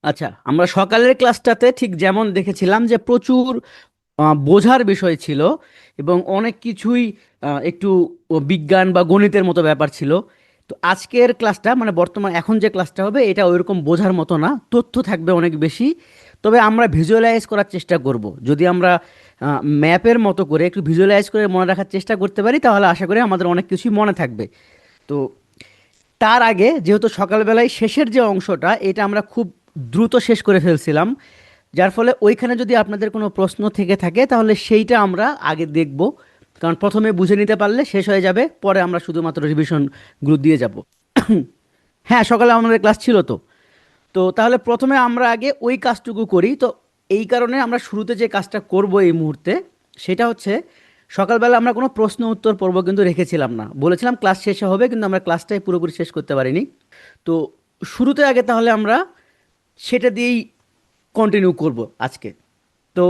আচ্ছা, আমরা সকালের ক্লাসটাতে ঠিক যেমন দেখেছিলাম যে প্রচুর বোঝার বিষয় ছিল এবং অনেক কিছুই একটু বিজ্ঞান বা গণিতের মতো ব্যাপার ছিল। তো আজকের ক্লাসটা মানে বর্তমান এখন যে ক্লাসটা হবে এটা ওইরকম বোঝার মতো না, তথ্য থাকবে অনেক বেশি। তবে আমরা ভিজুয়ালাইজ করার চেষ্টা করব। যদি আমরা ম্যাপের মতো করে একটু ভিজুয়ালাইজ করে মনে রাখার চেষ্টা করতে পারি তাহলে আশা করি আমাদের অনেক কিছুই মনে থাকবে। তো তার আগে যেহেতু সকালবেলায় শেষের যে অংশটা এটা আমরা খুব দ্রুত শেষ করে ফেলছিলাম, যার ফলে ওইখানে যদি আপনাদের কোনো প্রশ্ন থেকে থাকে তাহলে সেইটা আমরা আগে দেখব। কারণ প্রথমে বুঝে নিতে পারলে শেষ হয়ে যাবে, পরে আমরা শুধুমাত্র রিভিশনগুলো দিয়ে যাব। হ্যাঁ, সকালে আমাদের ক্লাস ছিল তো। তো তাহলে প্রথমে আমরা আগে ওই কাজটুকু করি। তো এই কারণে আমরা শুরুতে যে কাজটা করব এই মুহূর্তে সেটা হচ্ছে, সকালবেলা আমরা কোনো প্রশ্ন উত্তর পর্ব কিন্তু রেখেছিলাম না, বলেছিলাম ক্লাস শেষে হবে কিন্তু আমরা ক্লাসটাই পুরোপুরি শেষ করতে পারিনি। তো শুরুতে আগে তাহলে আমরা সেটা দিয়েই কন্টিনিউ করব আজকে। তো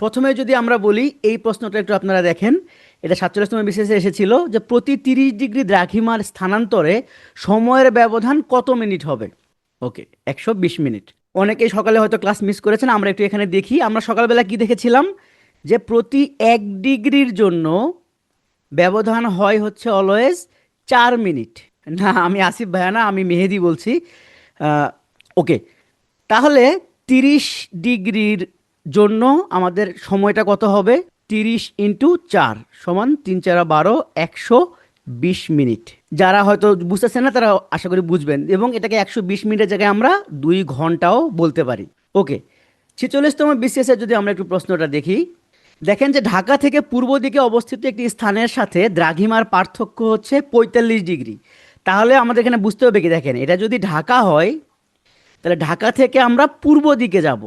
প্রথমে যদি আমরা বলি, এই প্রশ্নটা একটু আপনারা দেখেন। এটা 47তম বিসিএসে এসেছিল যে প্রতি 30 ডিগ্রি দ্রাঘিমার স্থানান্তরে সময়ের ব্যবধান কত মিনিট হবে। ওকে, 120 মিনিট। অনেকেই সকালে হয়তো ক্লাস মিস করেছেন, আমরা একটু এখানে দেখি। আমরা সকালবেলা কি দেখেছিলাম যে প্রতি 1 ডিগ্রির জন্য ব্যবধান হয় হচ্ছে অলওয়েজ 4 মিনিট। না, আমি আসিফ ভাইয়া না, আমি মেহেদি বলছি। ওকে, তাহলে 30 ডিগ্রির জন্য আমাদের সময়টা কত হবে? 30 × 4 = 3 × 4 = 12, 120 মিনিট। যারা হয়তো বুঝতেছেন না তারা আশা করি বুঝবেন, এবং এটাকে 120 মিনিটের জায়গায় আমরা 2 ঘন্টাও বলতে পারি। ওকে, 46তম বিসিএস এর যদি আমরা একটু প্রশ্নটা দেখি, দেখেন যে ঢাকা থেকে পূর্ব দিকে অবস্থিত একটি স্থানের সাথে দ্রাঘিমার পার্থক্য হচ্ছে 45 ডিগ্রি। তাহলে আমাদের এখানে বুঝতে হবে কি, দেখেন এটা যদি ঢাকা হয় তাহলে ঢাকা থেকে আমরা পূর্ব দিকে যাব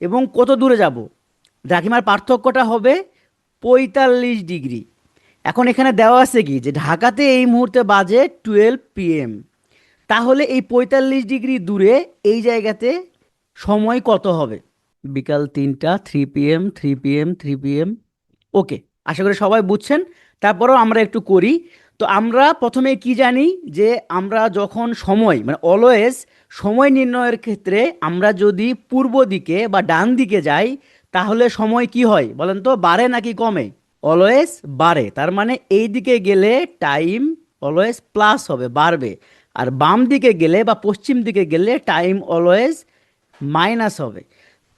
এবং কত দূরে যাব? দ্রাঘিমার পার্থক্যটা হবে 45 ডিগ্রি। এখন এখানে দেওয়া আছে কি যে ঢাকাতে এই মুহূর্তে বাজে 12 PM। তাহলে এই 45 ডিগ্রি দূরে এই জায়গাতে সময় কত হবে? বিকাল 3টা, 3 PM, 3 PM, 3 PM। ওকে, আশা করি সবাই বুঝছেন। তারপরেও আমরা একটু করি। তো আমরা প্রথমে কি জানি যে আমরা যখন সময় মানে অলওয়েজ সময় নির্ণয়ের ক্ষেত্রে আমরা যদি পূর্ব দিকে বা ডান দিকে যাই তাহলে সময় কি হয় বলেন তো, বাড়ে নাকি কমে? অলওয়েজ বাড়ে। তার মানে এই দিকে গেলে টাইম অলওয়েজ প্লাস হবে, বাড়বে। আর বাম দিকে গেলে বা পশ্চিম দিকে গেলে টাইম অলওয়েজ মাইনাস হবে।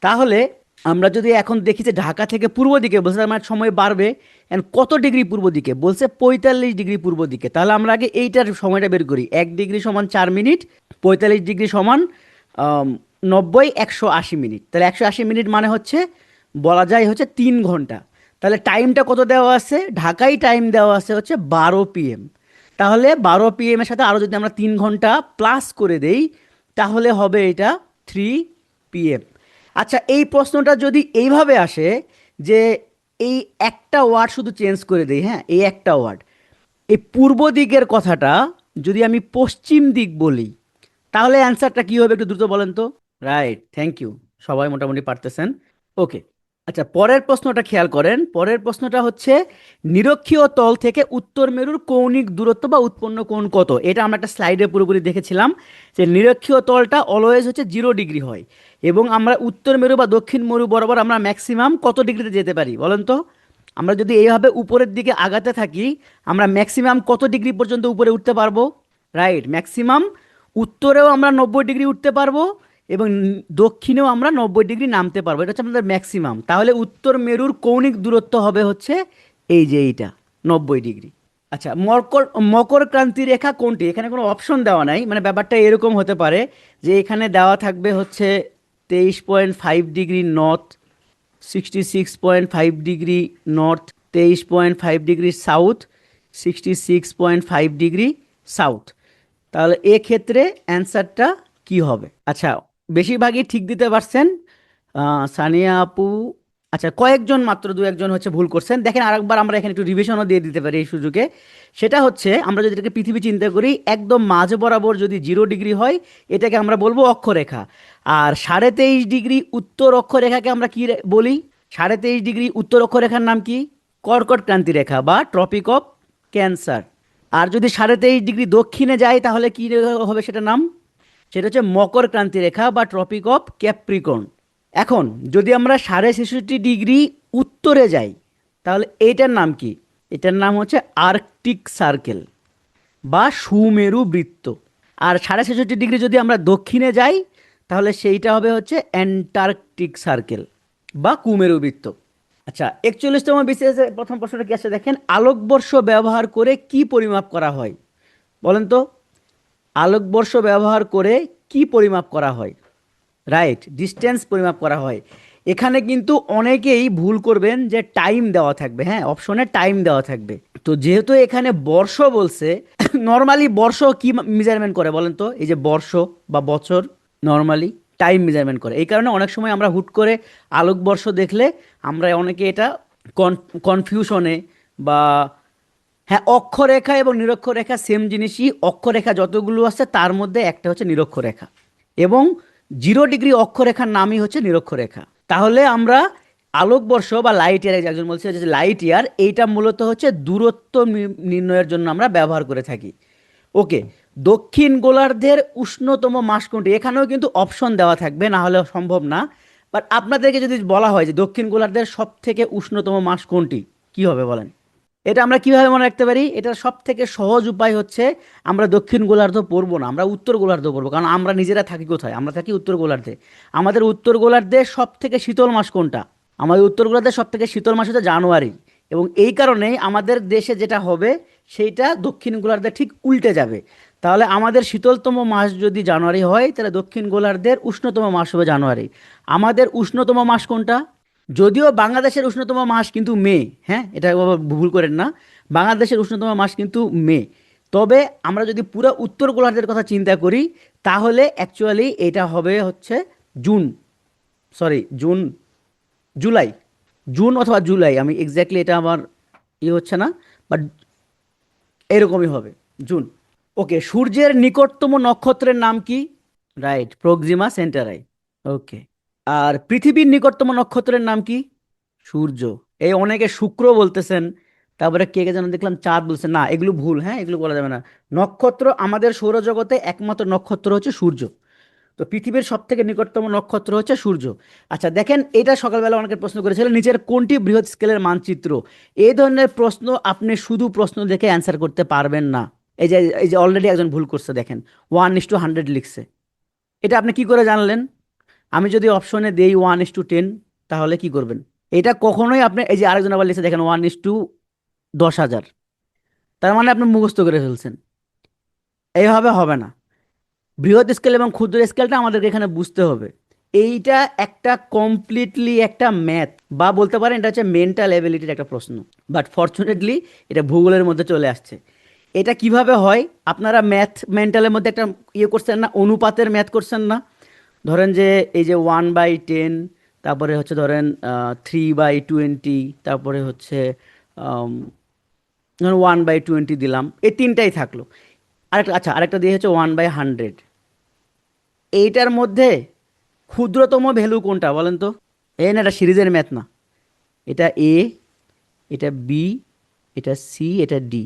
তাহলে আমরা যদি এখন দেখি যে ঢাকা থেকে পূর্ব দিকে বলছে তার মানে সময় বাড়বে। এন্ড কত ডিগ্রি পূর্ব দিকে বলছে? 45 ডিগ্রি পূর্ব দিকে। তাহলে আমরা আগে এইটার সময়টা বের করি। 1 ডিগ্রি সমান 4 মিনিট, 45 ডিগ্রি সমান 90, 180 মিনিট। তাহলে 180 মিনিট মানে হচ্ছে বলা যায় হচ্ছে 3 ঘন্টা। তাহলে টাইমটা কত দেওয়া আছে? ঢাকায় টাইম দেওয়া আছে হচ্ছে 12 PM। তাহলে 12 PM এর সাথে আরও যদি আমরা 3 ঘন্টা প্লাস করে দেই তাহলে হবে এটা 3 PM। আচ্ছা, এই প্রশ্নটা যদি এইভাবে আসে যে এই একটা ওয়ার্ড শুধু চেঞ্জ করে দেই, হ্যাঁ এই একটা ওয়ার্ড, এই পূর্ব দিকের কথাটা যদি আমি পশ্চিম দিক বলি তাহলে অ্যান্সারটা কি হবে একটু দ্রুত বলেন তো। Right, thank you. সবাই মোটামুটি পারতেছেন। ওকে, আচ্ছা পরের প্রশ্নটা খেয়াল করেন। পরের প্রশ্নটা হচ্ছে নিরক্ষীয় তল থেকে উত্তর মেরুর কৌণিক দূরত্ব বা উৎপন্ন কোণ কত। এটা আমরা একটা স্লাইডে পুরোপুরি দেখেছিলাম যে নিরক্ষীয় তলটা অলওয়েজ হচ্ছে 0 ডিগ্রি হয়, এবং আমরা উত্তর মেরু বা দক্ষিণ মেরু বরাবর আমরা ম্যাক্সিমাম কত ডিগ্রিতে যেতে পারি বলেন তো। আমরা যদি এইভাবে উপরের দিকে আগাতে থাকি আমরা ম্যাক্সিমাম কত ডিগ্রি পর্যন্ত উপরে উঠতে পারবো? রাইট, ম্যাক্সিমাম উত্তরেও আমরা 90 ডিগ্রি উঠতে পারবো এবং দক্ষিণেও আমরা 90 ডিগ্রি নামতে পারবো। এটা হচ্ছে আমাদের ম্যাক্সিমাম। তাহলে উত্তর মেরুর কৌণিক দূরত্ব হবে হচ্ছে এই যে এইটা, 90 ডিগ্রি। আচ্ছা, মকর মকর ক্রান্তি রেখা কোনটি? এখানে কোনো অপশন দেওয়া নাই, মানে ব্যাপারটা এরকম হতে পারে যে এখানে দেওয়া থাকবে হচ্ছে 23.5 degree north, 66.5 degree north, 23.5 degree south, 66.5 degree south. তাহলে এক্ষেত্রে অ্যান্সারটা কি হবে? আচ্ছা, বেশিরভাগই ঠিক দিতে পারছেন। সানিয়া আপু, আচ্ছা কয়েকজন মাত্র দু একজন হচ্ছে ভুল করছেন। দেখেন আরেকবার আমরা এখানে একটু রিভিশনও দিয়ে দিতে পারি এই সুযোগে। সেটা হচ্ছে আমরা যদি এটাকে পৃথিবী চিন্তা করি, একদম মাঝ বরাবর যদি 0 ডিগ্রি হয় এটাকে আমরা বলবো অক্ষরেখা। আর 23.5 ডিগ্রি উত্তর অক্ষরেখাকে আমরা কি বলি? 23.5 ডিগ্রি উত্তর অক্ষরেখার নাম কি? কর্কট ক্রান্তি রেখা বা ট্রপিক অফ ক্যান্সার। আর যদি 23.5 ডিগ্রি দক্ষিণে যায় তাহলে কি হবে সেটার নাম? সেটা হচ্ছে মকর ক্রান্তি রেখা বা ট্রপিক অফ ক্যাপ্রিকর্ন। এখন যদি আমরা 66.5 ডিগ্রি উত্তরে যাই, তাহলে এইটার নাম কি? এটার নাম হচ্ছে আর্কটিক সার্কেল বা সুমেরু বৃত্ত। আর 66.5 ডিগ্রি যদি আমরা দক্ষিণে যাই, তাহলে সেইটা হবে হচ্ছে অ্যান্টার্কটিক সার্কেল বা কুমেরু বৃত্ত। আচ্ছা, 41তম বিসিএস প্রথম প্রশ্নটা কি আছে দেখেন, আলোকবর্ষ ব্যবহার করে কি পরিমাপ করা হয়? বলেন তো, আলোকবর্ষ ব্যবহার করে কি পরিমাপ করা হয়? রাইট, ডিস্টেন্স পরিমাপ করা হয়। এখানে কিন্তু অনেকেই ভুল করবেন যে টাইম দেওয়া থাকবে, হ্যাঁ অপশনে টাইম দেওয়া থাকবে। তো যেহেতু এখানে বর্ষ বলছে, নর্মালি বর্ষ কি মেজারমেন্ট করে বলেন তো? এই যে বর্ষ বা বছর নর্মালি টাইম মেজারমেন্ট করে। এই কারণে অনেক সময় আমরা হুট করে আলোকবর্ষ দেখলে আমরা অনেকে এটা কনফিউশনে বা, হ্যাঁ অক্ষরেখা এবং নিরক্ষরেখা সেম জিনিসই। অক্ষরেখা যতগুলো আছে তার মধ্যে একটা হচ্ছে নিরক্ষরেখা, এবং 0 ডিগ্রি অক্ষরেখার নামই হচ্ছে নিরক্ষরেখা। তাহলে আমরা আলোকবর্ষ বা লাইট ইয়ার, একজন বলছে যে লাইট ইয়ার, এইটা মূলত হচ্ছে দূরত্ব নির্ণয়ের জন্য আমরা ব্যবহার করে থাকি। ওকে, দক্ষিণ গোলার্ধের উষ্ণতম মাস কোনটি? এখানেও কিন্তু অপশন দেওয়া থাকবে, না হলে সম্ভব না। বাট আপনাদেরকে যদি বলা হয় যে দক্ষিণ গোলার্ধের সব থেকে উষ্ণতম মাস কোনটি, কি হবে বলেন? এটা আমরা কিভাবে মনে রাখতে পারি? এটার সব থেকে সহজ উপায় হচ্ছে আমরা দক্ষিণ গোলার্ধ পড়বো না, আমরা উত্তর গোলার্ধ পড়বো। কারণ আমরা নিজেরা থাকি কোথায়? আমরা থাকি উত্তর গোলার্ধে। আমাদের উত্তর গোলার্ধে সব থেকে শীতল মাস কোনটা? আমাদের উত্তর গোলার্ধে সব থেকে শীতল মাস হচ্ছে জানুয়ারি। এবং এই কারণেই আমাদের দেশে যেটা হবে সেইটা দক্ষিণ গোলার্ধে ঠিক উল্টে যাবে। তাহলে আমাদের শীতলতম মাস যদি জানুয়ারি হয়, তাহলে দক্ষিণ গোলার্ধের উষ্ণতম মাস হবে জানুয়ারি। আমাদের উষ্ণতম মাস কোনটা? যদিও বাংলাদেশের উষ্ণতম মাস কিন্তু মে, হ্যাঁ এটা আবার ভুল করেন না, বাংলাদেশের উষ্ণতম মাস কিন্তু মে। তবে আমরা যদি পুরো উত্তর গোলার্ধের কথা চিন্তা করি, তাহলে অ্যাকচুয়ালি এটা হবে হচ্ছে June, sorry June, July, June অথবা জুলাই, আমি এক্স্যাক্টলি এটা আমার হচ্ছে না, বাট এরকমই হবে, জুন। ওকে, সূর্যের নিকটতম নক্ষত্রের নাম কি? Right, Proxima Centauri. ওকে, আর পৃথিবীর নিকটতম নক্ষত্রের নাম কি? সূর্য। এই অনেকে শুক্র বলতেছেন, তারপরে কে কে যেন দেখলাম চাঁদ বলছেন, না এগুলো ভুল, হ্যাঁ এগুলো বলা যাবে না। নক্ষত্র, আমাদের সৌরজগতে একমাত্র নক্ষত্র হচ্ছে সূর্য। তো পৃথিবীর সব থেকে নিকটতম নক্ষত্র হচ্ছে সূর্য। আচ্ছা দেখেন, এটা সকালবেলা অনেকে প্রশ্ন করেছিলেন, নিচের কোনটি বৃহৎ স্কেলের মানচিত্র? এই ধরনের প্রশ্ন আপনি শুধু প্রশ্ন দেখে অ্যান্সার করতে পারবেন না। এই যে অলরেডি একজন ভুল করছে দেখেন, 1:100 লিখছে। এটা আপনি কি করে জানলেন? আমি যদি অপশনে দেই 1:10, তাহলে কি করবেন? এটা কখনোই আপনি, এই যে আরেকজন আবার লিখে দেখেন 1:10,000, তার মানে আপনি মুখস্থ করে ফেলছেন। এইভাবে হবে না। বৃহৎ স্কেল এবং ক্ষুদ্র স্কেলটা আমাদেরকে এখানে বুঝতে হবে। এইটা একটা কমপ্লিটলি একটা ম্যাথ, বা বলতে পারেন এটা হচ্ছে মেন্টাল এবিলিটির একটা প্রশ্ন। বাট ফর্চুনেটলি এটা ভূগোলের মধ্যে চলে আসছে। এটা কিভাবে হয়? আপনারা ম্যাথ মেন্টালের মধ্যে একটা করছেন না, অনুপাতের ম্যাথ করছেন না? ধরেন যে এই যে 1/10, তারপরে হচ্ছে ধরেন 3/20, তারপরে হচ্ছে আম, ধরেন 1/20 দিলাম, এই তিনটাই থাকলো। আরেকটা, আচ্ছা আরেকটা দিয়ে হচ্ছে 1/100। এইটার মধ্যে ক্ষুদ্রতম ভ্যালু কোনটা বলেন তো? এই না, এটা সিরিজের ম্যাথ না। এটা এ, এটা বি, এটা সি, এটা ডি।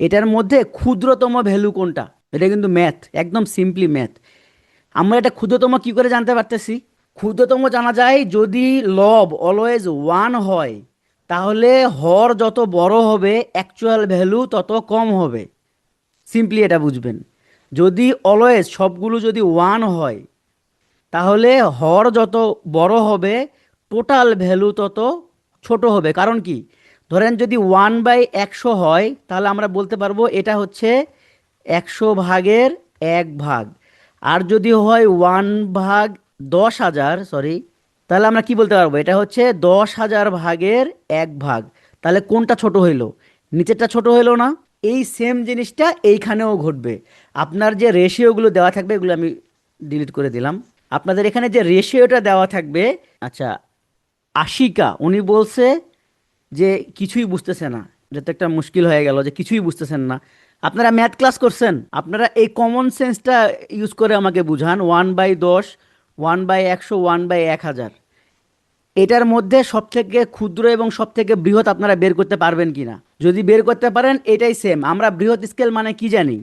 এটার মধ্যে ক্ষুদ্রতম ভ্যালু কোনটা? এটা কিন্তু ম্যাথ, একদম সিম্পলি ম্যাথ। আমরা এটা ক্ষুদ্রতম কি করে জানতে পারতেছি? ক্ষুদ্রতম জানা যায় যদি লব অলওয়েজ 1 হয়, তাহলে হর যত বড় হবে অ্যাকচুয়াল ভ্যালু তত কম হবে। সিম্পলি এটা বুঝবেন। যদি অলওয়েজ সবগুলো যদি 1 হয়, তাহলে হর যত বড় হবে টোটাল ভ্যালু তত ছোট হবে। কারণ কি? ধরেন যদি 1/100 হয়, তাহলে আমরা বলতে পারবো এটা হচ্ছে 100 ভাগের 1 ভাগ। আর যদি হয় 1/10,000, সরি, তাহলে আমরা কি বলতে পারবো? এটা হচ্ছে 10,000 ভাগের 1 ভাগ। তাহলে কোনটা ছোট হইলো? নিচেরটা ছোট হইলো না? এই সেম জিনিসটা এইখানেও ঘটবে। আপনার যে রেশিওগুলো দেওয়া থাকবে, এগুলো আমি ডিলিট করে দিলাম। আপনাদের এখানে যে রেশিওটা দেওয়া থাকবে, আচ্ছা, আশিকা উনি বলছে যে কিছুই বুঝতেছে না। এটা তো একটা মুশকিল হয়ে গেল যে কিছুই বুঝতেছেন না। আপনারা ম্যাথ ক্লাস করছেন, আপনারা এই কমন সেন্সটা ইউজ করে আমাকে বুঝান। 1/10, 1/100, 1/1000, এটার মধ্যে সব থেকে ক্ষুদ্র এবং সব থেকে বৃহৎ আপনারা বের করতে পারবেন কিনা? যদি বের করতে পারেন এটাই সেম। আমরা বৃহৎ স্কেল মানে কি জানি?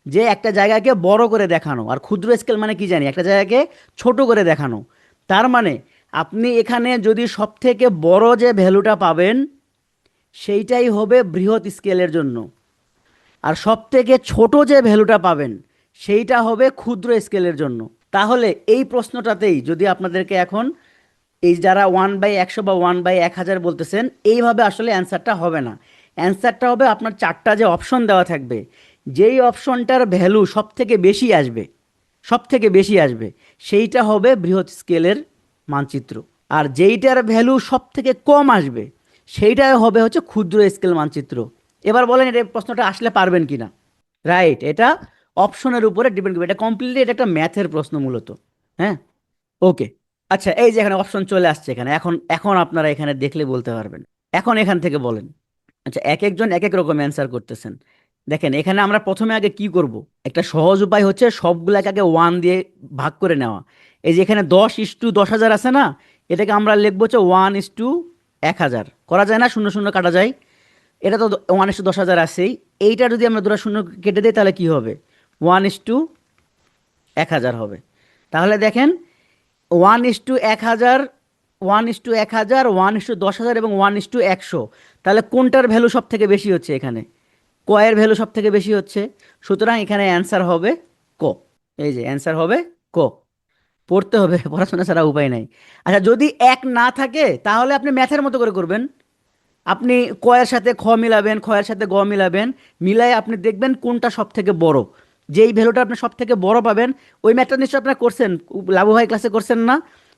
যে একটা জায়গাকে বড় করে দেখানো, আর ক্ষুদ্র স্কেল মানে কি জানি, একটা জায়গাকে ছোট করে দেখানো। তার মানে আপনি এখানে যদি সব থেকে বড় যে ভ্যালুটা পাবেন সেইটাই হবে বৃহৎ স্কেলের জন্য, আর সব থেকে ছোট যে ভ্যালুটা পাবেন সেইটা হবে ক্ষুদ্র স্কেলের জন্য। তাহলে এই প্রশ্নটাতেই যদি আপনাদেরকে এখন এই যারা 1/100 বা 1/1000 বলতেছেন, এইভাবে আসলে অ্যান্সারটা হবে না। অ্যান্সারটা হবে আপনার চারটা যে অপশন দেওয়া থাকবে, যেই অপশনটার ভ্যালু সব থেকে বেশি আসবে, সব থেকে বেশি আসবে সেইটা হবে বৃহৎ স্কেলের মানচিত্র। আর যেইটার ভ্যালু সব থেকে কম আসবে সেইটাই হবে হচ্ছে ক্ষুদ্র স্কেল মানচিত্র। এবার বলেন এটা প্রশ্নটা আসলে পারবেন কিনা। রাইট, এটা অপশনের উপরে ডিপেন্ড করবে, এটা কমপ্লিটলি এটা একটা ম্যাথের প্রশ্ন মূলত। হ্যাঁ, ওকে। আচ্ছা, এই যে এখানে অপশন চলে আসছে এখানে, এখন এখন আপনারা এখানে দেখলে বলতে পারবেন। এখন এখান থেকে বলেন। আচ্ছা, এক একজন এক এক রকম অ্যান্সার করতেছেন। দেখেন এখানে আমরা প্রথমে আগে কি করব, একটা সহজ উপায় হচ্ছে সবগুলাকে আগে 1 দিয়ে ভাগ করে নেওয়া। এই যে এখানে 10:10,000 আছে না, এটাকে আমরা লিখবো হচ্ছে 1:1000। করা যায় না, শূন্য শূন্য কাটা যায়। এটা তো 1:10,000 আছেই। এইটা যদি আমরা দুটো শূন্য কেটে দিই তাহলে কি হবে, 1:1000 হবে। তাহলে দেখেন 1:1000, 1:1000, 1:10,000 এবং 1:100, তাহলে কোনটার ভ্যালু সব থেকে বেশি হচ্ছে এখানে, কয়ের ভ্যালু সব থেকে বেশি হচ্ছে। সুতরাং এখানে অ্যান্সার হবে ক। এই যে অ্যান্সার হবে ক। পড়তে হবে, পড়াশোনা ছাড়া উপায় নাই। আচ্ছা, যদি এক না থাকে তাহলে আপনি ম্যাথের মতো করে করবেন। আপনি কয়ের সাথে খ মিলাবেন, খয়ের সাথে গ মিলাবেন, মিলাই আপনি দেখবেন কোনটা সব থেকে বড়। যেই ভ্যালুটা আপনি সব থেকে বড় পাবেন, ওই ম্যাথটা নিশ্চয়ই আপনারা করছেন, লাবু ভাই ক্লাসে করছেন না।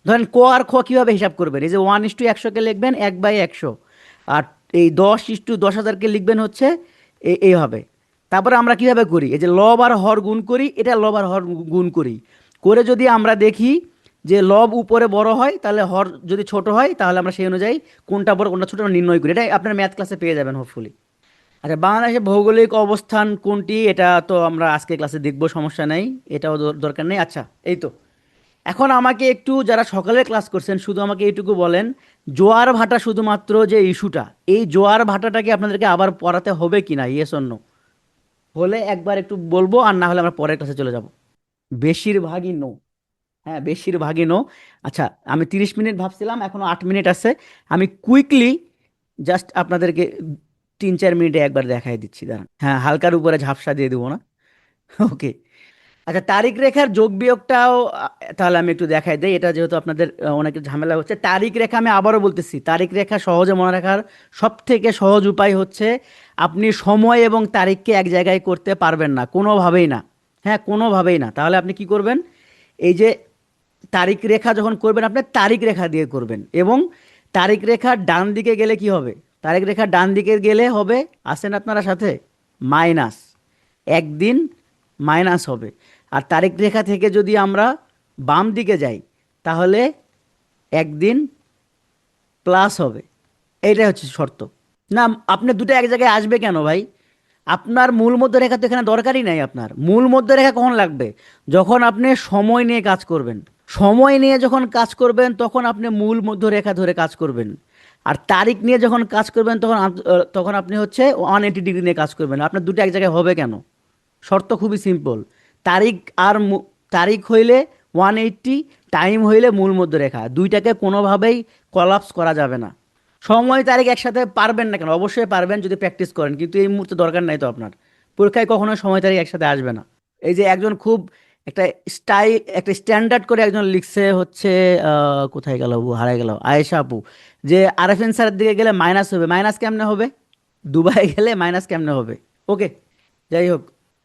ধরেন ক আর খ কীভাবে হিসাব করবেন, এই যে 1:100কে লিখবেন 1/100, আর এই 10:10,000কে লিখবেন হচ্ছে এইভাবে। তারপরে আমরা কিভাবে করি, এই যে লব আর হর গুণ করি, এটা লব আর হর গুণ করি, করে যদি আমরা দেখি যে লব উপরে বড় হয় তাহলে হর যদি ছোট হয় তাহলে আমরা সেই অনুযায়ী কোনটা বড় কোনটা ছোট আমরা নির্ণয় করি। এটা আপনার ম্যাথ ক্লাসে পেয়ে যাবেন হোপফুলি। আচ্ছা, বাংলাদেশের ভৌগোলিক অবস্থান কোনটি, এটা তো আমরা আজকে ক্লাসে দেখবো, সমস্যা নাই, এটাও দরকার নেই। আচ্ছা, এই তো। এখন আমাকে একটু, যারা সকালে ক্লাস করছেন, শুধু আমাকে এইটুকু বলেন, জোয়ার ভাটা শুধুমাত্র যে ইস্যুটা, এই জোয়ার ভাটাটাকে আপনাদেরকে আবার পড়াতে হবে কিনা, ইয়েস অর নো? হলে একবার একটু বলবো, আর না হলে আমরা পরের ক্লাসে চলে যাব। বেশিরভাগই নো। হ্যাঁ, বেশিরভাগই নো। আচ্ছা, আমি 30 মিনিট ভাবছিলাম, এখনো 8 মিনিট আছে। আমি কুইকলি জাস্ট আপনাদেরকে 3-4 মিনিটে একবার দেখাই দিচ্ছি, দাঁড়ান। হ্যাঁ, হালকার উপরে ঝাপসা দিয়ে দেবো না। ওকে। আচ্ছা, তারিখ রেখার যোগ বিয়োগটাও তাহলে আমি একটু দেখাই দিই, এটা যেহেতু আপনাদের অনেক ঝামেলা হচ্ছে। তারিখ রেখা আমি আবারও বলতেছি, তারিখ রেখা সহজে মনে রাখার সব থেকে সহজ উপায় হচ্ছে আপনি সময় এবং তারিখকে এক জায়গায় করতে পারবেন না, কোনোভাবেই না। হ্যাঁ, কোনোভাবেই না। তাহলে আপনি কি করবেন, এই যে তারিখ রেখা যখন করবেন আপনি তারিখ রেখা দিয়ে করবেন, এবং তারিখ রেখার ডান দিকে গেলে কি হবে, তারিখ রেখার ডান দিকে গেলে হবে, আসেন আপনারা সাথে, মাইনাস, একদিন মাইনাস হবে। আর তারিখ রেখা থেকে যদি আমরা বাম দিকে যাই তাহলে একদিন প্লাস হবে। এইটাই হচ্ছে শর্ত। না, আপনি দুটো এক জায়গায় আসবে কেন ভাই, আপনার মূল মধ্য রেখা তো এখানে দরকারই নাই। আপনার মূল মধ্য রেখা কখন লাগবে, যখন আপনি সময় নিয়ে কাজ করবেন। সময় নিয়ে যখন কাজ করবেন তখন আপনি মূল মধ্য রেখা ধরে কাজ করবেন। আর তারিখ নিয়ে যখন কাজ করবেন তখন তখন আপনি হচ্ছে 180 ডিগ্রি নিয়ে কাজ করবেন। আপনার দুটো এক জায়গায় হবে কেন, শর্ত খুবই সিম্পল। তারিখ আর তারিখ হইলে 180, টাইম হইলে মূল মধ্য রেখা, দুইটাকে কোনোভাবেই কলাপস করা যাবে না। সময় তারিখ একসাথে পারবেন না কেন, অবশ্যই পারবেন যদি প্র্যাকটিস করেন, কিন্তু এই মুহূর্তে দরকার নাই তো আপনার। পরীক্ষায় কখনোই সময় তারিখ একসাথে আসবে না। এই যে একজন খুব একটা স্টাইল, একটা স্ট্যান্ডার্ড করে একজন লিখছে হচ্ছে, কোথায় গেল, হারাই গেল, আয়েশা আপু, যে আরএফএন স্যারের দিকে গেলে মাইনাস হবে। মাইনাস কেমনে হবে, দুবাই গেলে মাইনাস কেমনে হবে? ওকে, যাই হোক,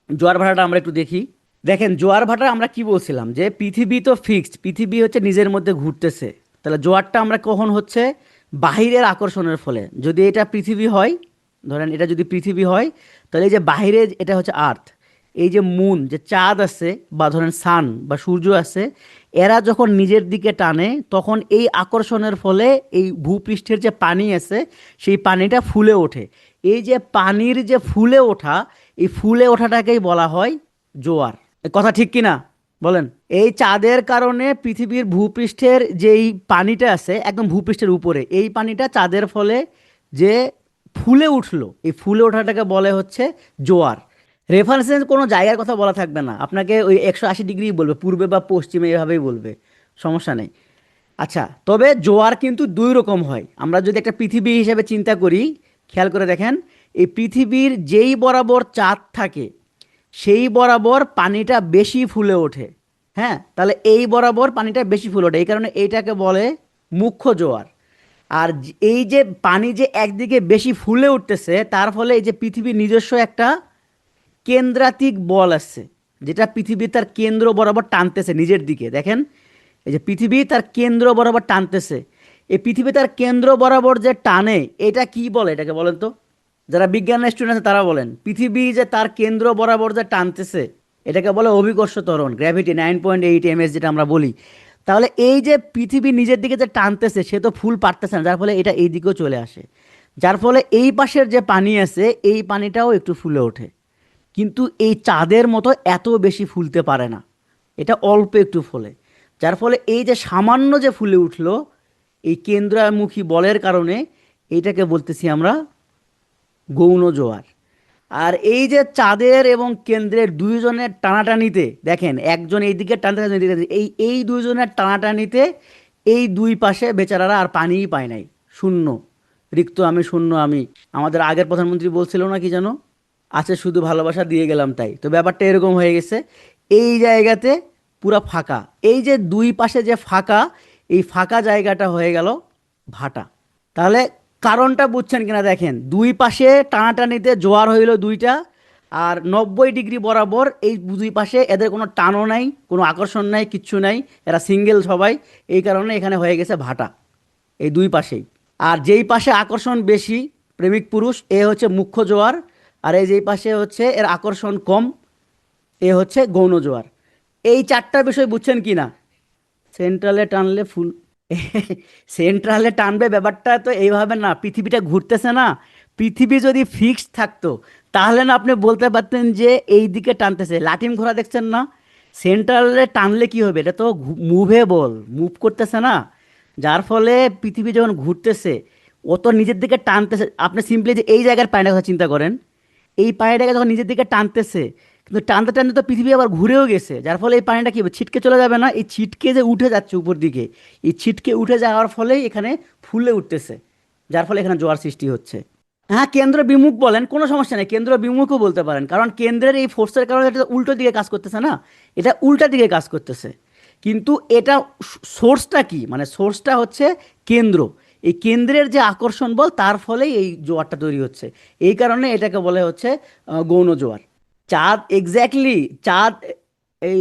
জোয়ার ভাটাটা আমরা একটু দেখি। দেখেন জোয়ার ভাটা আমরা কি বলছিলাম, যে পৃথিবী তো ফিক্সড, পৃথিবী হচ্ছে নিজের মধ্যে ঘুরতেছে। তাহলে জোয়ারটা আমরা কখন হচ্ছে, বাহিরের আকর্ষণের ফলে। যদি এটা পৃথিবী হয়, ধরেন এটা যদি পৃথিবী হয়, তাহলে এই যে বাহিরে এটা হচ্ছে আর্থ, এই যে মুন, যে চাঁদ আছে, বা ধরেন সান বা সূর্য আছে, এরা যখন নিজের দিকে টানে তখন এই আকর্ষণের ফলে এই ভূপৃষ্ঠের যে পানি আছে সেই পানিটা ফুলে ওঠে। এই যে পানির যে ফুলে ওঠা, এই ফুলে ওঠাটাকেই বলা হয় জোয়ার। এ কথা ঠিক কি না বলেন? এই চাঁদের কারণে পৃথিবীর ভূপৃষ্ঠের যেই পানিটা আছে একদম ভূপৃষ্ঠের উপরে, এই পানিটা চাঁদের ফলে যে ফুলে উঠলো, এই ফুলে ওঠাটাকে বলে হচ্ছে জোয়ার। রেফারেন্সে কোনো জায়গার কথা বলা থাকবে না, আপনাকে ওই 180 ডিগ্রি বলবে, পূর্বে বা পশ্চিমে এভাবেই বলবে, সমস্যা নেই। আচ্ছা, তবে জোয়ার কিন্তু দুই রকম হয়। আমরা যদি একটা পৃথিবী হিসেবে চিন্তা করি, খেয়াল করে দেখেন, এই পৃথিবীর যেই বরাবর চাঁদ থাকে সেই বরাবর পানিটা বেশি ফুলে ওঠে। হ্যাঁ, তাহলে এই বরাবর পানিটা বেশি ফুলে ওঠে, এই কারণে এইটাকে বলে মুখ্য জোয়ার। আর এই যে পানি যে একদিকে বেশি ফুলে উঠতেছে, তার ফলে এই যে পৃথিবীর নিজস্ব একটা কেন্দ্রাতিক বল আসছে, যেটা পৃথিবী তার কেন্দ্র বরাবর টানতেছে নিজের দিকে। দেখেন, এই যে পৃথিবী তার কেন্দ্র বরাবর টানতেছে, এই পৃথিবী তার কেন্দ্র বরাবর যে টানে, এটা কি বলে এটাকে বলেন তো? যারা বিজ্ঞানের স্টুডেন্ট আছে তারা বলেন, পৃথিবী যে তার কেন্দ্র বরাবর যে টানতেছে, এটাকে বলে অভিকর্ষ ত্বরণ, গ্র্যাভিটি 9.8 ms যেটা আমরা বলি। তাহলে এই যে পৃথিবী নিজের দিকে যে টানতেছে, সে তো ফুল পারতেছে না, যার ফলে এটা এই দিকেও চলে আসে, যার ফলে এই পাশের যে পানি আছে এই পানিটাও একটু ফুলে ওঠে। কিন্তু এই চাঁদের মতো এত বেশি ফুলতে পারে না, এটা অল্প একটু ফোলে। যার ফলে এই যে সামান্য যে ফুলে উঠলো, এই কেন্দ্রমুখী বলের কারণে এইটাকে বলতেছি আমরা গৌণ জোয়ার। আর এই যে চাঁদের এবং কেন্দ্রের দুইজনের টানাটানিতে দেখেন, একজন এইদিকে টানতে একজন এইদিকে টানতে, এই এই দুইজনের টানাটানিতে এই দুই পাশে বেচারারা আর পানিই পায় নাই, শূন্য, রিক্ত আমি শূন্য আমি। আমাদের আগের প্রধানমন্ত্রী বলছিল না কি যেন, আছে শুধু ভালোবাসা দিয়ে গেলাম তাই। তো ব্যাপারটা এরকম হয়ে গেছে, এই জায়গাতে পুরা ফাঁকা, এই যে দুই পাশে যে ফাঁকা, এই ফাঁকা জায়গাটা হয়ে গেল ভাটা। তাহলে কারণটা বুঝছেন কিনা দেখেন, দুই পাশে টানাটানিতে জোয়ার হইল দুইটা, আর 90 ডিগ্রি বরাবর এই দুই পাশে এদের কোনো টানও নাই, কোনো আকর্ষণ নাই, কিচ্ছু নাই, এরা সিঙ্গেল সবাই, এই কারণে এখানে হয়ে গেছে ভাটা এই দুই পাশেই। আর যেই পাশে আকর্ষণ বেশি, প্রেমিক পুরুষ, এ হচ্ছে মুখ্য জোয়ার। আর এই যেই পাশে হচ্ছে এর আকর্ষণ কম, এ হচ্ছে গৌণ জোয়ার। এই চারটা বিষয় বুঝছেন কি না? সেন্ট্রালে টানলে ফুল সেন্ট্রালে টানবে, ব্যাপারটা তো এইভাবে না, পৃথিবীটা ঘুরতেছে না। পৃথিবী যদি ফিক্সড থাকতো, তাহলে না আপনি বলতে পারতেন যে এই দিকে টানতেছে, লাটিম ঘোড়া দেখছেন না, সেন্ট্রালে টানলে কি হবে, এটা তো মুভেবল, মুভ করতেছে না। যার ফলে পৃথিবী যখন ঘুরতেছে, ও তো নিজের দিকে টানতেছে। আপনি সিম্পলি যে এই জায়গার পায়টার কথা চিন্তা করেন, এই পানিটাকে যখন নিজের দিকে টানতেছে, কিন্তু টানতে টানতে তো পৃথিবী আবার ঘুরেও গেছে, যার ফলে এই পানিটা কি হবে, ছিটকে চলে যাবে না, এই ছিটকে যে উঠে যাচ্ছে উপর দিকে, এই ছিটকে উঠে যাওয়ার ফলেই এখানে ফুলে উঠতেছে, যার ফলে এখানে জোয়ার সৃষ্টি হচ্ছে। হ্যাঁ, কেন্দ্র বিমুখ বলেন, কোনো সমস্যা নেই, কেন্দ্র বিমুখও বলতে পারেন, কারণ কেন্দ্রের এই ফোর্সের কারণে এটা তো উল্টো দিকে কাজ করতেছে না, এটা উল্টা দিকে কাজ করতেছে। কিন্তু এটা সোর্সটা কি, মানে সোর্সটা হচ্ছে কেন্দ্র, এই কেন্দ্রের যে আকর্ষণ বল, তার ফলেই এই জোয়ারটা তৈরি হচ্ছে। এই কারণে এটাকে বলে হচ্ছে গৌণ জোয়ার। চাঁদ, এক্স্যাক্টলি, চাঁদ, এই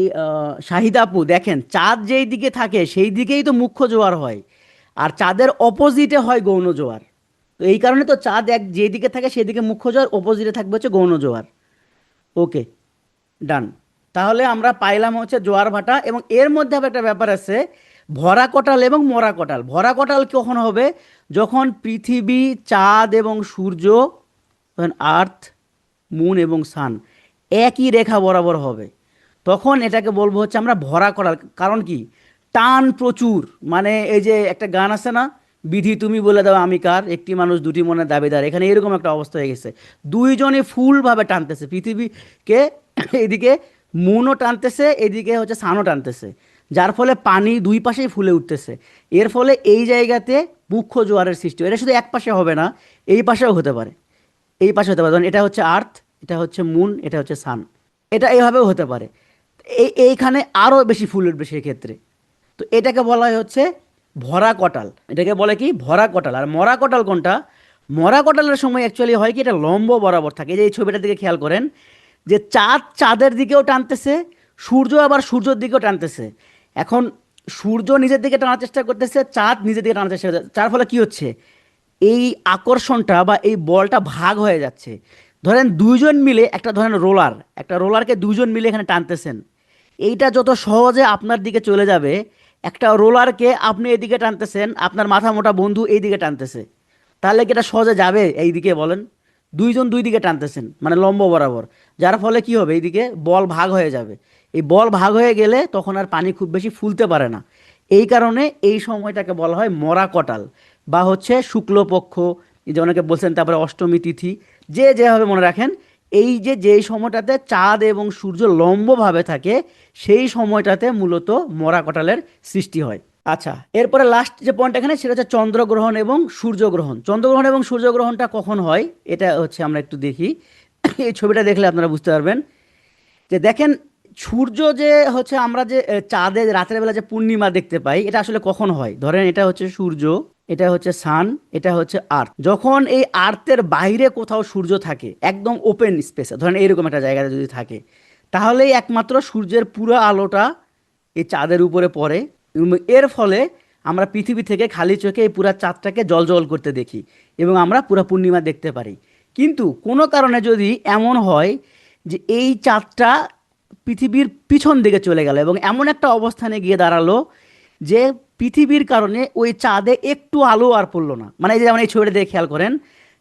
শাহিদ আপু দেখেন, চাঁদ যেই দিকে থাকে সেই দিকেই তো মুখ্য জোয়ার হয়, আর চাঁদের অপোজিটে হয় গৌণ জোয়ার। তো এই কারণে তো চাঁদ এক যেদিকে থাকে সেদিকে মুখ্য জোয়ার, অপোজিটে থাকবে হচ্ছে গৌণ জোয়ার। ওকে, ডান। তাহলে আমরা পাইলাম হচ্ছে জোয়ার ভাটা, এবং এর মধ্যে আবার একটা ব্যাপার আছে, ভরা কটাল এবং মরা কটাল। ভরা কটাল কখন হবে, যখন পৃথিবী, চাঁদ এবং সূর্য, তখন আর্থ, মুন এবং সান একই রেখা বরাবর হবে, তখন এটাকে বলবো হচ্ছে আমরা ভরা করাল। কারণ কি, টান প্রচুর, মানে এই যে একটা গান আছে না, বিধি তুমি বলে দাও আমি কার, একটি মানুষ দুটি মনের দাবিদার, এখানে এরকম একটা অবস্থা হয়ে গেছে, দুইজনে ফুলভাবে টানতেছে পৃথিবীকে, এদিকে মুনও টানতেছে, এদিকে হচ্ছে সানও টানতেছে, যার ফলে পানি দুই পাশেই ফুলে উঠতেছে। এর ফলে এই জায়গাতে মুখ্য জোয়ারের সৃষ্টি হয়। এটা শুধু এক পাশে হবে না, এই পাশেও হতে পারে, এই পাশে হতে পারে, ধরুন এটা হচ্ছে আর্থ, এটা হচ্ছে মুন, এটা হচ্ছে সান, এটা এইভাবেও হতে পারে। এইখানে আরও বেশি ফুল উঠবে সেক্ষেত্রে। তো এটাকে বলা হয় হচ্ছে ভরা কটাল, এটাকে বলে কি ভরা কটাল। আর মরা কটাল কোনটা, মরা কটালের সময় অ্যাকচুয়ালি হয় কি, এটা লম্ব বরাবর থাকে। এই যে এই ছবিটার দিকে খেয়াল করেন, যে চাঁদ চাঁদের দিকেও টানতেছে, সূর্য আবার সূর্যের দিকেও টানতেছে। এখন সূর্য নিজের দিকে টানার চেষ্টা করতেছে, চাঁদ নিজের দিকে টানার চেষ্টা করতেছে, যার ফলে কি হচ্ছে, এই আকর্ষণটা বা এই বলটা ভাগ হয়ে যাচ্ছে। ধরেন দুইজন মিলে একটা, ধরেন রোলার, একটা রোলারকে দুইজন মিলে এখানে টানতেছেন, এইটা যত সহজে আপনার দিকে চলে যাবে, একটা রোলারকে আপনি এদিকে টানতেছেন, আপনার মাথা মোটা বন্ধু এই দিকে টানতেছে, তাহলে কি এটা সহজে যাবে এই দিকে বলেন? দুইজন দুই দিকে টানতেছেন মানে লম্ব বরাবর, যার ফলে কি হবে, এইদিকে বল ভাগ হয়ে যাবে। এই বল ভাগ হয়ে গেলে তখন আর পানি খুব বেশি ফুলতে পারে না। এই কারণে এই সময়টাকে বলা হয় মরা কটাল, বা হচ্ছে শুক্লপক্ষ, এই যে অনেকে বলছেন, তারপরে অষ্টমী তিথি, যে যেভাবে মনে রাখেন, এই যে যেই সময়টাতে চাঁদ এবং সূর্য লম্বভাবে থাকে সেই সময়টাতে মূলত মরা কাঁঠালের সৃষ্টি হয়। আচ্ছা, এরপরে লাস্ট যে পয়েন্ট এখানে সেটা হচ্ছে চন্দ্রগ্রহণ এবং সূর্যগ্রহণ। চন্দ্রগ্রহণ এবং সূর্যগ্রহণটা কখন হয় এটা হচ্ছে আমরা একটু দেখি। এই ছবিটা দেখলে আপনারা বুঝতে পারবেন যে দেখেন সূর্য যে হচ্ছে আমরা যে চাঁদে রাতের বেলা যে পূর্ণিমা দেখতে পাই এটা আসলে কখন হয়। ধরেন এটা হচ্ছে সূর্য, এটা হচ্ছে সান, এটা হচ্ছে আর্থ। যখন এই আর্থের বাইরে কোথাও সূর্য থাকে একদম ওপেন স্পেসে, ধরেন এরকম একটা জায়গায় যদি থাকে, তাহলেই একমাত্র সূর্যের পুরো আলোটা এই চাঁদের উপরে পড়ে এবং এর ফলে আমরা পৃথিবী থেকে খালি চোখে এই পুরা চাঁদটাকে জ্বলজ্বল করতে দেখি এবং আমরা পুরা পূর্ণিমা দেখতে পারি। কিন্তু কোনো কারণে যদি এমন হয় যে এই চাঁদটা পৃথিবীর পিছন দিকে চলে গেল এবং এমন একটা অবস্থানে গিয়ে দাঁড়ালো যে পৃথিবীর কারণে ওই চাঁদে একটু আলো আর পড়লো না, মানে এই যে যেমন এই ছবিটা দিয়ে খেয়াল করেন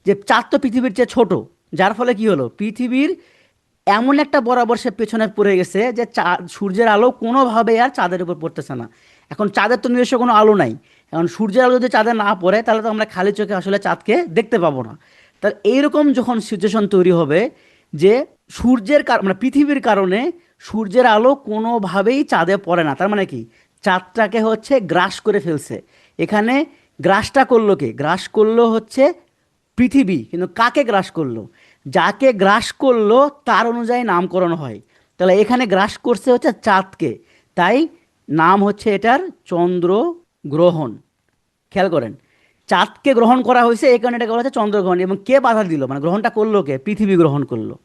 যে চাঁদ তো পৃথিবীর চেয়ে ছোট, যার ফলে কি হলো পৃথিবীর এমন একটা বরাবর সে পেছনে পড়ে গেছে যে সূর্যের আলো কোনোভাবে আর চাঁদের উপর পড়তেছে না। এখন চাঁদের তো নিজস্ব কোনো আলো নাই, এখন সূর্যের আলো যদি চাঁদে না পড়ে তাহলে তো আমরা খালি চোখে আসলে চাঁদকে দেখতে পাবো না। তাহলে এইরকম যখন সিচুয়েশন তৈরি হবে যে মানে পৃথিবীর কারণে সূর্যের আলো কোনোভাবেই চাঁদে পড়ে না, তার মানে কি চাঁদটাকে হচ্ছে গ্রাস করে ফেলছে। এখানে গ্রাসটা করলো কে? গ্রাস করলো হচ্ছে পৃথিবী, কিন্তু কাকে গ্রাস করলো? যাকে গ্রাস করলো তার অনুযায়ী নামকরণ হয়। তাহলে এখানে গ্রাস করছে হচ্ছে চাঁদকে, তাই নাম হচ্ছে এটার চন্দ্রগ্রহণ। খেয়াল করেন, চাঁদকে গ্রহণ করা হয়েছে এই কারণে এটাকে বলা হচ্ছে চন্দ্রগ্রহণ। এবং কে বাধা দিল, মানে গ্রহণটা করলো কে? পৃথিবী গ্রহণ করলো,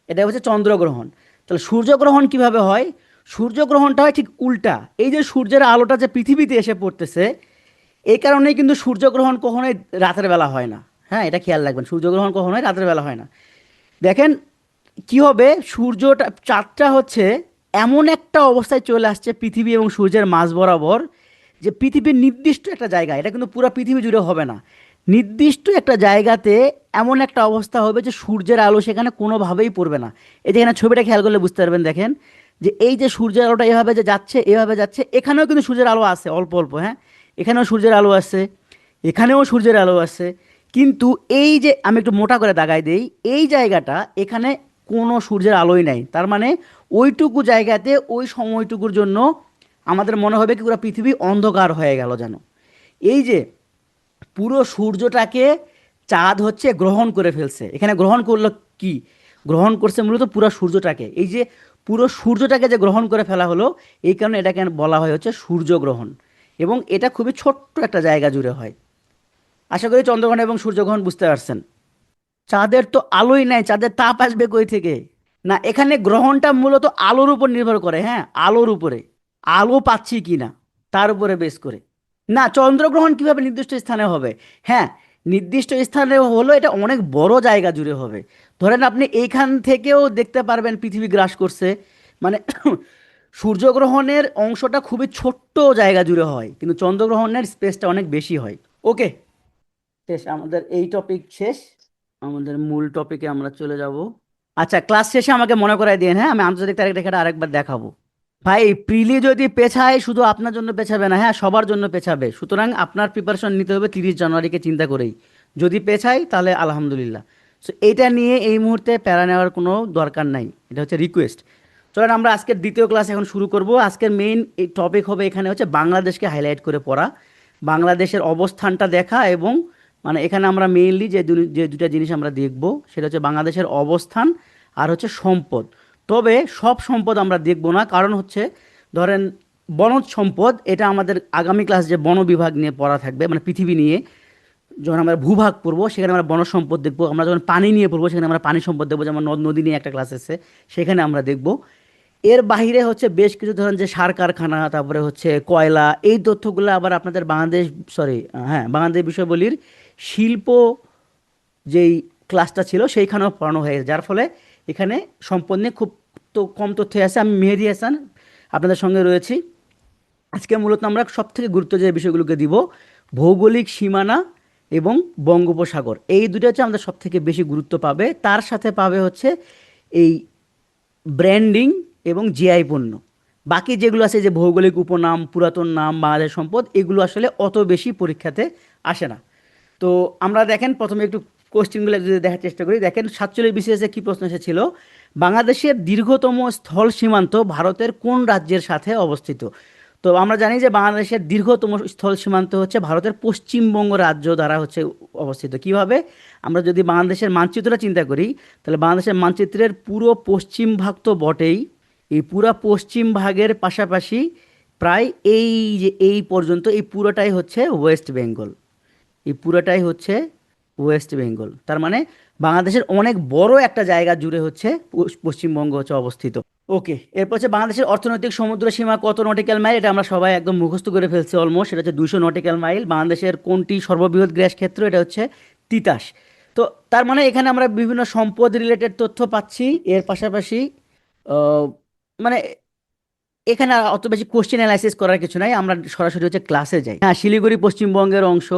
এটা হচ্ছে চন্দ্রগ্রহণ। তাহলে সূর্যগ্রহণ কিভাবে হয়? সূর্যগ্রহণটা হয় ঠিক উল্টা। এই যে সূর্যের আলোটা যে পৃথিবীতে এসে পড়তেছে এই কারণেই কিন্তু সূর্যগ্রহণ কখনোই রাতের বেলা হয় না। হ্যাঁ, এটা খেয়াল রাখবেন, সূর্যগ্রহণ কখনোই রাতের বেলা হয় না। দেখেন কি হবে, সূর্যটা চাঁদটা হচ্ছে এমন একটা অবস্থায় চলে আসছে পৃথিবী এবং সূর্যের মাঝ বরাবর যে পৃথিবীর নির্দিষ্ট একটা জায়গা, এটা কিন্তু পুরো পৃথিবী জুড়ে হবে না, নির্দিষ্ট একটা জায়গাতে এমন একটা অবস্থা হবে যে সূর্যের আলো সেখানে কোনোভাবেই পড়বে না। এই যে এখানে ছবিটা খেয়াল করলে বুঝতে পারবেন, দেখেন যে এই যে সূর্যের আলোটা এভাবে যে যাচ্ছে এভাবে যাচ্ছে, এখানেও কিন্তু সূর্যের আলো আছে অল্প অল্প, হ্যাঁ এখানেও সূর্যের আলো আছে, এখানেও সূর্যের আলো আছে। কিন্তু এই যে আমি একটু মোটা করে দাগাই দেই, এই জায়গাটা এখানে কোনো সূর্যের আলোই নাই, তার মানে ওইটুকু জায়গাতে ওই সময়টুকুর জন্য আমাদের মনে হবে কি পুরো পৃথিবী অন্ধকার হয়ে গেল যেন। এই যে পুরো সূর্যটাকে চাঁদ হচ্ছে গ্রহণ করে ফেলছে, এখানে গ্রহণ করলো কি? গ্রহণ করছে মূলত পুরো সূর্যটাকে। এই যে পুরো সূর্যটাকে যে গ্রহণ করে ফেলা হলো এই কারণে এটাকে বলা হয় হচ্ছে সূর্যগ্রহণ। এবং এটা খুবই ছোট্ট একটা জায়গা জুড়ে হয়। আশা করি চন্দ্রগ্রহণ এবং সূর্যগ্রহণ বুঝতে পারছেন। চাঁদের তো আলোই নাই, চাঁদের তাপ আসবে কই থেকে? না, এখানে গ্রহণটা মূলত আলোর উপর নির্ভর করে, হ্যাঁ আলোর উপরে, আলো পাচ্ছি কি না তার উপরে বেস করে। না, চন্দ্রগ্রহণ কিভাবে নির্দিষ্ট স্থানে হবে? হ্যাঁ, নির্দিষ্ট স্থানে হলো এটা অনেক বড় জায়গা জুড়ে হবে। ধরেন আপনি এইখান থেকেও দেখতে পারবেন পৃথিবী গ্রাস করছে, মানে সূর্যগ্রহণের অংশটা খুবই ছোট্ট জায়গা জুড়ে হয় কিন্তু চন্দ্রগ্রহণের স্পেসটা অনেক বেশি হয়। ওকে, শেষ আমাদের এই টপিক শেষ, আমাদের মূল টপিকে আমরা চলে যাব। আচ্ছা, ক্লাস শেষে আমাকে মনে করাই দিন, হ্যাঁ আমি আন্তর্জাতিক তারিখ রেখাটা আরেকবার দেখাবো। ভাই প্রিলি যদি পেছায় শুধু আপনার জন্য পেছাবে না, হ্যাঁ সবার জন্য পেছাবে, সুতরাং আপনার প্রিপারেশন নিতে হবে 30 জানুয়ারিকে চিন্তা করেই। যদি পেছাই তাহলে আলহামদুলিল্লাহ। সো এইটা নিয়ে এই মুহূর্তে প্যারা নেওয়ার কোনো দরকার নাই, এটা হচ্ছে রিকোয়েস্ট। চলেন আমরা আজকের দ্বিতীয় ক্লাস এখন শুরু করব। আজকের মেইন এই টপিক হবে এখানে হচ্ছে বাংলাদেশকে হাইলাইট করে পড়া, বাংলাদেশের অবস্থানটা দেখা এবং মানে এখানে আমরা মেইনলি যে দুটা জিনিস আমরা দেখব সেটা হচ্ছে বাংলাদেশের অবস্থান আর হচ্ছে সম্পদ। তবে সব সম্পদ আমরা দেখব না, কারণ হচ্ছে ধরেন বনজ সম্পদ এটা আমাদের আগামী ক্লাস যে বন বিভাগ নিয়ে পড়া থাকবে, মানে পৃথিবী নিয়ে যখন আমরা ভূভাগ পড়বো সেখানে আমরা বনজ সম্পদ দেখবো। আমরা যখন পানি নিয়ে পড়বো সেখানে আমরা পানি সম্পদ দেখবো, যেমন নদ নদী নিয়ে একটা ক্লাস আছে সেখানে আমরা দেখব। এর বাইরে হচ্ছে বেশ কিছু ধরেন যে সার কারখানা, তারপরে হচ্ছে কয়লা, এই তথ্যগুলো আবার আপনাদের বাংলাদেশ, সরি হ্যাঁ বাংলাদেশ বিষয়বলির শিল্প যেই ক্লাসটা ছিল সেইখানেও পড়ানো হয়ে গেছে, যার ফলে এখানে সম্পদ নিয়ে খুব তো কম তথ্য আছে। আমি মেহেদি হাসান আপনাদের সঙ্গে রয়েছি। আজকে মূলত আমরা সবথেকে গুরুত্ব যে বিষয়গুলোকে দিব, ভৌগোলিক সীমানা এবং বঙ্গোপসাগর, এই দুটো হচ্ছে আমাদের সবথেকে বেশি গুরুত্ব পাবে। তার সাথে পাবে হচ্ছে এই ব্র্যান্ডিং এবং জিআই পণ্য। বাকি যেগুলো আছে যে ভৌগোলিক উপনাম, পুরাতন নাম, বাংলাদেশ সম্পদ, এগুলো আসলে অত বেশি পরীক্ষাতে আসে না। তো আমরা দেখেন প্রথমে একটু কোশ্চেনগুলো যদি দেখার চেষ্টা করি, দেখেন 47 বিসিএসে কি প্রশ্ন এসেছিল, বাংলাদেশের দীর্ঘতম স্থল সীমান্ত ভারতের কোন রাজ্যের সাথে অবস্থিত? তো আমরা জানি যে বাংলাদেশের দীর্ঘতম স্থল সীমান্ত হচ্ছে ভারতের পশ্চিমবঙ্গ রাজ্য দ্বারা হচ্ছে অবস্থিত। কিভাবে? আমরা যদি বাংলাদেশের মানচিত্রটা চিন্তা করি, তাহলে বাংলাদেশের মানচিত্রের পুরো পশ্চিম ভাগ তো বটেই, এই পুরো পশ্চিম ভাগের পাশাপাশি প্রায় এই যে এই পর্যন্ত এই পুরোটাই হচ্ছে ওয়েস্ট বেঙ্গল, এই পুরোটাই হচ্ছে ওয়েস্ট বেঙ্গল। তার মানে বাংলাদেশের অনেক বড় একটা জায়গা জুড়ে হচ্ছে পশ্চিমবঙ্গ হচ্ছে অবস্থিত। ওকে, এরপর হচ্ছে বাংলাদেশের অর্থনৈতিক সমুদ্র সীমা কত নটিক্যাল মাইল? এটা আমরা সবাই একদম মুখস্থ করে ফেলছি অলমোস্ট। সেটা হচ্ছে 200 নটিক্যাল মাইল। বাংলাদেশের কোনটি সর্ববৃহৎ গ্যাস ক্ষেত্র? এটা হচ্ছে তিতাস। তো তার মানে এখানে আমরা বিভিন্ন সম্পদ রিলেটেড তথ্য পাচ্ছি। এর পাশাপাশি আহ, মানে এখানে আর অত বেশি কোশ্চেন অ্যানালাইসিস করার কিছু নাই, আমরা সরাসরি হচ্ছে ক্লাসে যাই। হ্যাঁ, শিলিগুড়ি পশ্চিমবঙ্গের অংশ।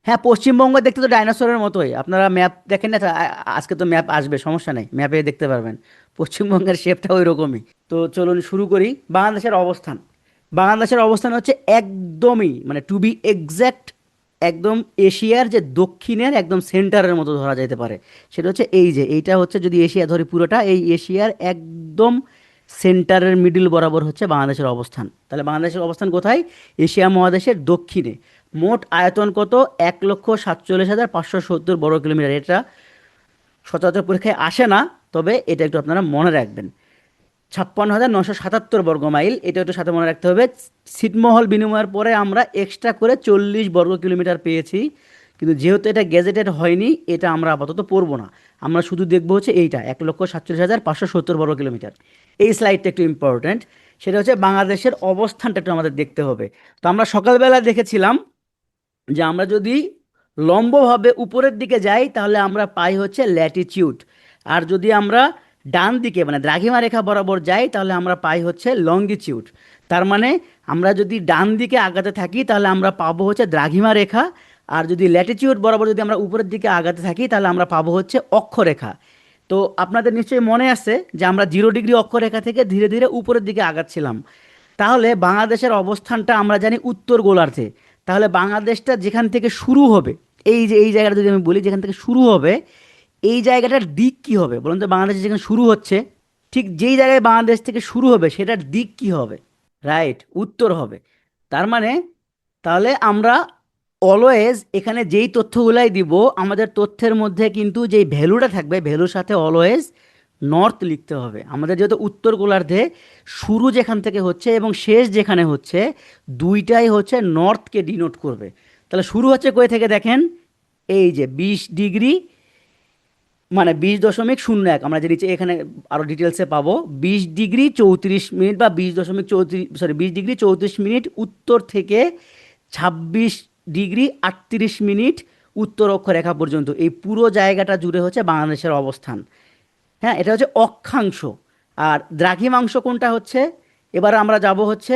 হ্যাঁ, পশ্চিমবঙ্গ দেখতে তো ডাইনোসরের মতোই। আপনারা ম্যাপ দেখেন না? আজকে তো ম্যাপ আসবে, সমস্যা নেই, ম্যাপে দেখতে পারবেন পশ্চিমবঙ্গের শেপটা ওই রকমই। তো চলুন শুরু করি। বাংলাদেশের অবস্থান, বাংলাদেশের অবস্থান হচ্ছে একদমই মানে টু বি এক্স্যাক্ট একদম এশিয়ার যে দক্ষিণের একদম সেন্টারের মতো ধরা যেতে পারে। সেটা হচ্ছে এই যে এইটা হচ্ছে, যদি এশিয়া ধরি পুরোটা, এই এশিয়ার একদম সেন্টারের মিডিল বরাবর হচ্ছে বাংলাদেশের অবস্থান। তাহলে বাংলাদেশের অবস্থান কোথায়? এশিয়া মহাদেশের দক্ষিণে। মোট আয়তন কত? 1,47,570 বর্গ কিলোমিটার। এটা সচরাচর পরীক্ষায় আসে না, তবে এটা একটু আপনারা মনে রাখবেন। 56,977 বর্গ মাইল, এটা একটু সাথে মনে রাখতে হবে। ছিটমহল বিনিময়ের পরে আমরা এক্সট্রা করে 40 বর্গ কিলোমিটার পেয়েছি, কিন্তু যেহেতু এটা গেজেটেড হয়নি, এটা আমরা আপাতত পড়বো না। আমরা শুধু দেখবো হচ্ছে এইটা 1,47,570 বর্গ কিলোমিটার। এই স্লাইডটা একটু ইম্পর্ট্যান্ট, সেটা হচ্ছে বাংলাদেশের অবস্থানটা একটু আমাদের দেখতে হবে। তো আমরা সকালবেলা দেখেছিলাম যে আমরা যদি লম্বভাবে উপরের দিকে যাই তাহলে আমরা পাই হচ্ছে ল্যাটিটিউড, আর যদি আমরা ডান দিকে মানে দ্রাঘিমা রেখা বরাবর যাই তাহলে আমরা পাই হচ্ছে লঙ্গিটিউড। তার মানে আমরা যদি ডান দিকে আগাতে থাকি তাহলে আমরা পাবো হচ্ছে দ্রাঘিমা রেখা, আর যদি ল্যাটিটিউড বরাবর যদি আমরা উপরের দিকে আগাতে থাকি তাহলে আমরা পাবো হচ্ছে অক্ষরেখা। তো আপনাদের নিশ্চয়ই মনে আছে যে আমরা 0 ডিগ্রি অক্ষরেখা থেকে ধীরে ধীরে উপরের দিকে আগাচ্ছিলাম। তাহলে বাংলাদেশের অবস্থানটা আমরা জানি উত্তর গোলার্ধে। তাহলে বাংলাদেশটা যেখান থেকে শুরু হবে, এই যে এই জায়গাটা যদি আমি বলি যেখান থেকে শুরু হবে, এই জায়গাটার দিক কি হবে বলুন তো? বাংলাদেশ যেখানে শুরু হচ্ছে, ঠিক যেই জায়গায় বাংলাদেশ থেকে শুরু হবে সেটার দিক কি হবে? রাইট, উত্তর হবে। তার মানে তাহলে আমরা অলওয়েজ এখানে যেই তথ্যগুলাই দিব, আমাদের তথ্যের মধ্যে কিন্তু যেই ভ্যালুটা থাকবে ভ্যালুর সাথে অলওয়েজ নর্থ লিখতে হবে। আমাদের যেহেতু উত্তর গোলার্ধে শুরু যেখান থেকে হচ্ছে এবং শেষ যেখানে হচ্ছে, দুইটাই হচ্ছে নর্থকে ডিনোট করবে। তাহলে শুরু হচ্ছে কই থেকে? দেখেন এই যে 20 ডিগ্রি, মানে 20.01, আমরা যে নিচে এখানে আরও ডিটেলসে পাবো, 20 ডিগ্রি 34 মিনিট বা 20.34, সরি 20 ডিগ্রি 34 মিনিট উত্তর থেকে 26 ডিগ্রি 38 মিনিট উত্তর অক্ষরেখা পর্যন্ত এই পুরো জায়গাটা জুড়ে হচ্ছে বাংলাদেশের অবস্থান। হ্যাঁ, এটা হচ্ছে অক্ষাংশ। আর দ্রাঘিমাংশ কোনটা হচ্ছে? এবার আমরা যাব হচ্ছে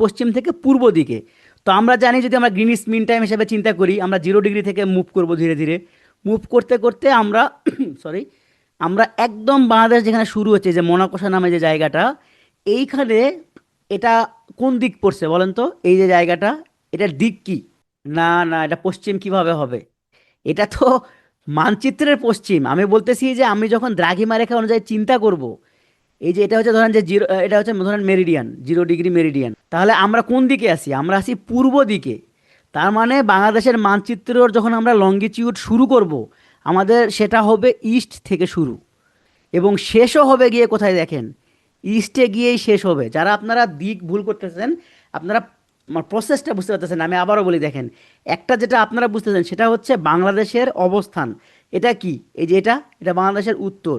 পশ্চিম থেকে পূর্ব দিকে। তো আমরা জানি যদি আমরা গ্রিনিচ মিন টাইম হিসেবে চিন্তা করি, আমরা 0 ডিগ্রি থেকে মুভ করব ধীরে ধীরে। মুভ করতে করতে আমরা সরি আমরা একদম বাংলাদেশ যেখানে শুরু হচ্ছে, যে মোনাকোষা নামে যে জায়গাটা, এইখানে এটা কোন দিক পড়ছে বলেন তো? এই যে জায়গাটা, এটার দিক কি? না না, এটা পশ্চিম কিভাবে হবে? এটা তো মানচিত্রের পশ্চিম। আমি বলতেছি যে আমি যখন দ্রাঘিমা রেখা অনুযায়ী চিন্তা করব, এই যে এটা হচ্ছে ধরেন যে জিরো, এটা হচ্ছে ধরেন মেরিডিয়ান, 0 ডিগ্রি মেরিডিয়ান, তাহলে আমরা কোন দিকে আছি? আমরা আছি পূর্ব দিকে। তার মানে বাংলাদেশের মানচিত্রর যখন আমরা লঙ্গিটিউড শুরু করব, আমাদের সেটা হবে ইস্ট থেকে শুরু, এবং শেষও হবে গিয়ে কোথায় দেখেন? ইস্টে গিয়েই শেষ হবে। যারা আপনারা দিক ভুল করতেছেন, আপনারা আমার প্রসেসটা বুঝতে পারতেছেন না। আমি আবারও বলি, দেখেন, একটা যেটা আপনারা বুঝতেছেন সেটা হচ্ছে বাংলাদেশের অবস্থান। এটা কি? এই যে এটা, এটা বাংলাদেশের উত্তর,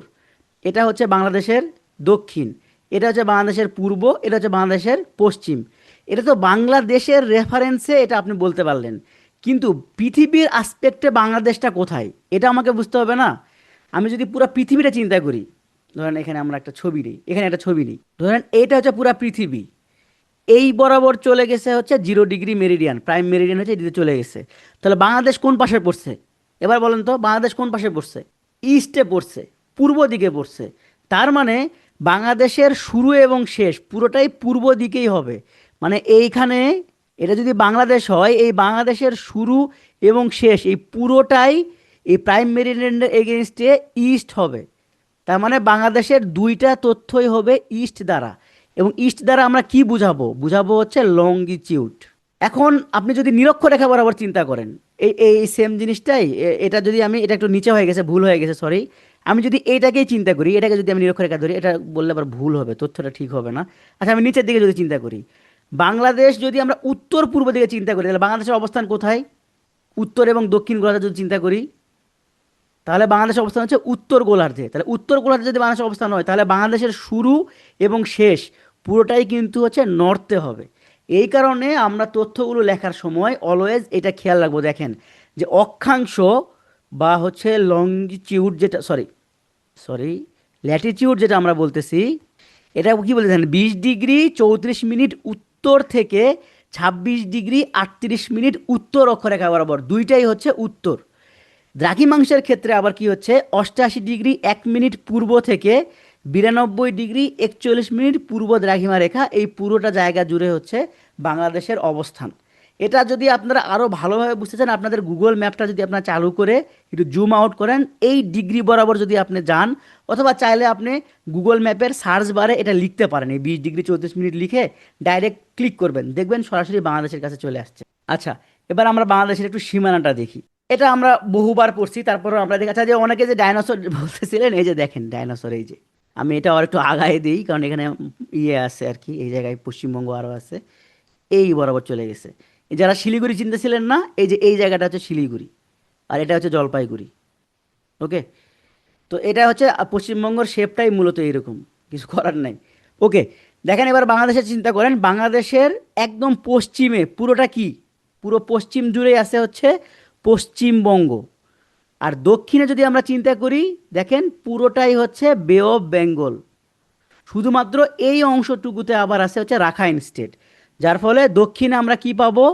এটা হচ্ছে বাংলাদেশের দক্ষিণ, এটা হচ্ছে বাংলাদেশের পূর্ব, এটা হচ্ছে বাংলাদেশের পশ্চিম। এটা তো বাংলাদেশের রেফারেন্সে এটা আপনি বলতে পারলেন, কিন্তু পৃথিবীর আসপেক্টে বাংলাদেশটা কোথায় এটা আমাকে বুঝতে হবে না? আমি যদি পুরো পৃথিবীটা চিন্তা করি, ধরেন এখানে আমরা একটা ছবি নিই, এখানে একটা ছবি নিই, ধরেন এইটা হচ্ছে পুরো পৃথিবী, এই বরাবর চলে গেছে হচ্ছে 0 ডিগ্রি মেরিডিয়ান, প্রাইম মেরিডিয়ান হচ্ছে এদিকে চলে গেছে। তাহলে বাংলাদেশ কোন পাশে পড়ছে? এবার বলেন তো, বাংলাদেশ কোন পাশে পড়ছে? ইস্টে পড়ছে, পূর্ব দিকে পড়ছে। তার মানে বাংলাদেশের শুরু এবং শেষ পুরোটাই পূর্ব দিকেই হবে। মানে এইখানে এটা যদি বাংলাদেশ হয়, এই বাংলাদেশের শুরু এবং শেষ এই পুরোটাই এই প্রাইম মেরিডিয়ানের এগেনস্টে ইস্ট হবে। তার মানে বাংলাদেশের দুইটা তথ্যই হবে ইস্ট দ্বারা। এবং ইস্ট দ্বারা আমরা কি বুঝাবো? বুঝাবো হচ্ছে লঙ্গিটিউড। এখন আপনি যদি নিরক্ষরেখা বরাবর চিন্তা করেন, এই এই সেম জিনিসটাই, এটা যদি আমি, এটা একটু নিচে হয়ে গেছে, ভুল হয়ে গেছে, সরি। আমি যদি এইটাকেই চিন্তা করি, এটাকে যদি আমি নিরক্ষরেখা ধরি, এটা বললে আবার ভুল হবে, তথ্যটা ঠিক হবে না। আচ্ছা, আমি নিচের দিকে যদি চিন্তা করি, বাংলাদেশ যদি আমরা উত্তর পূর্ব দিকে চিন্তা করি, তাহলে বাংলাদেশের অবস্থান কোথায়? উত্তর এবং দক্ষিণ গোলার্ধে যদি চিন্তা করি, তাহলে বাংলাদেশের অবস্থান হচ্ছে উত্তর গোলার্ধে। তাহলে উত্তর গোলার্ধে যদি বাংলাদেশের অবস্থান হয়, তাহলে বাংলাদেশের শুরু এবং শেষ পুরোটাই কিন্তু হচ্ছে নর্থে হবে। এই কারণে আমরা তথ্যগুলো লেখার সময় অলওয়েজ এটা খেয়াল রাখবো। দেখেন যে অক্ষাংশ বা হচ্ছে লংজিটিউড, যেটা সরি সরি ল্যাটিটিউড যেটা আমরা বলতেছি, এটা কি বলতেছেন, 20 ডিগ্রি 34 মিনিট উত্তর থেকে 26 ডিগ্রি 38 মিনিট উত্তর অক্ষরেখা বরাবর, দুইটাই হচ্ছে উত্তর। দ্রাঘিমাংশের ক্ষেত্রে আবার কি হচ্ছে, 88 ডিগ্রি 1 মিনিট পূর্ব থেকে 92 ডিগ্রি 41 মিনিট পূর্ব দ্রাঘিমা রেখা, এই পুরোটা জায়গা জুড়ে হচ্ছে বাংলাদেশের অবস্থান। এটা যদি আপনারা আরও ভালোভাবে বুঝতে চান, আপনাদের গুগল ম্যাপটা যদি আপনারা চালু করে একটু জুম আউট করেন, এই ডিগ্রি বরাবর যদি আপনি যান, অথবা চাইলে আপনি গুগল ম্যাপের সার্চ বারে এটা লিখতে পারেন, এই 20 ডিগ্রি 34 মিনিট লিখে ডাইরেক্ট ক্লিক করবেন, দেখবেন সরাসরি বাংলাদেশের কাছে চলে আসছে। আচ্ছা, এবার আমরা বাংলাদেশের একটু সীমানাটা দেখি। এটা আমরা বহুবার পড়ছি, তারপরেও আমরা দেখি। আচ্ছা, যে অনেকে যে ডাইনোসর বলতেছিলেন, এই যে দেখেন ডাইনোসর, এই যে আমি এটা আর একটু আগায় দিই, কারণ এখানে ইয়ে আছে আর কি, এই জায়গায় পশ্চিমবঙ্গ আরও আছে, এই বরাবর চলে গেছে। এই যারা শিলিগুড়ি চিনতেছিলেন না, এই যে এই জায়গাটা হচ্ছে শিলিগুড়ি, আর এটা হচ্ছে জলপাইগুড়ি। ওকে, তো এটা হচ্ছে পশ্চিমবঙ্গের শেপটাই মূলত এইরকম, কিছু করার নাই। ওকে, দেখেন এবার বাংলাদেশের চিন্তা করেন, বাংলাদেশের একদম পশ্চিমে পুরোটা কি, পুরো পশ্চিম জুড়েই আছে হচ্ছে পশ্চিমবঙ্গ। আর দক্ষিণে যদি আমরা চিন্তা করি, দেখেন পুরোটাই হচ্ছে বে অফ বেঙ্গল। শুধুমাত্র এই অংশটুকুতে আবার আছে হচ্ছে রাখাইন স্টেট। যার ফলে দক্ষিণে আমরা কি পাবো,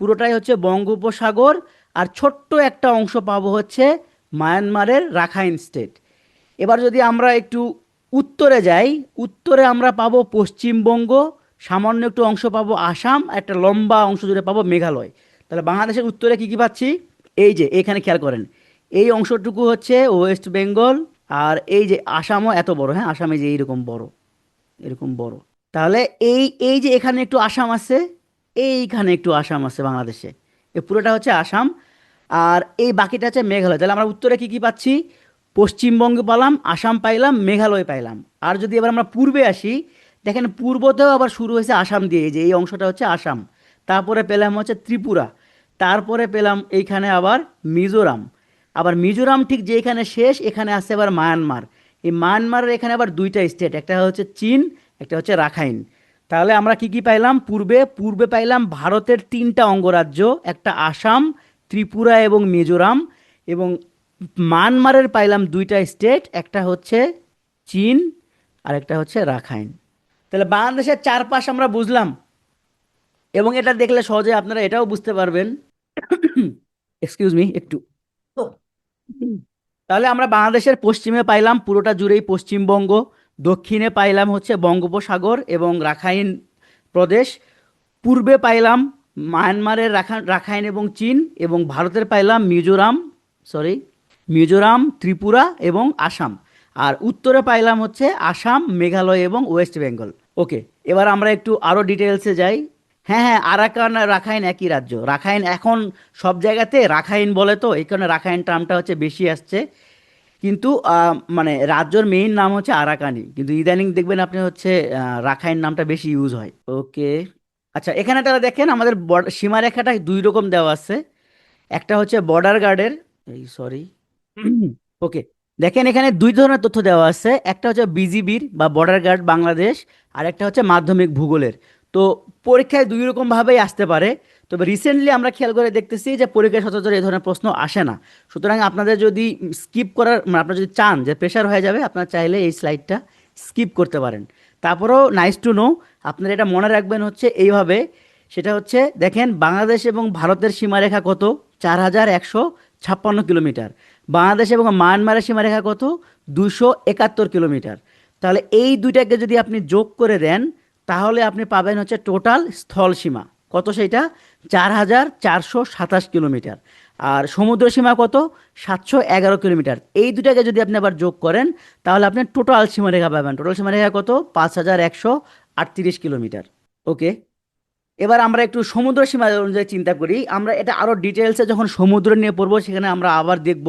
পুরোটাই হচ্ছে বঙ্গোপসাগর, আর ছোট্ট একটা অংশ পাবো হচ্ছে মায়ানমারের রাখাইন স্টেট। এবার যদি আমরা একটু উত্তরে যাই, উত্তরে আমরা পাবো পশ্চিমবঙ্গ, সামান্য একটু অংশ পাবো আসাম, আর একটা লম্বা অংশ জুড়ে পাবো মেঘালয়। তাহলে বাংলাদেশের উত্তরে কি কি পাচ্ছি, এই যে এখানে খেয়াল করেন, এই অংশটুকু হচ্ছে ওয়েস্ট বেঙ্গল, আর এই যে আসামও এত বড়, হ্যাঁ আসামে যে এইরকম বড়, এরকম বড়। তাহলে এই এই যে এখানে একটু আসাম আছে, এইখানে একটু আসাম আছে বাংলাদেশে, এই পুরোটা হচ্ছে আসাম, আর এই বাকিটা হচ্ছে মেঘালয়। তাহলে আমরা উত্তরে কি কি পাচ্ছি, পশ্চিমবঙ্গ পাইলাম, আসাম পাইলাম, মেঘালয় পাইলাম। আর যদি এবার আমরা পূর্বে আসি, দেখেন পূর্বতেও আবার শুরু হয়েছে আসাম দিয়ে, এই যে এই অংশটা হচ্ছে আসাম, তারপরে পেলাম হচ্ছে ত্রিপুরা, তারপরে পেলাম এইখানে আবার মিজোরাম। আবার মিজোরাম ঠিক যেখানে শেষ, এখানে আছে আবার মায়ানমার। এই মায়ানমারের এখানে আবার দুইটা স্টেট, একটা হচ্ছে চীন, একটা হচ্ছে রাখাইন। তাহলে আমরা কি কি পাইলাম, পূর্বে পূর্বে পাইলাম ভারতের তিনটা অঙ্গরাজ্য, একটা আসাম, ত্রিপুরা এবং মিজোরাম। এবং মায়ানমারের পাইলাম দুইটা স্টেট, একটা হচ্ছে চীন আর একটা হচ্ছে রাখাইন। তাহলে বাংলাদেশের চারপাশ আমরা বুঝলাম, এবং এটা দেখলে সহজে আপনারা এটাও বুঝতে পারবেন, এক্সকিউজ মি একটু। তাহলে আমরা বাংলাদেশের পশ্চিমে পাইলাম পুরোটা জুড়েই পশ্চিমবঙ্গ, দক্ষিণে পাইলাম হচ্ছে বঙ্গোপসাগর এবং রাখাইন প্রদেশ, পূর্বে পাইলাম মায়ানমারের রাখাইন এবং চীন, এবং ভারতের পাইলাম মিজোরাম, সরি মিজোরাম, ত্রিপুরা এবং আসাম। আর উত্তরে পাইলাম হচ্ছে আসাম, মেঘালয় এবং ওয়েস্ট বেঙ্গল। ওকে, এবার আমরা একটু আরও ডিটেলসে যাই। হ্যাঁ হ্যাঁ, আরাকান আর রাখাইন একই রাজ্য। রাখাইন এখন সব জায়গাতে রাখাইন বলে, তো এই কারণে রাখাইন টার্মটা হচ্ছে বেশি আসছে। কিন্তু মানে রাজ্যর মেইন নাম হচ্ছে আরাকানি, কিন্তু ইদানিং দেখবেন আপনি হচ্ছে রাখাইন নামটা বেশি ইউজ হয়। ওকে, আচ্ছা এখানে তারা দেখেন আমাদের সীমারেখাটা দুই রকম দেওয়া আছে। একটা হচ্ছে বর্ডার গার্ডের, এই সরি, ওকে, দেখেন এখানে দুই ধরনের তথ্য দেওয়া আছে, একটা হচ্ছে বিজিবির বা বর্ডার গার্ড বাংলাদেশ, আর একটা হচ্ছে মাধ্যমিক ভূগোলের। তো পরীক্ষায় দুই রকম ভাবেই আসতে পারে। তবে রিসেন্টলি আমরা খেয়াল করে দেখতেছি যে পরীক্ষায় সচরাচর এই ধরনের প্রশ্ন আসে না। সুতরাং আপনাদের যদি স্কিপ করার, মানে আপনারা যদি চান যে প্রেশার হয়ে যাবে, আপনারা চাইলে এই স্লাইডটা স্কিপ করতে পারেন। তারপরেও নাইস টু নো, আপনারা এটা মনে রাখবেন হচ্ছে এইভাবে, সেটা হচ্ছে দেখেন বাংলাদেশ এবং ভারতের সীমারেখা কত, 4156 কিলোমিটার। বাংলাদেশ এবং মায়ানমারের সীমারেখা কত, 271 কিলোমিটার। তাহলে এই দুইটাকে যদি আপনি যোগ করে দেন, তাহলে আপনি পাবেন হচ্ছে টোটাল স্থল সীমা। কত সেইটা? 4,427 কিলোমিটার। আর সমুদ্র সীমা কত? 711 কিলোমিটার। এই দুটাকে যদি আপনি আবার যোগ করেন তাহলে আপনি টোটাল সীমারেখা পাবেন। টোটাল সীমারেখা কত? 5,138 কিলোমিটার। ওকে, এবার আমরা একটু সমুদ্র সীমা অনুযায়ী চিন্তা করি। আমরা এটা আরো ডিটেলসে যখন সমুদ্র নিয়ে পড়বো সেখানে আমরা আবার দেখব।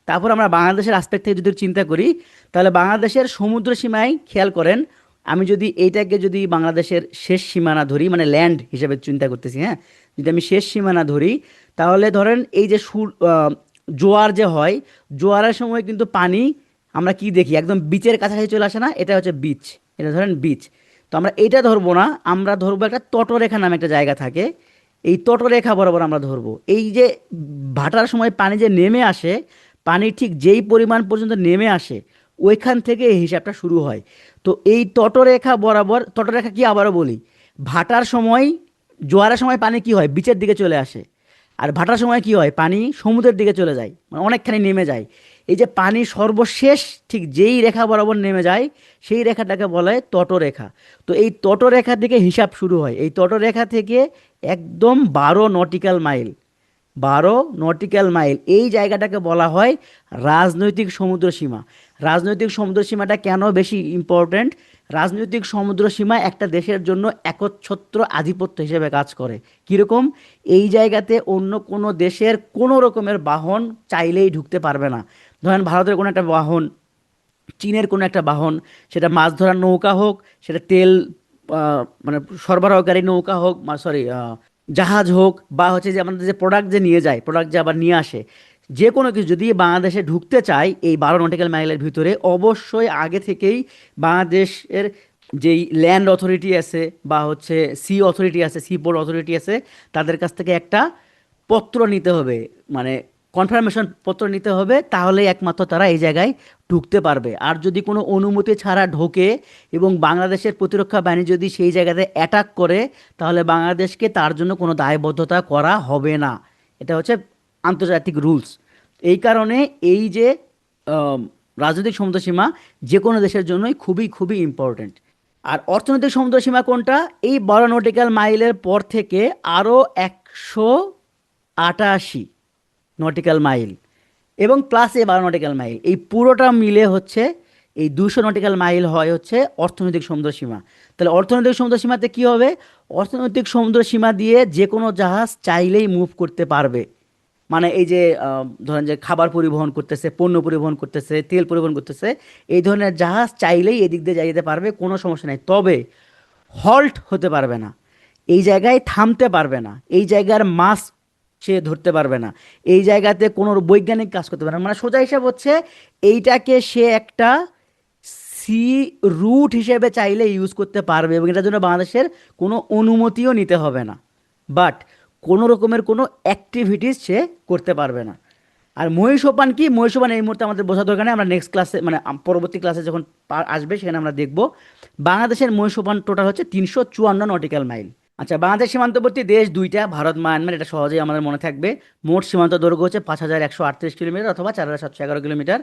তারপর আমরা বাংলাদেশের আসপেক্ট থেকে যদি চিন্তা করি তাহলে বাংলাদেশের সমুদ্র সীমায় খেয়াল করেন, আমি যদি এইটাকে যদি বাংলাদেশের শেষ সীমানা ধরি, মানে ল্যান্ড হিসেবে চিন্তা করতেছি, হ্যাঁ, যদি আমি শেষ সীমানা ধরি তাহলে ধরেন এই যে জোয়ার যে হয়, জোয়ারের সময় কিন্তু পানি আমরা কি দেখি, একদম বিচের কাছাকাছি চলে আসে না? এটা হচ্ছে বিচ, এটা ধরেন বিচ। তো আমরা এইটা ধরবো না, আমরা ধরবো একটা তটরেখা নামে একটা জায়গা থাকে, এই তটরেখা বরাবর আমরা ধরবো। এই যে ভাটার সময় পানি যে নেমে আসে, পানি ঠিক যেই পরিমাণ পর্যন্ত নেমে আসে ওইখান থেকে এই হিসাবটা শুরু হয়। তো এই তটরেখা বরাবর, তটরেখা কি আবারও বলি, ভাটার সময়, জোয়ারের সময় পানি কি হয়, বিচের দিকে চলে আসে, আর ভাটার সময় কি হয়, পানি সমুদ্রের দিকে চলে যায়, মানে অনেকখানি নেমে যায়। এই যে পানি সর্বশেষ ঠিক যেই রেখা বরাবর নেমে যায় সেই রেখাটাকে বলা হয় তটরেখা। তো এই তটরেখা থেকে হিসাব শুরু হয়, এই তটরেখা থেকে একদম 12 নটিক্যাল মাইল, 12 নটিক্যাল মাইল এই জায়গাটাকে বলা হয় রাজনৈতিক সমুদ্র সীমা। রাজনৈতিক সমুদ্র সীমাটা কেন বেশি ইম্পর্ট্যান্ট? রাজনৈতিক সমুদ্র সীমা একটা দেশের জন্য একচ্ছত্র আধিপত্য হিসেবে কাজ করে। কীরকম? এই জায়গাতে অন্য কোনো দেশের কোনো রকমের বাহন চাইলেই ঢুকতে পারবে না। ধরেন ভারতের কোনো একটা বাহন, চীনের কোনো একটা বাহন, সেটা মাছ ধরার নৌকা হোক, সেটা তেল মানে সরবরাহকারী নৌকা হোক, সরি জাহাজ হোক, বা হচ্ছে যে আমাদের যে প্রোডাক্ট যে নিয়ে যায়, প্রোডাক্ট যে আবার নিয়ে আসে, যে কোনো কিছু যদি বাংলাদেশে ঢুকতে চায় এই 12 নটিক্যাল মাইলের ভিতরে, অবশ্যই আগে থেকেই বাংলাদেশের যেই ল্যান্ড অথরিটি আছে বা হচ্ছে সি অথরিটি আছে, সি পোর্ট অথরিটি আছে, তাদের কাছ থেকে একটা পত্র নিতে হবে, মানে কনফার্মেশন পত্র নিতে হবে, তাহলে একমাত্র তারা এই জায়গায় ঢুকতে পারবে। আর যদি কোনো অনুমতি ছাড়া ঢোকে এবং বাংলাদেশের প্রতিরক্ষা বাহিনী যদি সেই জায়গাতে অ্যাটাক করে তাহলে বাংলাদেশকে তার জন্য কোনো দায়বদ্ধতা করা হবে না। এটা হচ্ছে আন্তর্জাতিক রুলস। এই কারণে এই যে আম, রাজনৈতিক সমুদ্র সীমা যে কোনো দেশের জন্যই খুবই খুবই ইম্পর্ট্যান্ট। আর অর্থনৈতিক সমুদ্র সীমা কোনটা? এই 12 নটিক্যাল মাইলের পর থেকে আরও 188 নটিক্যাল মাইল এবং প্লাস এই 12 নটিক্যাল মাইল, এই পুরোটা মিলে হচ্ছে এই 200 নটিক্যাল মাইল হয় হচ্ছে অর্থনৈতিক সমুদ্র সীমা। তাহলে অর্থনৈতিক সমুদ্র সীমাতে কি হবে? অর্থনৈতিক সমুদ্র সীমা দিয়ে যে কোনো জাহাজ চাইলেই মুভ করতে পারবে। মানে এই যে ধরেন যে খাবার পরিবহন করতেছে, পণ্য পরিবহন করতেছে, তেল পরিবহন করতেছে, এই ধরনের জাহাজ চাইলেই এদিক দিয়ে যাই যেতে পারবে, কোনো সমস্যা নেই। তবে হল্ট হতে পারবে না, এই জায়গায় থামতে পারবে না, এই জায়গার মাছ সে ধরতে পারবে না, এই জায়গাতে কোনো বৈজ্ঞানিক কাজ করতে পারবে না। মানে সোজা হিসাব হচ্ছে এইটাকে সে একটা সি রুট হিসেবে চাইলে ইউজ করতে পারবে এবং এটার জন্য বাংলাদেশের কোনো অনুমতিও নিতে হবে না। বাট কোনো রকমের কোনো অ্যাক্টিভিটিস সে করতে পারবে না। আর মহীসোপান কি? মহীসোপান এই মুহূর্তে আমাদের বোঝা দরকার নেই, আমরা নেক্সট ক্লাসে মানে পরবর্তী ক্লাসে যখন আসবে সেখানে আমরা দেখব। বাংলাদেশের মহীসোপান টোটাল হচ্ছে 354 নটিক্যাল মাইল। আচ্ছা, বাংলাদেশ সীমান্তবর্তী দেশ দুইটা, ভারত মায়ানমার, এটা সহজেই আমাদের মনে থাকবে। মোট সীমান্ত দৈর্ঘ্য হচ্ছে 5,138 কিলোমিটার অথবা 4,711 কিলোমিটার।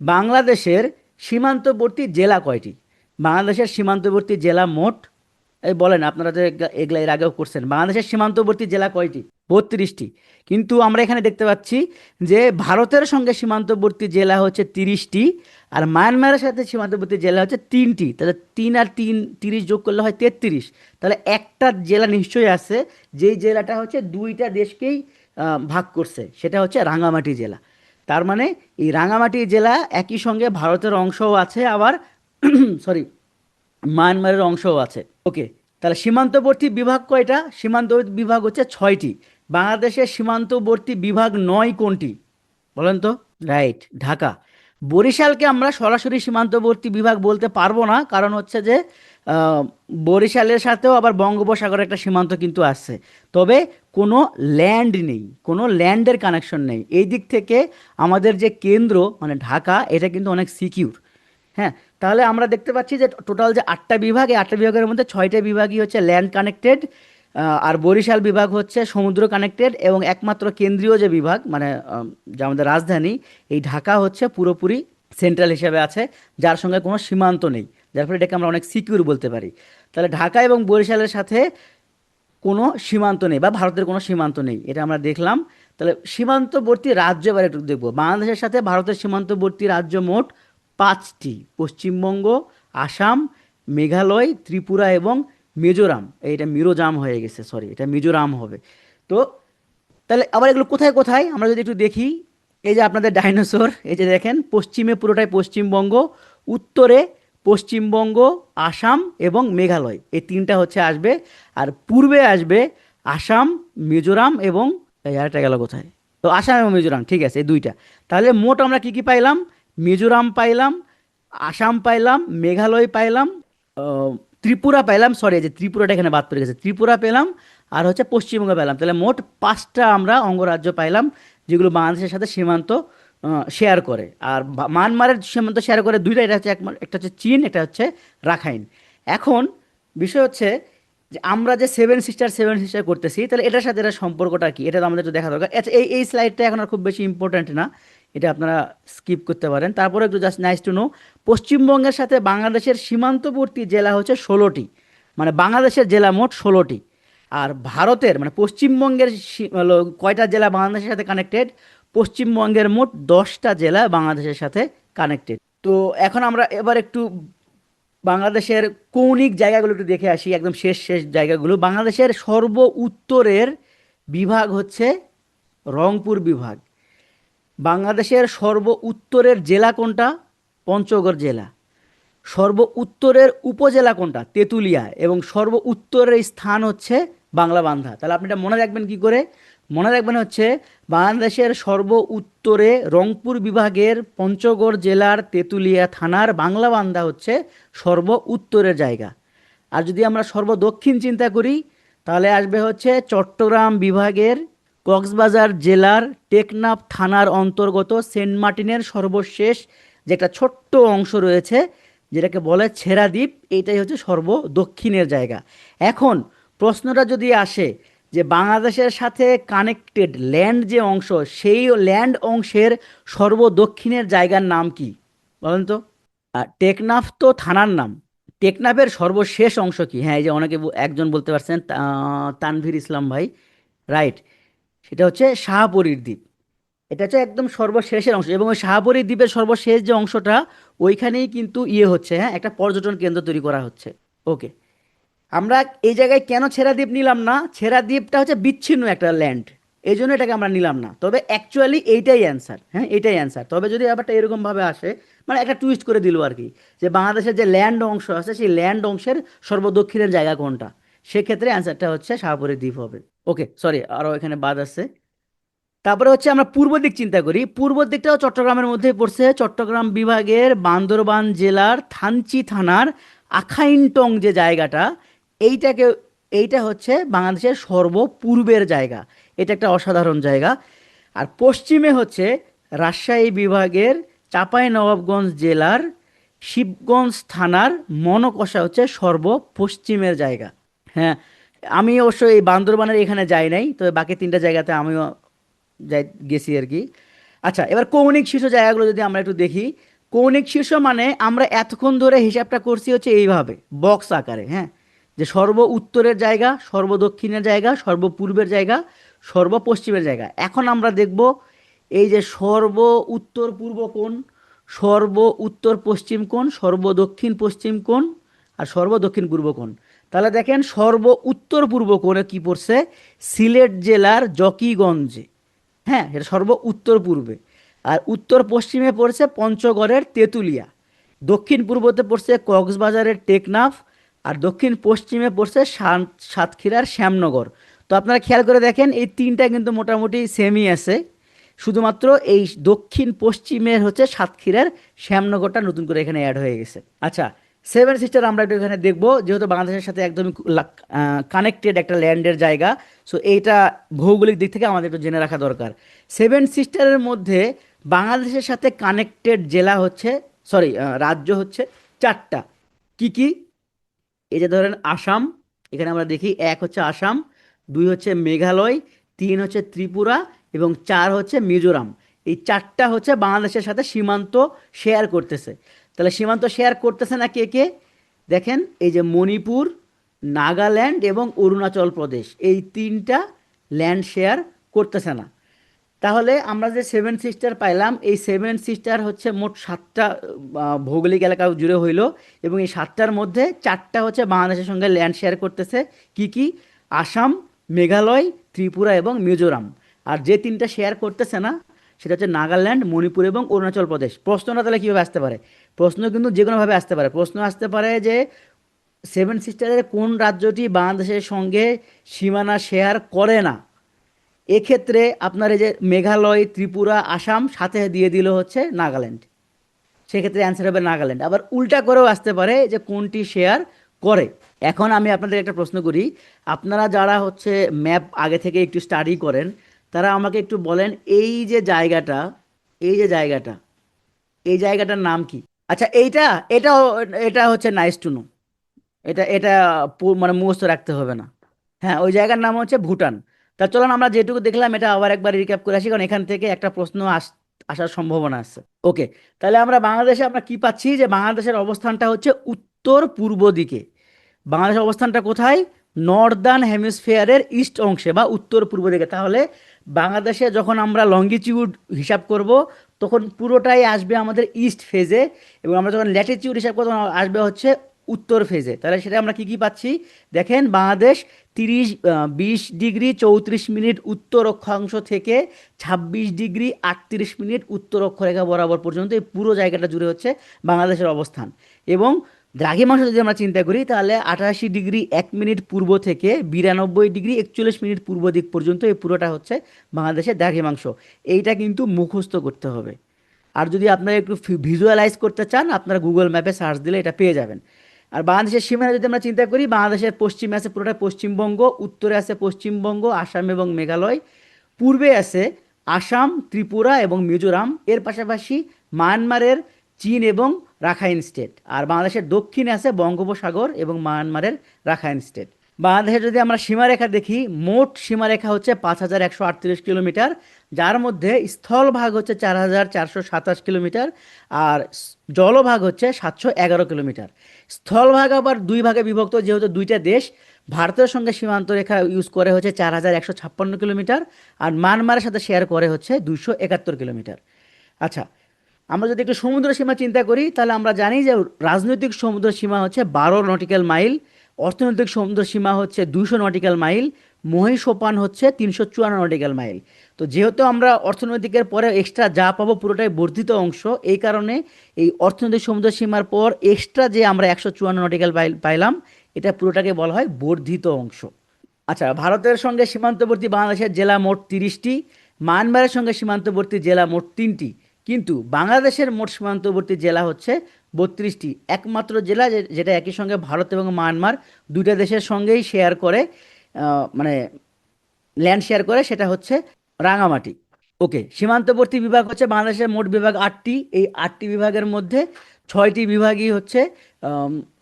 বাংলাদেশের সীমান্তবর্তী জেলা কয়টি? বাংলাদেশের সীমান্তবর্তী জেলা মোট, এই বলেন, আপনারা যে এগুলা এর আগেও করছেন, বাংলাদেশের সীমান্তবর্তী জেলা কয়টি? 32টি। কিন্তু আমরা এখানে দেখতে পাচ্ছি যে ভারতের সঙ্গে সীমান্তবর্তী জেলা হচ্ছে 30টি, আর মায়ানমারের সাথে সীমান্তবর্তী জেলা হচ্ছে 3টি। তাহলে 3 আর 3, 30 যোগ করলে হয় 33। তাহলে একটা জেলা নিশ্চয়ই আছে যেই জেলাটা হচ্ছে দুইটা দেশকেই ভাগ করছে, সেটা হচ্ছে রাঙ্গামাটি জেলা। তার মানে এই রাঙ্গামাটি জেলা একই সঙ্গে ভারতের অংশও আছে, আবার সরি মায়ানমারের অংশও আছে। ওকে, তাহলে সীমান্তবর্তী বিভাগ কয়টা? সীমান্তবর্তী বিভাগ হচ্ছে 6টি। বাংলাদেশের সীমান্তবর্তী বিভাগ 9 কোনটি? বলেন তো। রাইট, ঢাকা। বরিশালকে আমরা সরাসরি সীমান্তবর্তী বিভাগ বলতে পারবো না, কারণ হচ্ছে যে আহ, বরিশালের সাথেও আবার বঙ্গোপসাগরের একটা সীমান্ত কিন্তু আছে। তবে কোনো ল্যান্ড নেই, কোনো ল্যান্ডের কানেকশন নেই। এই দিক থেকে আমাদের যে কেন্দ্র মানে ঢাকা, এটা কিন্তু অনেক সিকিউর। হ্যাঁ, তাহলে আমরা দেখতে পাচ্ছি যে টোটাল যে 8টা বিভাগ, এই 8টা বিভাগের মধ্যে 6টা বিভাগই হচ্ছে ল্যান্ড কানেক্টেড, আর বরিশাল বিভাগ হচ্ছে সমুদ্র কানেক্টেড, এবং একমাত্র কেন্দ্রীয় যে বিভাগ মানে যে আমাদের রাজধানী এই ঢাকা হচ্ছে পুরোপুরি সেন্ট্রাল হিসেবে আছে, যার সঙ্গে কোনো সীমান্ত নেই, যার ফলে এটাকে আমরা অনেক সিকিউর বলতে পারি। তাহলে ঢাকা এবং বরিশালের সাথে কোনো সীমান্ত নেই বা ভারতের কোনো সীমান্ত নেই, এটা আমরা দেখলাম। তাহলে সীমান্তবর্তী রাজ্য এবার একটু দেখবো। বাংলাদেশের সাথে ভারতের সীমান্তবর্তী রাজ্য মোট 5টি: পশ্চিমবঙ্গ, আসাম, মেঘালয়, ত্রিপুরা এবং মিজোরাম। এইটা মিজোরাম হয়ে গেছে, সরি, এটা মিজোরাম হবে। তো তাহলে আবার এগুলো কোথায় কোথায় আমরা যদি একটু দেখি, এই যে আপনাদের ডাইনোসর, এই যে দেখেন পশ্চিমে পুরোটাই পশ্চিমবঙ্গ, উত্তরে পশ্চিমবঙ্গ, আসাম এবং মেঘালয়, এই তিনটা হচ্ছে আসবে। আর পূর্বে আসবে আসাম, মিজোরাম এবং এই আরেকটা গেল কোথায়, তো আসাম এবং মিজোরাম, ঠিক আছে, এই দুইটা। তাহলে মোট আমরা কি কি পাইলাম? মিজোরাম পাইলাম, আসাম পাইলাম, মেঘালয় পাইলাম, আহ, ত্রিপুরা পাইলাম, সরি এই যে ত্রিপুরাটা এখানে বাদ পড়ে গেছে, ত্রিপুরা পেলাম, আর হচ্ছে পশ্চিমবঙ্গ পেলাম। তাহলে মোট 5টা আমরা অঙ্গরাজ্য পাইলাম, যেগুলো বাংলাদেশের সাথে সীমান্ত শেয়ার করে। আর মায়ানমারের সীমান্ত শেয়ার করে দুইটা, এটা হচ্ছে একটা হচ্ছে চীন, একটা হচ্ছে রাখাইন। এখন বিষয় হচ্ছে যে আমরা যে সেভেন সিস্টার করতেছি, তাহলে এটার সাথে এটার সম্পর্কটা কি, এটা তো আমাদের একটু দেখা দরকার। আচ্ছা, এই স্লাইডটা এখন আর খুব বেশি ইম্পর্ট্যান্ট না, এটা আপনারা স্কিপ করতে পারেন। তারপরে একটু জাস্ট নাইস টু নো, পশ্চিমবঙ্গের সাথে বাংলাদেশের সীমান্তবর্তী জেলা হচ্ছে 16টি, মানে বাংলাদেশের জেলা মোট 16টি। আর ভারতের মানে পশ্চিমবঙ্গের হলো কয়টা জেলা বাংলাদেশের সাথে কানেক্টেড? পশ্চিমবঙ্গের মোট 10টা জেলা বাংলাদেশের সাথে কানেক্টেড। তো এখন আমরা এবার একটু বাংলাদেশের কৌণিক জায়গাগুলো একটু দেখে আসি, একদম শেষ শেষ জায়গাগুলো। বাংলাদেশের সর্ব উত্তরের বিভাগ হচ্ছে রংপুর বিভাগ। বাংলাদেশের সর্ব উত্তরের জেলা কোনটা? পঞ্চগড় জেলা। সর্ব উত্তরের উপজেলা কোনটা? তেঁতুলিয়া। এবং সর্ব উত্তরের স্থান হচ্ছে বাংলাবান্ধা। তাহলে আপনি এটা মনে রাখবেন কি করে? মনে রাখবেন হচ্ছে বাংলাদেশের সর্ব উত্তরে রংপুর বিভাগের পঞ্চগড় জেলার তেঁতুলিয়া থানার বাংলাবান্ধা হচ্ছে সর্ব উত্তরের জায়গা। আর যদি আমরা সর্ব দক্ষিণ চিন্তা করি, তাহলে আসবে হচ্ছে চট্টগ্রাম বিভাগের কক্সবাজার জেলার টেকনাফ থানার অন্তর্গত সেন্ট মার্টিনের সর্বশেষ যে একটা ছোট্ট অংশ রয়েছে, যেটাকে বলে ছেড়া দ্বীপ, এইটাই হচ্ছে সর্ব দক্ষিণের জায়গা। এখন প্রশ্নটা যদি আসে যে বাংলাদেশের সাথে কানেক্টেড ল্যান্ড যে অংশ, সেই ল্যান্ড অংশের সর্ব দক্ষিণের জায়গার নাম কি বলেন তো? টেকনাফ তো থানার নাম। টেকনাফের সর্বশেষ অংশ কি? হ্যাঁ, এই যে অনেকে একজন বলতে পারছেন, তানভীর ইসলাম ভাই, রাইট, সেটা হচ্ছে শাহপরীর দ্বীপ। এটা হচ্ছে একদম সর্বশেষের অংশ, এবং ওই শাহপরী দ্বীপের সর্বশেষ যে অংশটা, ওইখানেই কিন্তু ইয়ে হচ্ছে, হ্যাঁ, একটা পর্যটন কেন্দ্র তৈরি করা হচ্ছে। ওকে, আমরা এই জায়গায় কেন ছেড়া দ্বীপ নিলাম না? ছেড়া দ্বীপটা হচ্ছে বিচ্ছিন্ন একটা ল্যান্ড, এই জন্য এটাকে আমরা নিলাম না। তবে অ্যাকচুয়ালি এইটাই অ্যান্সার, হ্যাঁ এইটাই অ্যান্সার। তবে যদি ব্যাপারটা এরকমভাবে আসে, মানে একটা টুইস্ট করে দিল আর কি, যে বাংলাদেশের যে ল্যান্ড অংশ আছে, সেই ল্যান্ড অংশের সর্বদক্ষিণের জায়গা কোনটা, সেক্ষেত্রে অ্যান্সারটা হচ্ছে শাহপরী দ্বীপ হবে। ওকে, সরি, আরও এখানে বাদ আছে। তারপরে হচ্ছে আমরা পূর্ব দিক চিন্তা করি, পূর্ব দিকটাও চট্টগ্রামের মধ্যেই পড়ছে। চট্টগ্রাম বিভাগের বান্দরবান জেলার থানচি থানার আখাইনটং যে জায়গাটা, এইটাকে, এইটা হচ্ছে বাংলাদেশের সর্বপূর্বের জায়গা। এটা একটা অসাধারণ জায়গা। আর পশ্চিমে হচ্ছে রাজশাহী বিভাগের চাঁপাইনবাবগঞ্জ জেলার শিবগঞ্জ থানার মনকষা হচ্ছে সর্বপশ্চিমের জায়গা। হ্যাঁ, আমি অবশ্য এই বান্দরবানের এখানে যাই নাই, তবে বাকি 3টা জায়গাতে আমিও যাই, গেছি আর কি। আচ্ছা, এবার কৌণিক শীর্ষ জায়গাগুলো যদি আমরা একটু দেখি। কৌণিক শীর্ষ মানে আমরা এতক্ষণ ধরে হিসাবটা করছি হচ্ছে এইভাবে বক্স আকারে, হ্যাঁ, যে সর্ব উত্তরের জায়গা, সর্ব দক্ষিণের জায়গা, সর্বপূর্বের জায়গা, সর্বপশ্চিমের জায়গা। এখন আমরা দেখব এই যে সর্ব উত্তর পূর্ব কোণ, সর্ব উত্তর পশ্চিম কোণ, সর্ব দক্ষিণ পশ্চিম কোণ, আর সর্ব দক্ষিণ পূর্ব কোণ। তাহলে দেখেন সর্ব উত্তর পূর্ব কোণে কি পড়ছে? সিলেট জেলার জকিগঞ্জে, হ্যাঁ, এটা সর্ব উত্তর পূর্বে। আর উত্তর পশ্চিমে পড়ছে পঞ্চগড়ের তেঁতুলিয়া, দক্ষিণ পূর্বতে পড়ছে কক্সবাজারের টেকনাফ, আর দক্ষিণ পশ্চিমে পড়ছে সাতক্ষীরার শ্যামনগর। তো আপনারা খেয়াল করে দেখেন এই তিনটা কিন্তু মোটামুটি সেমই আছে, শুধুমাত্র এই দক্ষিণ পশ্চিমের হচ্ছে সাতক্ষীরার শ্যামনগরটা নতুন করে এখানে অ্যাড হয়ে গেছে। আচ্ছা, সেভেন সিস্টার আমরা একটু এখানে দেখবো, যেহেতু বাংলাদেশের সাথে একদমই কানেক্টেড একটা ল্যান্ডের জায়গা, সো এইটা ভৌগোলিক দিক থেকে আমাদের একটু জেনে রাখা দরকার। সেভেন সিস্টারের মধ্যে বাংলাদেশের সাথে কানেক্টেড জেলা হচ্ছে, সরি, রাজ্য হচ্ছে 4টা। কি কি? এই যে ধরেন আসাম, এখানে আমরা দেখি 1 হচ্ছে আসাম, 2 হচ্ছে মেঘালয়, 3 হচ্ছে ত্রিপুরা এবং 4 হচ্ছে মিজোরাম। এই 4টা হচ্ছে বাংলাদেশের সাথে সীমান্ত শেয়ার করতেছে। তাহলে সীমান্ত শেয়ার করতেছে না কে কে? দেখেন এই যে মণিপুর, নাগাল্যান্ড এবং অরুণাচল প্রদেশ এই তিনটা ল্যান্ড শেয়ার করতেছে না। তাহলে আমরা যে সেভেন সিস্টার পাইলাম, এই সেভেন সিস্টার হচ্ছে মোট সাতটা ভৌগোলিক এলাকা জুড়ে হইল, এবং এই সাতটার মধ্যে চারটা হচ্ছে বাংলাদেশের সঙ্গে ল্যান্ড শেয়ার করতেছে। কি কি? আসাম, মেঘালয়, ত্রিপুরা এবং মিজোরাম। আর যে তিনটা শেয়ার করতেছে না সেটা হচ্ছে নাগাল্যান্ড, মণিপুর এবং অরুণাচল প্রদেশ। প্রশ্নটা তাহলে কীভাবে আসতে পারে? প্রশ্ন কিন্তু যে কোনোভাবে আসতে পারে। প্রশ্ন আসতে পারে যে সেভেন সিস্টারের কোন রাজ্যটি বাংলাদেশের সঙ্গে সীমানা শেয়ার করে না। এক্ষেত্রে আপনার এই যে মেঘালয়, ত্রিপুরা, আসাম সাথে দিয়ে দিল হচ্ছে নাগাল্যান্ড, সেক্ষেত্রে অ্যান্সার হবে নাগাল্যান্ড। আবার উল্টা করেও আসতে পারে যে কোনটি শেয়ার করে। এখন আমি আপনাদের একটা প্রশ্ন করি, আপনারা যারা হচ্ছে ম্যাপ আগে থেকে একটু স্টাডি করেন, তারা আমাকে একটু বলেন, এই যে জায়গাটা, এই যে জায়গাটা, এই জায়গাটার নাম কি? আচ্ছা, এটাও এটা হচ্ছে নাইস টু নো। এটা মানে মুখস্থ রাখতে হবে না। হ্যাঁ, ওই জায়গার নাম হচ্ছে ভুটান। তা চলুন আমরা যেটুকু দেখলাম এটা আবার একবার রিক্যাপ করে আসি, কারণ এখান থেকে একটা প্রশ্ন আসার সম্ভাবনা আছে। ওকে, তাহলে আমরা বাংলাদেশে আমরা কি পাচ্ছি, যে বাংলাদেশের অবস্থানটা হচ্ছে উত্তর পূর্ব দিকে। বাংলাদেশের অবস্থানটা কোথায়? নর্দার্ন হেমিস্ফিয়ারের ইস্ট অংশে বা উত্তর পূর্ব দিকে। তাহলে বাংলাদেশে যখন আমরা লঙ্গিটিউড হিসাব করব তখন পুরোটাই আসবে আমাদের ইস্ট ফেজে, এবং আমরা যখন ল্যাটিটিউড হিসাব করবো তখন আসবে হচ্ছে উত্তর ফেজে। তাহলে সেটা আমরা কি কি পাচ্ছি দেখেন, বাংলাদেশ 20 ডিগ্রি 34 মিনিট উত্তর অক্ষাংশ থেকে 26 ডিগ্রি 38 মিনিট উত্তর অক্ষরেখা বরাবর পর্যন্ত এই পুরো জায়গাটা জুড়ে হচ্ছে বাংলাদেশের অবস্থান। এবং দ্রাঘিমাংশ যদি আমরা চিন্তা করি তাহলে 88 ডিগ্রি 1 মিনিট পূর্ব থেকে 92 ডিগ্রি 41 মিনিট পূর্ব দিক পর্যন্ত এই পুরোটা হচ্ছে বাংলাদেশের দ্রাঘিমাংশ। এইটা কিন্তু মুখস্থ করতে হবে। আর যদি আপনারা একটু ভিজুয়ালাইজ করতে চান, আপনারা গুগল ম্যাপে সার্চ দিলে এটা পেয়ে যাবেন। আর বাংলাদেশের সীমানা যদি আমরা চিন্তা করি, বাংলাদেশের পশ্চিমে আছে পুরোটা পশ্চিমবঙ্গ, উত্তরে আছে পশ্চিমবঙ্গ, আসাম এবং মেঘালয়, পূর্বে আছে আসাম, ত্রিপুরা এবং মিজোরাম, এর পাশাপাশি মায়ানমারের চীন এবং রাখাইন স্টেট। আর বাংলাদেশের দক্ষিণে আছে বঙ্গোপসাগর এবং মায়ানমারের রাখাইন স্টেট। বাংলাদেশের যদি আমরা সীমারেখা দেখি, মোট সীমারেখা হচ্ছে 5138 কিলোমিটার, যার মধ্যে স্থলভাগ হচ্ছে 4427 কিলোমিটার, আর জলভাগ হচ্ছে 711 কিলোমিটার। স্থলভাগ আবার দুই ভাগে বিভক্ত, যেহেতু দুইটা দেশ। ভারতের সঙ্গে সীমান্ত রেখা ইউজ করে হচ্ছে 4156 কিলোমিটার, আর মায়ানমারের সাথে শেয়ার করে হচ্ছে 271 কিলোমিটার। আচ্ছা, আমরা যদি একটু সমুদ্র সীমা চিন্তা করি তাহলে আমরা জানি যে রাজনৈতিক সমুদ্র সীমা হচ্ছে 12 নটিক্যাল মাইল, অর্থনৈতিক সমুদ্র সীমা হচ্ছে 200 নটিক্যাল মাইল, মহীসোপান হচ্ছে 354 নটিক্যাল মাইল। তো যেহেতু আমরা অর্থনৈতিকের পরে এক্সট্রা যা পাবো পুরোটাই বর্ধিত অংশ, এই কারণে এই অর্থনৈতিক সমুদ্র সীমার পর এক্সট্রা যে আমরা 154 নটিক্যাল মাইল পাইলাম, এটা পুরোটাকে বলা হয় বর্ধিত অংশ। আচ্ছা, ভারতের সঙ্গে সীমান্তবর্তী বাংলাদেশের জেলা মোট 30টি, মায়ানমারের সঙ্গে সীমান্তবর্তী জেলা মোট 3টি, কিন্তু বাংলাদেশের মোট সীমান্তবর্তী জেলা হচ্ছে 32টি। একমাত্র জেলা যেটা একই সঙ্গে ভারত এবং মায়ানমার দুইটা দেশের সঙ্গেই শেয়ার করে, মানে ল্যান্ড শেয়ার করে, সেটা হচ্ছে রাঙামাটি। ওকে, সীমান্তবর্তী বিভাগ হচ্ছে বাংলাদেশের মোট বিভাগ 8টি। এই 8টি বিভাগের মধ্যে 6টি বিভাগই হচ্ছে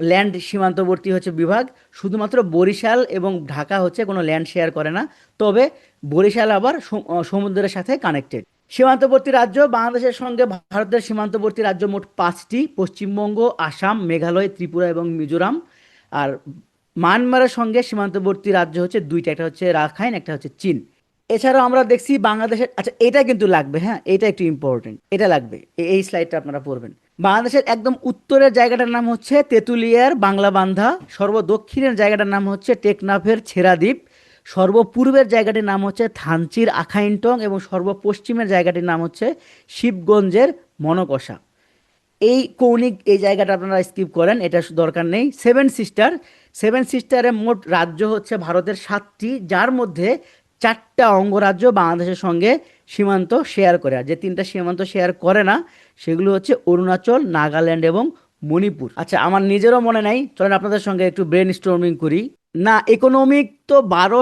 ল্যান্ড সীমান্তবর্তী হচ্ছে বিভাগ। শুধুমাত্র বরিশাল এবং ঢাকা হচ্ছে কোনো ল্যান্ড শেয়ার করে না, তবে বরিশাল আবার সমুদ্রের সাথে কানেক্টেড। সীমান্তবর্তী রাজ্য বাংলাদেশের সঙ্গে ভারতের সীমান্তবর্তী রাজ্য মোট 5টি: পশ্চিমবঙ্গ, আসাম, মেঘালয়, ত্রিপুরা এবং মিজোরাম। আর মায়ানমারের সঙ্গে সীমান্তবর্তী রাজ্য হচ্ছে 2টা, একটা হচ্ছে রাখাইন, একটা হচ্ছে চীন। এছাড়াও আমরা দেখছি বাংলাদেশের, আচ্ছা এটা কিন্তু লাগবে, হ্যাঁ এটা একটু ইম্পর্টেন্ট, এটা লাগবে, এই স্লাইডটা আপনারা পড়বেন। বাংলাদেশের একদম উত্তরের জায়গাটার নাম হচ্ছে তেঁতুলিয়ার বাংলাবান্ধা, সর্বদক্ষিণের জায়গাটার নাম হচ্ছে টেকনাফের ছেড়াদ্বীপ, সর্বপূর্বের জায়গাটির নাম হচ্ছে থানচির আখাইনটং, এবং সর্বপশ্চিমের জায়গাটির নাম হচ্ছে শিবগঞ্জের মনকষা। এই কৌণিক এই জায়গাটা আপনারা স্কিপ করেন, এটা দরকার নেই। সেভেন সিস্টারের মোট রাজ্য হচ্ছে ভারতের 7টি, যার মধ্যে 4টা অঙ্গরাজ্য বাংলাদেশের সঙ্গে সীমান্ত শেয়ার করে। আর যে 3টা সীমান্ত শেয়ার করে না সেগুলো হচ্ছে অরুণাচল, নাগাল্যান্ড এবং মণিপুর। আচ্ছা, আমার নিজেরও মনে নাই, চলেন আপনাদের সঙ্গে একটু ব্রেন স্টর্মিং করি। না, ইকোনমিক তো 12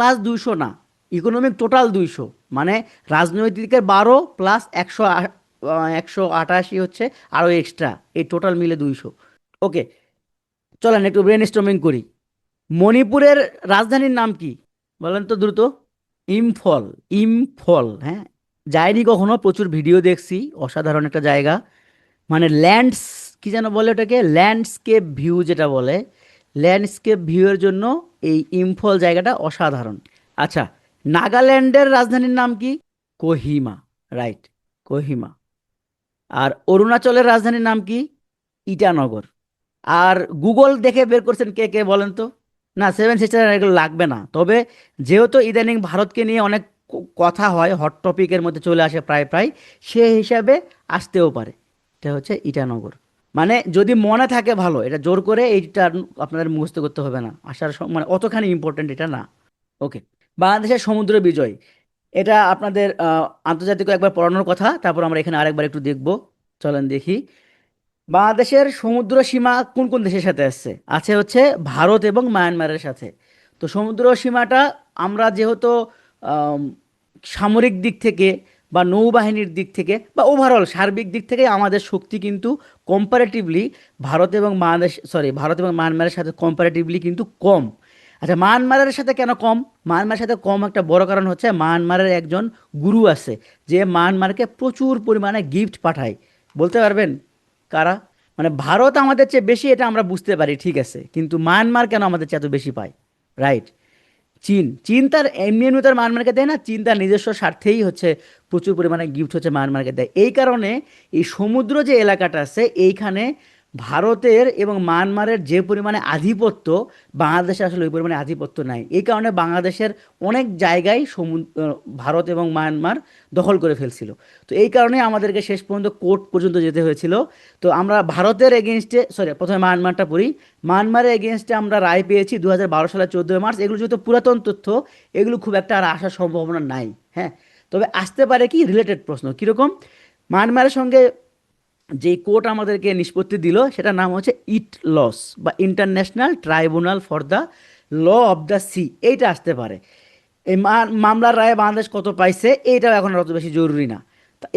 + 200 না, ইকোনমিক টোটাল 200, মানে রাজনৈতিকের 12 প্লাস 188 হচ্ছে আরও এক্সট্রা, এই টোটাল মিলে 200। ওকে, চলেন একটু ব্রেন স্টর্মিং করি। মণিপুরের রাজধানীর নাম কি বলেন তো দ্রুত? ইম্ফল। ইম্ফল, হ্যাঁ, যাইনি কখনো, প্রচুর ভিডিও দেখছি, অসাধারণ একটা জায়গা। মানে কি যেন বলে ওটাকে, ল্যান্ডস্কেপ ভিউ যেটা বলে, ল্যান্ডস্কেপ ভিউয়ের জন্য এই ইম্ফল জায়গাটা অসাধারণ। আচ্ছা, নাগাল্যান্ডের রাজধানীর নাম কি? কোহিমা। রাইট, কোহিমা। আর অরুণাচলের রাজধানীর নাম কি? ইটানগর। আর গুগল দেখে বের করছেন কে কে বলেন তো? না, সেভেন সিস্টার এগুলো লাগবে না, তবে যেহেতু ইদানিং ভারতকে নিয়ে অনেক কথা হয়, হট টপিকের মধ্যে চলে আসে প্রায় প্রায়, সে হিসাবে আসতেও পারে। এটা হচ্ছে ইটানগর। মানে যদি মনে থাকে ভালো, এটা জোর করে এইটা আপনাদের মুখস্থ করতে হবে না, আসার মানে অতখানি ইম্পর্টেন্ট এটা না। ওকে, বাংলাদেশের সমুদ্র বিজয়, এটা আপনাদের আন্তর্জাতিক একবার পড়ানোর কথা, তারপর আমরা এখানে আরেকবার একটু দেখব। চলেন দেখি। বাংলাদেশের সমুদ্র সীমা কোন কোন দেশের সাথে আছে? আছে হচ্ছে ভারত এবং মায়ানমারের সাথে। তো সমুদ্র সীমাটা আমরা যেহেতু আম, সামরিক দিক থেকে বা নৌবাহিনীর দিক থেকে বা ওভারঅল সার্বিক দিক থেকে আমাদের শক্তি কিন্তু কম্পারেটিভলি ভারত এবং মায়ানমারের সাথে কম্পারেটিভলি কিন্তু কম। আচ্ছা, মায়ানমারের সাথে কেন কম? মায়ানমারের সাথে কম একটা বড় কারণ হচ্ছে মায়ানমারের একজন গুরু আছে, যে মায়ানমারকে প্রচুর পরিমাণে গিফট পাঠায়। বলতে পারবেন কারা? মানে ভারত আমাদের চেয়ে বেশি, এটা আমরা বুঝতে পারি, ঠিক আছে, কিন্তু মায়ানমার কেন আমাদের চেয়ে এত বেশি পায়? রাইট, চীন। চীন তার এমনি এমনি তার মায়ানমারকে দেয় না, চীন তার নিজস্ব স্বার্থেই হচ্ছে প্রচুর পরিমাণে গিফট হচ্ছে মায়ানমারকে দেয়। এই কারণে এই সমুদ্র যে এলাকাটা আছে এইখানে ভারতের এবং মায়ানমারের যে পরিমাণে আধিপত্য, বাংলাদেশে আসলে ওই পরিমাণে আধিপত্য নাই। এই কারণে বাংলাদেশের অনেক জায়গায় ভারত এবং মায়ানমার দখল করে ফেলছিল। তো এই কারণে আমাদেরকে শেষ পর্যন্ত কোর্ট পর্যন্ত যেতে হয়েছিল। তো আমরা ভারতের এগেনস্টে, সরি, প্রথমে মায়ানমারটা পড়ি। মায়ানমারের এগেনস্টে আমরা রায় পেয়েছি 2012 সালের 14 মার্চ। এগুলো যেহেতু পুরাতন তথ্য, এগুলো খুব একটা আর আসার সম্ভাবনা নাই। হ্যাঁ, তবে আসতে পারে কি রিলেটেড প্রশ্ন কীরকম। মায়ানমারের সঙ্গে যেই কোর্ট আমাদেরকে নিষ্পত্তি দিল সেটার নাম হচ্ছে ইট লস বা international tribunal for the law of the sea, এইটা আসতে পারে। এই মামলার রায়ে বাংলাদেশ কত পাইছে এইটাও এখন আর অত বেশি জরুরি না।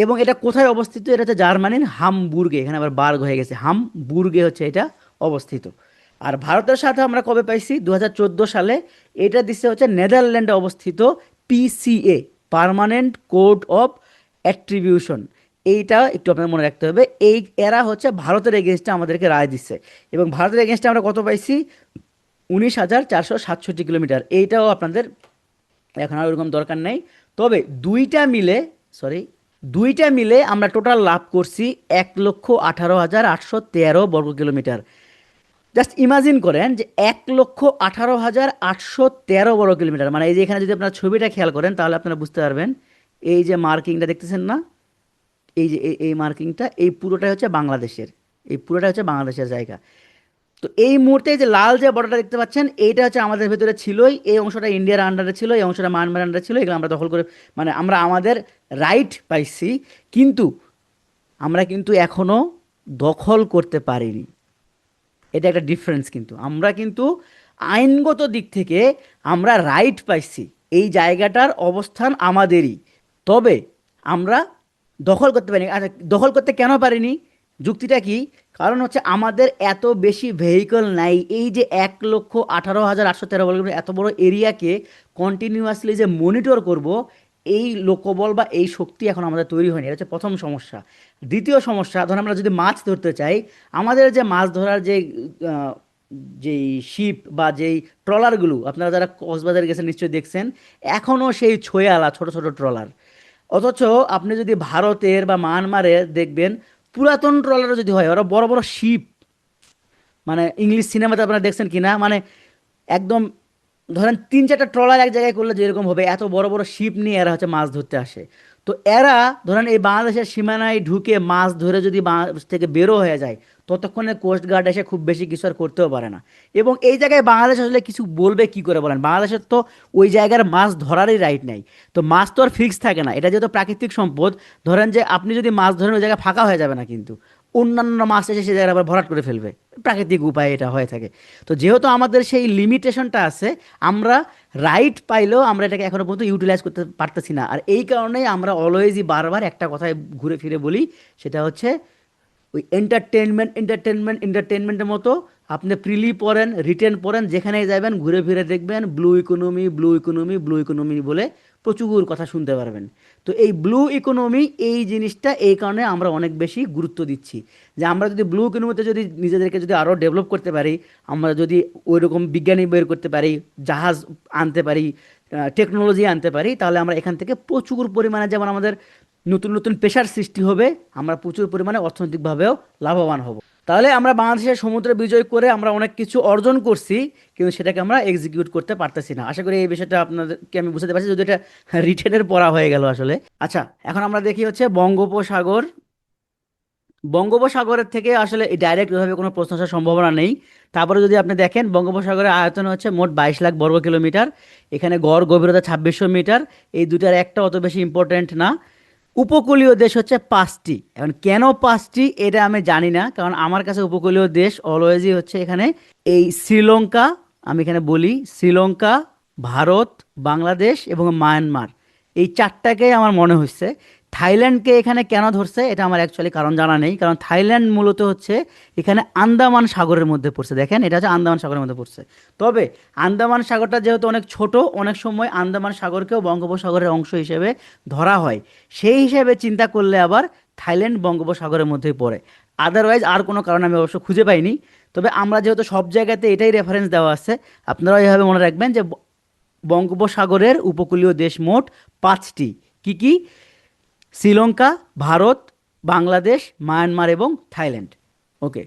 এবং এটা কোথায় অবস্থিত? এটা হচ্ছে জার্মানির হামবুর্গে, এখানে আবার বার্গ হয়ে গেছে, হামবুর্গে হচ্ছে এটা অবস্থিত। আর ভারতের সাথে আমরা কবে পাইছি? 2014 সালে। এটা দিচ্ছে হচ্ছে নেদারল্যান্ডে অবস্থিত PCA, permanent code of attribution. এইটা একটু আপনার মনে রাখতে হবে। এই এরা হচ্ছে ভারতের এগেনস্টে আমাদেরকে রায় দিচ্ছে, এবং ভারতের এগেনস্টে আমরা কত পাইছি? 19,467 কিলোমিটার। এইটাও আপনাদের এখন আর ওরকম দরকার নেই। তবে সরি দুইটা মিলে আমরা টোটাল লাভ করছি 1,18,813 বর্গ কিলোমিটার। জাস্ট ইমাজিন করেন যে 1,18,813 বর্গ কিলোমিটার, মানে এই যে এখানে যদি আপনারা ছবিটা খেয়াল করেন তাহলে আপনারা বুঝতে পারবেন। এই যে মার্কিংটা দেখতেছেন না, এই যে এই মার্কিংটা, এই পুরোটাই হচ্ছে বাংলাদেশের, এই পুরোটা হচ্ছে বাংলাদেশের জায়গা। তো এই মুহূর্তে এই যে লাল যে বর্ডারটা দেখতে পাচ্ছেন, এইটা হচ্ছে আমাদের ভেতরে ছিলই, এই অংশটা ইন্ডিয়ার আন্ডারে ছিল, এই অংশটা মায়ানমার আন্ডারে ছিল, এগুলো আমরা দখল করে, মানে আমরা আমাদের রাইট পাইছি, কিন্তু আমরা কিন্তু এখনো দখল করতে পারিনি। এটা একটা ডিফারেন্স, কিন্তু আমরা কিন্তু আইনগত দিক থেকে আমরা রাইট পাইছি, এই জায়গাটার অবস্থান আমাদেরই। তবে আমরা দখল করতে পারিনি। আচ্ছা, দখল করতে কেন পারিনি? যুক্তিটা কি? কারণ হচ্ছে আমাদের এত বেশি ভেহিকল নাই। এই যে 1,18,813 বর্গ কিলোমিটার এত বড় এরিয়াকে কন্টিনিউয়াসলি যে মনিটর করব, এই লোকবল বা এই শক্তি এখন আমাদের তৈরি হয়নি। এটা হচ্ছে প্রথম সমস্যা। দ্বিতীয় সমস্যা, ধরুন আমরা যদি মাছ ধরতে চাই, আমাদের যে মাছ ধরার যে আহ, যেই শিপ বা যেই ট্রলারগুলো, আপনারা যারা কক্সবাজার গেছেন নিশ্চয়ই দেখছেন, এখনও সেই ছয়ালা ছোট ছোট ট্রলার। অথচ আপনি যদি ভারতের বা মায়ানমারের দেখবেন, পুরাতন ট্রলারও যদি হয়, ওরা বড় বড় শিপ, মানে ইংলিশ সিনেমাতে আপনারা দেখছেন কিনা, মানে একদম ধরেন 3-4টা ট্রলার এক জায়গায় করলে যেরকম হবে, এত বড় বড় শিপ নিয়ে এরা হচ্ছে মাছ ধরতে আসে। তো এরা ধরেন এই বাংলাদেশের সীমানায় ঢুকে মাছ ধরে যদি বাংলাদেশ থেকে বেরো হয়ে যায়, ততক্ষণে কোস্ট গার্ড এসে খুব বেশি কিছু আর করতেও পারে না। এবং এই জায়গায় বাংলাদেশ আসলে কিছু বলবে কি করে বলেন? বাংলাদেশের তো ওই জায়গার মাছ ধরারই রাইট নাই। তো মাছ তো আর ফিক্স থাকে না, এটা যেহেতু প্রাকৃতিক সম্পদ। ধরেন যে আপনি যদি মাছ ধরেন, ওই জায়গায় ফাঁকা হয়ে যাবে না, কিন্তু অন্যান্য মাছ এসে সে জায়গায় আবার ভরাট করে ফেলবে। প্রাকৃতিক উপায়ে এটা হয়ে থাকে। তো যেহেতু আমাদের সেই লিমিটেশনটা আছে, আমরা রাইট পাইলেও আমরা এটাকে এখনো পর্যন্ত ইউটিলাইজ করতে পারতেছি না। আর এই কারণেই আমরা অলওয়েজই বারবার একটা কথায় ঘুরে ফিরে বলি, সেটা হচ্ছে ওই এন্টারটেনমেন্টের মতো আপনি প্রিলি পড়েন, রিটেন পড়েন, যেখানেই যাবেন ঘুরে ফিরে দেখবেন blue economy, blue economy, blue economy বলে প্রচুর কথা শুনতে পারবেন। তো এই ব্লু ইকোনমি, এই জিনিসটা এই কারণে আমরা অনেক বেশি গুরুত্ব দিচ্ছি, যে আমরা যদি ব্লু ইকোনমিতে যদি নিজেদেরকে যদি আরও ডেভেলপ করতে পারি, আমরা যদি ওই রকম বিজ্ঞানী বের করতে পারি, জাহাজ আনতে পারি, টেকনোলজি আনতে পারি, তাহলে আমরা এখান থেকে প্রচুর পরিমাণে যেমন আমাদের নতুন নতুন পেশার সৃষ্টি হবে, আমরা প্রচুর পরিমাণে অর্থনৈতিকভাবেও লাভবান হব। তাহলে আমরা বাংলাদেশের সমুদ্র বিজয় করে আমরা অনেক কিছু অর্জন করছি, কিন্তু সেটাকে আমরা এক্সিকিউট করতে পারতেছি না। আশা করি এই বিষয়টা আপনাদেরকে আমি বুঝতে পারছি, যদি এটা রিটেনের পড়া হয়ে গেল আসলে। আচ্ছা, এখন আমরা দেখি হচ্ছে বঙ্গোপসাগর। বঙ্গোপসাগরের থেকে আসলে ডাইরেক্ট ওইভাবে কোনো প্রশ্ন আসার সম্ভাবনা নেই। তারপরে যদি আপনি দেখেন, বঙ্গোপসাগরের আয়তন হচ্ছে মোট 22 লাখ বর্গ কিলোমিটার। এখানে গড় গভীরতা 2600 মিটার। এই দুটার একটা অত বেশি ইম্পর্টেন্ট না। উপকূলীয় দেশ হচ্ছে 5টি। এখন কেন 5টি এটা আমি জানি না, কারণ আমার কাছে উপকূলীয় দেশ অলওয়েজই হচ্ছে এখানে এই শ্রীলঙ্কা, আমি এখানে বলি শ্রীলঙ্কা, ভারত, বাংলাদেশ এবং মায়ানমার, এই চারটাকেই আমার মনে হচ্ছে। থাইল্যান্ডকে এখানে কেন ধরছে এটা আমার অ্যাকচুয়ালি কারণ জানা নেই, কারণ থাইল্যান্ড মূলত হচ্ছে এখানে আন্দামান সাগরের মধ্যে পড়ছে। দেখেন, এটা হচ্ছে আন্দামান সাগরের মধ্যে পড়ছে। তবে আন্দামান সাগরটা যেহেতু অনেক ছোট, অনেক সময় আন্দামান সাগরকেও বঙ্গোপসাগরের অংশ হিসেবে ধরা হয়। সেই হিসেবে চিন্তা করলে আবার থাইল্যান্ড বঙ্গোপসাগরের মধ্যেই পড়ে। আদারওয়াইজ আর কোনো কারণ আমি অবশ্য খুঁজে পাইনি। তবে আমরা যেহেতু সব জায়গাতে এটাই রেফারেন্স দেওয়া আছে, আপনারাও এইভাবে মনে রাখবেন যে বঙ্গোপসাগরের উপকূলীয় দেশ মোট 5টি। কি কি? শ্রীলঙ্কা, ভারত, বাংলাদেশ, মায়ানমার এবং Thailand. Okay.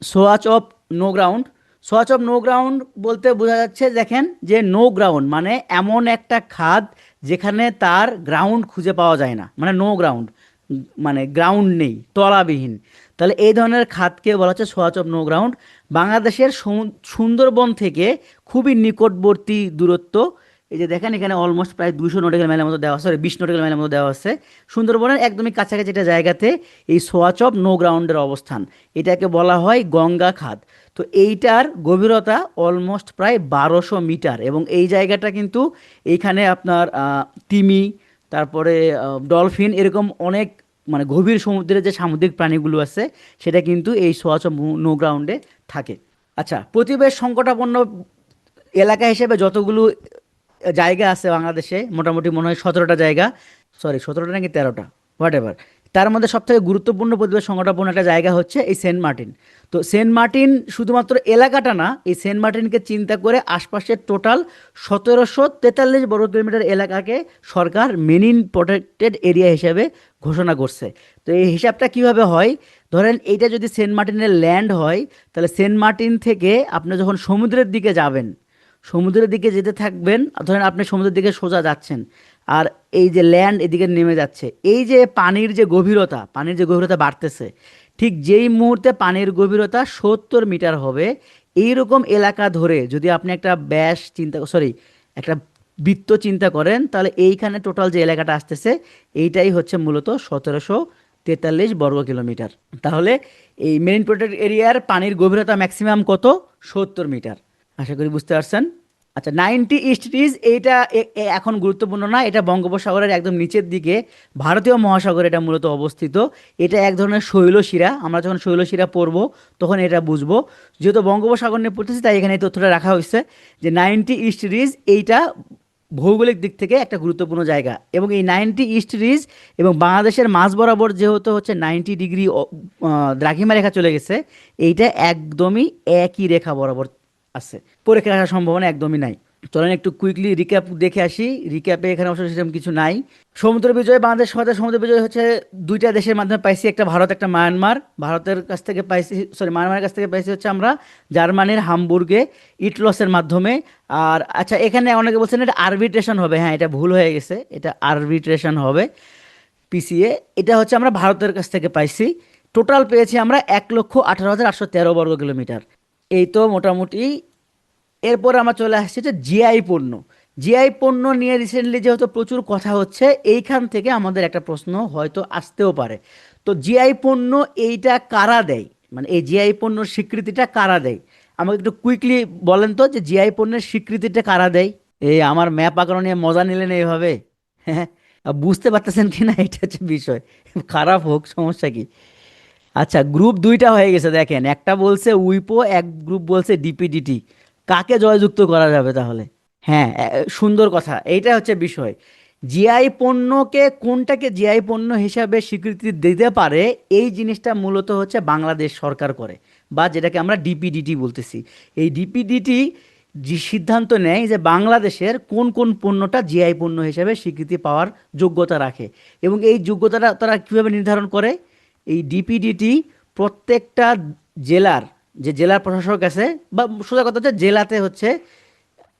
Swatch of no ground. Swatch of no ground বলতে বোঝা যাচ্ছে, দেখেন, যে নো গ্রাউন্ড মানে এমন একটা খাদ যেখানে তার গ্রাউন্ড খুঁজে পাওয়া যায় না, মানে নো গ্রাউন্ড, মানে গ্রাউন্ড নেই, তলাবিহীন। তাহলে এই ধরনের খাতকে বলা হচ্ছে সোয়াচ অফ নো গ্রাউন্ড। বাংলাদেশের সুন্দরবন থেকে খুবই নিকটবর্তী দূরত্ব। এই যে দেখেন, এখানে অলমোস্ট প্রায় 200 নটিক্যাল মাইলের মতো দেওয়া আছে, সরি 20 নটিক্যাল মাইলের মতো দেওয়া আছে। সুন্দরবনের একদমই কাছাকাছি একটা জায়গাতে এই সোয়াচ অফ নো গ্রাউন্ডের অবস্থান। এটাকে বলা হয় গঙ্গা খাত। তো এইটার গভীরতা অলমোস্ট প্রায় 1200 মিটার, এবং এই জায়গাটা কিন্তু এইখানে আপনার তিমি, তারপরে ডলফিন, এরকম অনেক মানে গভীর সমুদ্রের যে সামুদ্রিক প্রাণীগুলো আছে সেটা কিন্তু এই সোয়াচ অফ নো গ্রাউন্ডে থাকে। আচ্ছা, প্রতিবেশ সংকটাপন্ন এলাকা হিসেবে যতগুলো জায়গা আছে বাংলাদেশে, মোটামুটি মনে হয় 17টা জায়গা, সরি 17টা নাকি 13টা, হোয়াট এভার। তার মধ্যে সবথেকে গুরুত্বপূর্ণ পরিবেশ সংকটাপন্ন একটা জায়গা হচ্ছে এই সেন্ট মার্টিন। তো সেন্ট মার্টিন শুধুমাত্র এলাকাটা না, এই সেন্ট মার্টিনকে চিন্তা করে আশপাশের টোটাল 1743 বর্গ কিলোমিটার এলাকাকে সরকার মেরিন প্রোটেক্টেড এরিয়া হিসেবে ঘোষণা করছে। তো এই হিসাবটা কিভাবে হয়? ধরেন এইটা যদি সেন্ট মার্টিনের ল্যান্ড হয়, তাহলে সেন্ট মার্টিন থেকে আপনি যখন সমুদ্রের দিকে যাবেন, সমুদ্রের দিকে যেতে থাকবেন, ধরেন আপনি সমুদ্রের দিকে সোজা যাচ্ছেন, আর এই যে ল্যান্ড এদিকে নেমে যাচ্ছে, এই যে পানির যে গভীরতা বাড়তেছে, ঠিক যেই মুহূর্তে পানির গভীরতা 70 মিটার হবে, এইরকম এলাকা ধরে যদি আপনি একটা ব্যাস চিন্তা, সরি, একটা বৃত্ত চিন্তা করেন, তাহলে এইখানে টোটাল যে এলাকাটা আসতেছে এইটাই হচ্ছে মূলত 1743 বর্গ কিলোমিটার। তাহলে এই মেরিন প্রোটেক্টেড এরিয়ার পানির গভীরতা ম্যাক্সিমাম কত? 70 মিটার। আশা করি বুঝতে পারছেন। আচ্ছা, 90 ইস্ট 3 এইটা এখন গুরুত্বপূর্ণ না, এটা বঙ্গোপসাগরের একদম নিচের দিকে ভারতীয় মহাসাগরে এটা মূলত অবস্থিত। এটা এক ধরনের শৈলশিরা, আমরা যখন শৈলশিরা পড়বো তখন এটা বুঝবো। যেহেতু বঙ্গোপসাগর নিয়ে পড়তেছি তাই এখানে এই তথ্যটা রাখা হয়েছে যে 90 ইস্ট 3 এইটা ভৌগোলিক দিক থেকে একটা গুরুত্বপূর্ণ জায়গা। এবং এই 90 ইস্ট 3 এবং বাংলাদেশের মাঝ বরাবর যেহেতু হচ্ছে 90 ডিগ্রি দ্রাঘিমা রেখা চলে গেছে, এইটা একদমই একই রেখা বরাবর আছে, পরীক্ষা আসার সম্ভাবনা একদমই নাই। চলেন একটু কুইকলি রিক্যাপ দেখে আসি। রিক্যাপে এখানে অবশ্য সেরকম কিছু নাই। সমুদ্র বিজয়, বাংলাদেশ সহায়তা সমুদ্র বিজয় হচ্ছে দুইটা দেশের মাধ্যমে পাইছি, একটা ভারত একটা মায়ানমার। ভারতের কাছ থেকে পাইছি, সরি মায়ানমারের কাছ থেকে পাইছি হচ্ছে আমরা জার্মানির হামবুর্গে ইটলসের মাধ্যমে। আর আচ্ছা, এখানে অনেকে বলছেন এটা আরবিট্রেশন হবে, হ্যাঁ এটা ভুল হয়ে গেছে, এটা আরবিট্রেশন হবে, পিসিএ। এটা হচ্ছে আমরা ভারতের কাছ থেকে পাইছি। টোটাল পেয়েছি আমরা 1,18,813 বর্গ কিলোমিটার। এই তো মোটামুটি। এরপর আমরা চলে আসছি যে জিআই পণ্য। জিআই পণ্য নিয়ে রিসেন্টলি যেহেতু প্রচুর কথা হচ্ছে, এইখান থেকে আমাদের একটা প্রশ্ন হয়তো আসতেও পারে। তো জিআই পণ্য এইটা কারা দেয়, মানে এই জিআই পণ্যর স্বীকৃতিটা কারা দেয়? আমাকে একটু কুইকলি বলেন তো, যে জিআই পণ্যের স্বীকৃতিটা কারা দেয়? এই আমার ম্যাপ আঁকানো নিয়ে মজা নিলেন এইভাবে, হ্যাঁ, বুঝতে পারতেছেন কিনা এটা হচ্ছে বিষয়। খারাপ হোক, সমস্যা কি? আচ্ছা, গ্রুপ দুইটা হয়ে গেছে দেখেন, একটা বলছে উইপো, এক গ্রুপ বলছে ডিপিডিটি। কাকে জয়যুক্ত করা যাবে তাহলে? হ্যাঁ, সুন্দর কথা, এইটা হচ্ছে বিষয়। জিআই পণ্যকে, কোনটাকে জিআই পণ্য হিসাবে স্বীকৃতি দিতে পারে, এই জিনিসটা মূলত হচ্ছে বাংলাদেশ সরকার করে, বা যেটাকে আমরা ডিপিডিটি বলতেছি। এই ডিপিডিটি যে সিদ্ধান্ত নেয় যে বাংলাদেশের কোন কোন পণ্যটা জিআই পণ্য হিসাবে স্বীকৃতি পাওয়ার যোগ্যতা রাখে। এবং এই যোগ্যতাটা তারা কীভাবে নির্ধারণ করে? এই ডিপিডিটি প্রত্যেকটা জেলার, যে জেলার প্রশাসক আছে, বা সোজা কথা হচ্ছে জেলাতে হচ্ছে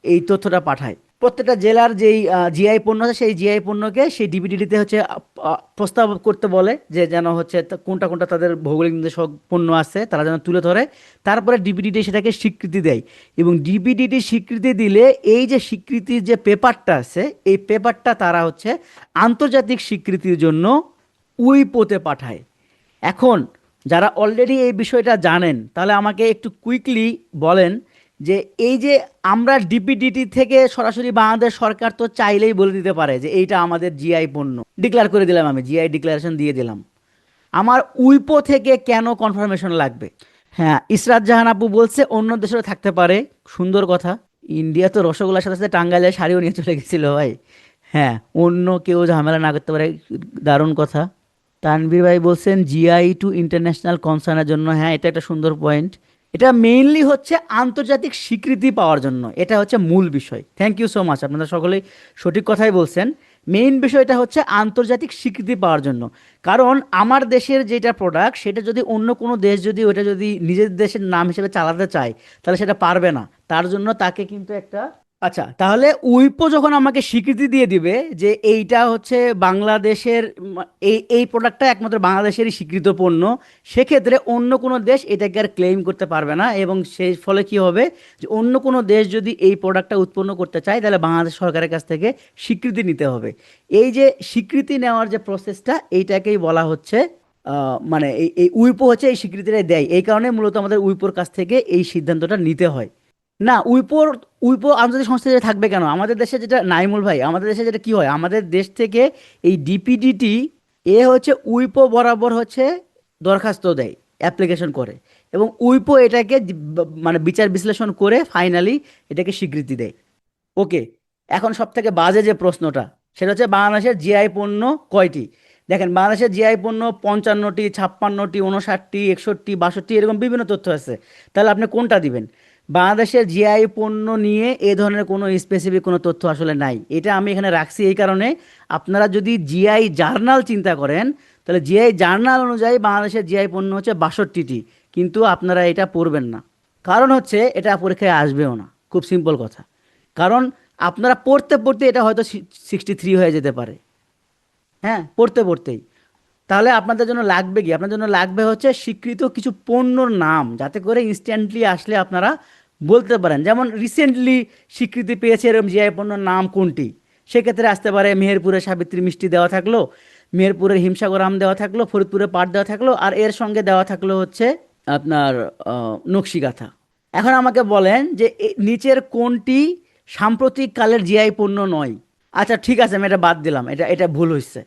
এই তথ্যটা পাঠায়। প্রত্যেকটা জেলার যেই জিআই পণ্য আছে, সেই জিআই পণ্যকে সেই ডিপিডিটিতে হচ্ছে প্রস্তাব করতে বলে, যে যেন হচ্ছে কোনটা কোনটা তাদের ভৌগোলিক নির্দেশক পণ্য আছে তারা যেন তুলে ধরে। তারপরে ডিপিডিটি সেটাকে স্বীকৃতি দেয়। এবং ডিপিডিটি স্বীকৃতি দিলে এই যে স্বীকৃতির যে পেপারটা আছে, এই পেপারটা তারা হচ্ছে আন্তর্জাতিক স্বীকৃতির জন্য উইপোতে পাঠায়। এখন যারা অলরেডি এই বিষয়টা জানেন, তাহলে আমাকে একটু কুইকলি বলেন যে এই যে আমরা ডিপিডিটি থেকে সরাসরি বাংলাদেশ সরকার তো চাইলেই বলে দিতে পারে যে এইটা আমাদের জিআই পণ্য, ডিক্লেয়ার করে দিলাম, আমি জিআই ডিক্লারেশন দিয়ে দিলাম। আমার উইপো থেকে কেন কনফার্মেশন লাগবে? হ্যাঁ, ইসরাত জাহান আপু বলছে অন্য দেশেও থাকতে পারে। সুন্দর কথা। ইন্ডিয়া তো রসগোল্লার সাথে সাথে টাঙ্গাইলের শাড়িও নিয়ে চলে গেছিল ভাই। হ্যাঁ, অন্য কেউ ঝামেলা না করতে পারে। দারুণ কথা। তানভীর ভাই বলছেন জিআই টু ইন্টারন্যাশনাল কনসার্নের জন্য। হ্যাঁ, এটা একটা সুন্দর পয়েন্ট। এটা মেইনলি হচ্ছে আন্তর্জাতিক স্বীকৃতি পাওয়ার জন্য, এটা হচ্ছে মূল বিষয়। থ্যাংক ইউ সো মাচ, আপনারা সকলেই সঠিক কথাই বলছেন। মেইন বিষয়টা হচ্ছে আন্তর্জাতিক স্বীকৃতি পাওয়ার জন্য। কারণ আমার দেশের যেটা প্রোডাক্ট, সেটা যদি অন্য কোনো দেশ যদি ওটা যদি নিজের দেশের নাম হিসেবে চালাতে চায়, তাহলে সেটা পারবে না। তার জন্য তাকে কিন্তু একটা, আচ্ছা তাহলে উইপো যখন আমাকে স্বীকৃতি দিয়ে দিবে যে এইটা হচ্ছে বাংলাদেশের, এই এই প্রোডাক্টটা একমাত্র বাংলাদেশেরই স্বীকৃত পণ্য, সেক্ষেত্রে অন্য কোনো দেশ এটাকে আর ক্লেম করতে পারবে না। এবং সেই ফলে কি হবে, যে অন্য কোনো দেশ যদি এই প্রোডাক্টটা উৎপন্ন করতে চায়, তাহলে বাংলাদেশ সরকারের কাছ থেকে স্বীকৃতি নিতে হবে। এই যে স্বীকৃতি নেওয়ার যে প্রসেসটা, এইটাকেই বলা হচ্ছে মানে এই এই উইপো হচ্ছে এই স্বীকৃতিটা দেয়। এই কারণে মূলত আমাদের উইপোর কাছ থেকে এই সিদ্ধান্তটা নিতে হয়। না, উইপোর, উইপো আন্তর্জাতিক সংস্থা হিসেবে থাকবে কেন? আমাদের দেশে যেটা নাইমুল ভাই, আমাদের দেশে যেটা কি হয়, আমাদের দেশ থেকে এই ডিপিডিটি এ হচ্ছে উইপো বরাবর হচ্ছে দরখাস্ত দেয়, অ্যাপ্লিকেশন করে, এবং উইপো এটাকে মানে বিচার বিশ্লেষণ করে ফাইনালি এটাকে স্বীকৃতি দেয়। ওকে, এখন সব থেকে বাজে যে প্রশ্নটা, সেটা হচ্ছে বাংলাদেশের জিআই পণ্য কয়টি? দেখেন, বাংলাদেশের জিআই পণ্য 55টি, 56টি, 59টি, 61, 62 এরকম বিভিন্ন তথ্য আছে। তাহলে আপনি কোনটা দিবেন? বাংলাদেশের জিআই পণ্য নিয়ে এ ধরনের কোনো স্পেসিফিক কোনো তথ্য আসলে নাই। এটা আমি এখানে রাখছি এই কারণে, আপনারা যদি জিআই জার্নাল চিন্তা করেন, তাহলে জিআই জার্নাল অনুযায়ী বাংলাদেশের জিআই পণ্য হচ্ছে 62টি। কিন্তু আপনারা এটা পড়বেন না, কারণ হচ্ছে এটা পরীক্ষায় আসবেও না। খুব সিম্পল কথা। কারণ আপনারা পড়তে পড়তে এটা হয়তো 63 হয়ে যেতে পারে। হ্যাঁ, পড়তে পড়তেই। তাহলে আপনাদের জন্য লাগবে কি? আপনার জন্য লাগবে হচ্ছে স্বীকৃত কিছু পণ্যর নাম, যাতে করে ইনস্ট্যান্টলি আসলে আপনারা বলতে পারেন। যেমন রিসেন্টলি স্বীকৃতি পেয়েছে এরকম জিআই পণ্যর নাম কোনটি? সেক্ষেত্রে আসতে পারে মেহেরপুরের সাবিত্রী মিষ্টি দেওয়া থাকলো, মেহেরপুরের হিমসাগর আম দেওয়া থাকলো, ফরিদপুরের পাট দেওয়া থাকলো, আর এর সঙ্গে দেওয়া থাকলো হচ্ছে আপনার নকশিকাঁথা। এখন আমাকে বলেন যে নিচের কোনটি সাম্প্রতিক কালের জিআই পণ্য নয়? আচ্ছা ঠিক আছে, আমি এটা বাদ দিলাম, এটা এটা ভুল হয়েছে।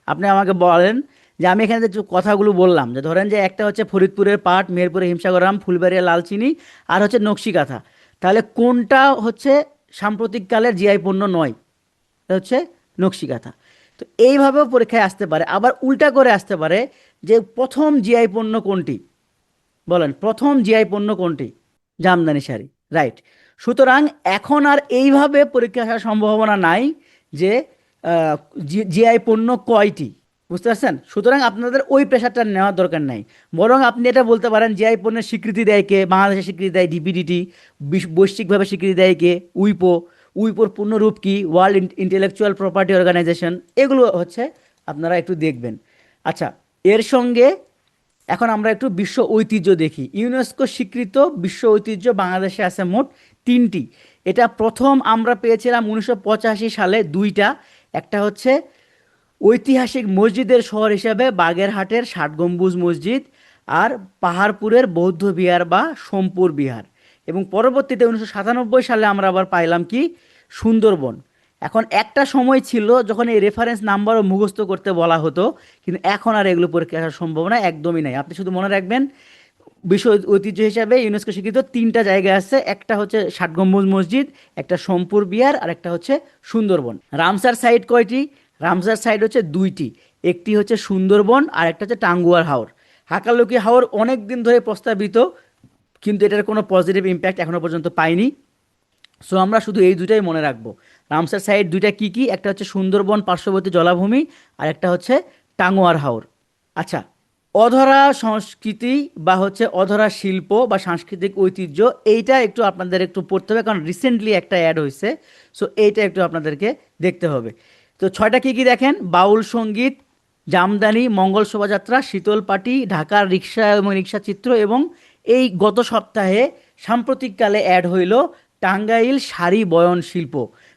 আপনি আমাকে বলেন যে আমি এখানে যে কথাগুলো বললাম, যে ধরেন যে একটা হচ্ছে ফরিদপুরের পাট, মেহেরপুরের হিমসাগর আম, ফুলবাড়িয়া লালচিনি, আর হচ্ছে নকশিকাঁথা। তাহলে কোনটা হচ্ছে সাম্প্রতিককালের জিআই পণ্য নয়? এটা হচ্ছে নকশিকাঁথা। তো এইভাবেও পরীক্ষায় আসতে পারে। আবার উল্টা করে আসতে পারে যে প্রথম জিআই পণ্য কোনটি? বলেন, প্রথম জিআই পণ্য কোনটি? জামদানি শাড়ি, রাইট। সুতরাং এখন আর এইভাবে পরীক্ষা আসার সম্ভাবনা নাই যে জিআই পণ্য কয়টি, বুঝতে পারছেন? সুতরাং আপনাদের ওই প্রেশারটা নেওয়ার দরকার নাই। বরং আপনি এটা বলতে পারেন জিআই পণ্যের স্বীকৃতি দেয় কে? বাংলাদেশে স্বীকৃতি দেয় ডিপিডিটি। বৈশ্বিকভাবে স্বীকৃতি দেয় কে? উইপো। উইপোর পূর্ণরূপ কি? World Intellectual Property Organization. এগুলো হচ্ছে আপনারা একটু দেখবেন। আচ্ছা, এর সঙ্গে এখন আমরা একটু বিশ্ব ঐতিহ্য দেখি। ইউনেস্কো স্বীকৃত বিশ্ব ঐতিহ্য বাংলাদেশে আছে মোট 3টি। এটা প্রথম আমরা পেয়েছিলাম 1985 সালে 2টা। একটা হচ্ছে ঐতিহাসিক মসজিদের শহর হিসাবে বাগেরহাটের ষাট গম্বুজ মসজিদ, আর পাহাড়পুরের বৌদ্ধ বিহার বা সোমপুর বিহার। এবং পরবর্তীতে 1997 সালে আমরা আবার পাইলাম কি? সুন্দরবন। এখন একটা সময় ছিল যখন এই রেফারেন্স নাম্বারও মুখস্থ করতে বলা হতো, কিন্তু এখন আর এগুলো পরীক্ষা আসার সম্ভাবনা একদমই নাই। আপনি শুধু মনে রাখবেন বিশ্ব ঐতিহ্য হিসাবে ইউনেস্কো স্বীকৃত তিনটা জায়গা আছে, একটা হচ্ছে ষাট গম্বুজ মসজিদ, একটা সোমপুর বিহার, আর একটা হচ্ছে সুন্দরবন। রামসার সাইট কয়টি? রামসার সাইট হচ্ছে দুইটি, একটি হচ্ছে সুন্দরবন আর একটা হচ্ছে টাঙ্গুয়ার হাওর। হাকালুকি হাওর অনেক দিন ধরে প্রস্তাবিত, কিন্তু এটার কোনো পজিটিভ ইম্প্যাক্ট এখনো পর্যন্ত পাইনি। সো আমরা শুধু এই দুইটাই মনে রাখবো। রামসার সাইট দুইটা কি কি? একটা হচ্ছে সুন্দরবন পার্শ্ববর্তী জলাভূমি, আর একটা হচ্ছে টাঙ্গুয়ার হাওর। আচ্ছা, অধরা সংস্কৃতি বা হচ্ছে অধরা শিল্প বা সাংস্কৃতিক ঐতিহ্য, এইটা একটু আপনাদের একটু পড়তে হবে, কারণ রিসেন্টলি একটা অ্যাড হয়েছে। সো এইটা একটু আপনাদেরকে দেখতে হবে। তো ছয়টা কি কি দেখেন: বাউল সঙ্গীত, জামদানি, মঙ্গল শোভাযাত্রা, শীতল পাটি, ঢাকার রিক্সা এবং রিক্সা চিত্র, এবং এই গত সপ্তাহে সাম্প্রতিককালে অ্যাড হইল টাঙ্গাইল শাড়ি বয়ন শিল্প।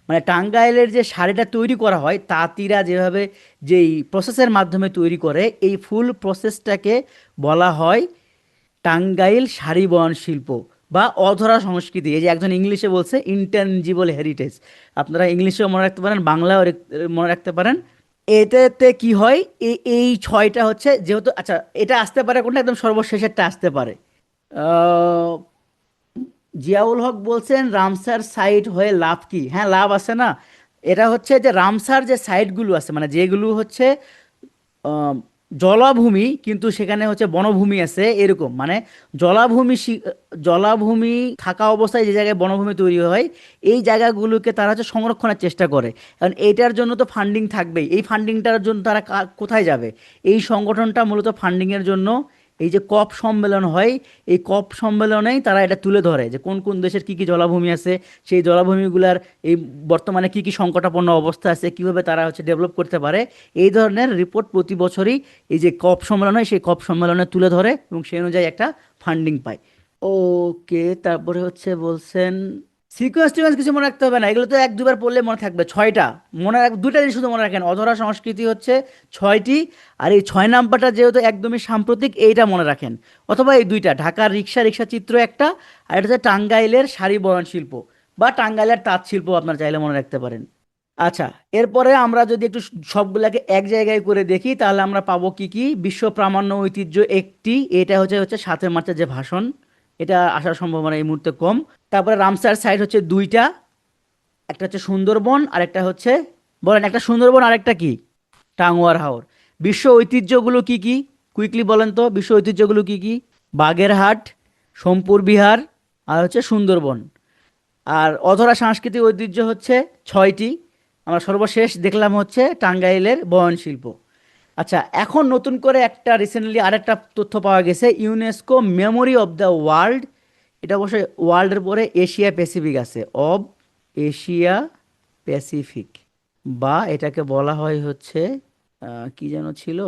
মানে টাঙ্গাইলের যে শাড়িটা তৈরি করা হয়, তাঁতিরা যেভাবে যেই প্রসেসের মাধ্যমে তৈরি করে, এই ফুল প্রসেসটাকে বলা হয় টাঙ্গাইল শাড়ি বয়ন শিল্প বা অধরা সংস্কৃতি। এই যে একজন ইংলিশে বলছে ইনট্যানজিবল হেরিটেজ, আপনারা ইংলিশেও মনে রাখতে পারেন, বাংলাও মনে রাখতে পারেন। এটাতে কি হয়, এই ছয়টা হচ্ছে যেহেতু, আচ্ছা এটা আসতে পারে কোনটা, একদম সর্বশেষেরটা আসতে পারে। আহ, জিয়াউল হক বলছেন রামসার সাইট হয়ে লাভ কি? হ্যাঁ, লাভ আছে না। এটা হচ্ছে যে রামসার যে সাইটগুলো আছে, মানে যেগুলো হচ্ছে আহ, জলাভূমি কিন্তু সেখানে হচ্ছে বনভূমি আছে এরকম, মানে জলাভূমি থাকা অবস্থায় যে জায়গায় বনভূমি তৈরি হয়, এই জায়গাগুলোকে তারা হচ্ছে সংরক্ষণের চেষ্টা করে। কারণ এইটার জন্য তো ফান্ডিং থাকবেই, এই ফান্ডিংটার জন্য তারা কোথায় যাবে? এই সংগঠনটা মূলত ফান্ডিংয়ের জন্য এই যে কপ সম্মেলন হয়, এই কপ সম্মেলনেই তারা এটা তুলে ধরে যে কোন কোন দেশের কি কি জলাভূমি আছে, সেই জলাভূমিগুলার এই বর্তমানে কি কি সংকটাপন্ন অবস্থা আছে, কিভাবে তারা হচ্ছে ডেভেলপ করতে পারে। এই ধরনের রিপোর্ট প্রতি বছরই এই যে কপ সম্মেলন হয়, সেই কপ সম্মেলনে তুলে ধরে এবং সেই অনুযায়ী একটা ফান্ডিং পায়। ওকে, তারপরে হচ্ছে বলছেন সিকোয়েন্স টিকোয়েন্স কিছু মনে রাখতে হবে না, এগুলো তো এক দুবার পড়লে মনে থাকবে। ছয়টা মনে রাখ, দুইটা জিনিস শুধু মনে রাখেন, অধরা সংস্কৃতি হচ্ছে ছয়টি, আর এই ছয় নাম্বারটা যেহেতু একদমই সাম্প্রতিক, এইটা মনে রাখেন। অথবা এই দুইটা, ঢাকার রিক্সা রিক্সা চিত্র একটা, আর এটা হচ্ছে টাঙ্গাইলের শাড়ি বয়ন শিল্প বা টাঙ্গাইলের তাঁত শিল্প, আপনার চাইলে মনে রাখতে পারেন। আচ্ছা, এরপরে আমরা যদি একটু সবগুলাকে এক জায়গায় করে দেখি, তাহলে আমরা পাবো কি কি: বিশ্ব প্রামাণ্য ঐতিহ্য একটি, এটা হচ্ছে হচ্ছে 7 মার্চের যে ভাষণ, এটা আসার সম্ভাবনা এই মুহূর্তে কম। তারপরে রামসার সাইট হচ্ছে দুইটা, একটা হচ্ছে সুন্দরবন আর একটা হচ্ছে, বলেন একটা সুন্দরবন আর একটা কি? টাঙ্গুয়ার হাওর। বিশ্ব ঐতিহ্যগুলো কি কি? কুইকলি বলেন তো, বিশ্ব ঐতিহ্যগুলো কি কি? বাগেরহাট, সোমপুর বিহার, আর হচ্ছে সুন্দরবন। আর অধরা সাংস্কৃতিক ঐতিহ্য হচ্ছে ছয়টি, আমরা সর্বশেষ দেখলাম হচ্ছে টাঙ্গাইলের বয়ন শিল্প। আচ্ছা, এখন নতুন করে একটা রিসেন্টলি আরেকটা তথ্য পাওয়া গেছে, UNESCO memory of the world. এটা অবশ্যই ওয়ার্ল্ডের পরে এশিয়া প্যাসিফিক আছে, অব এশিয়া প্যাসিফিক, বা এটাকে বলা হয় হচ্ছে কি যেন ছিল,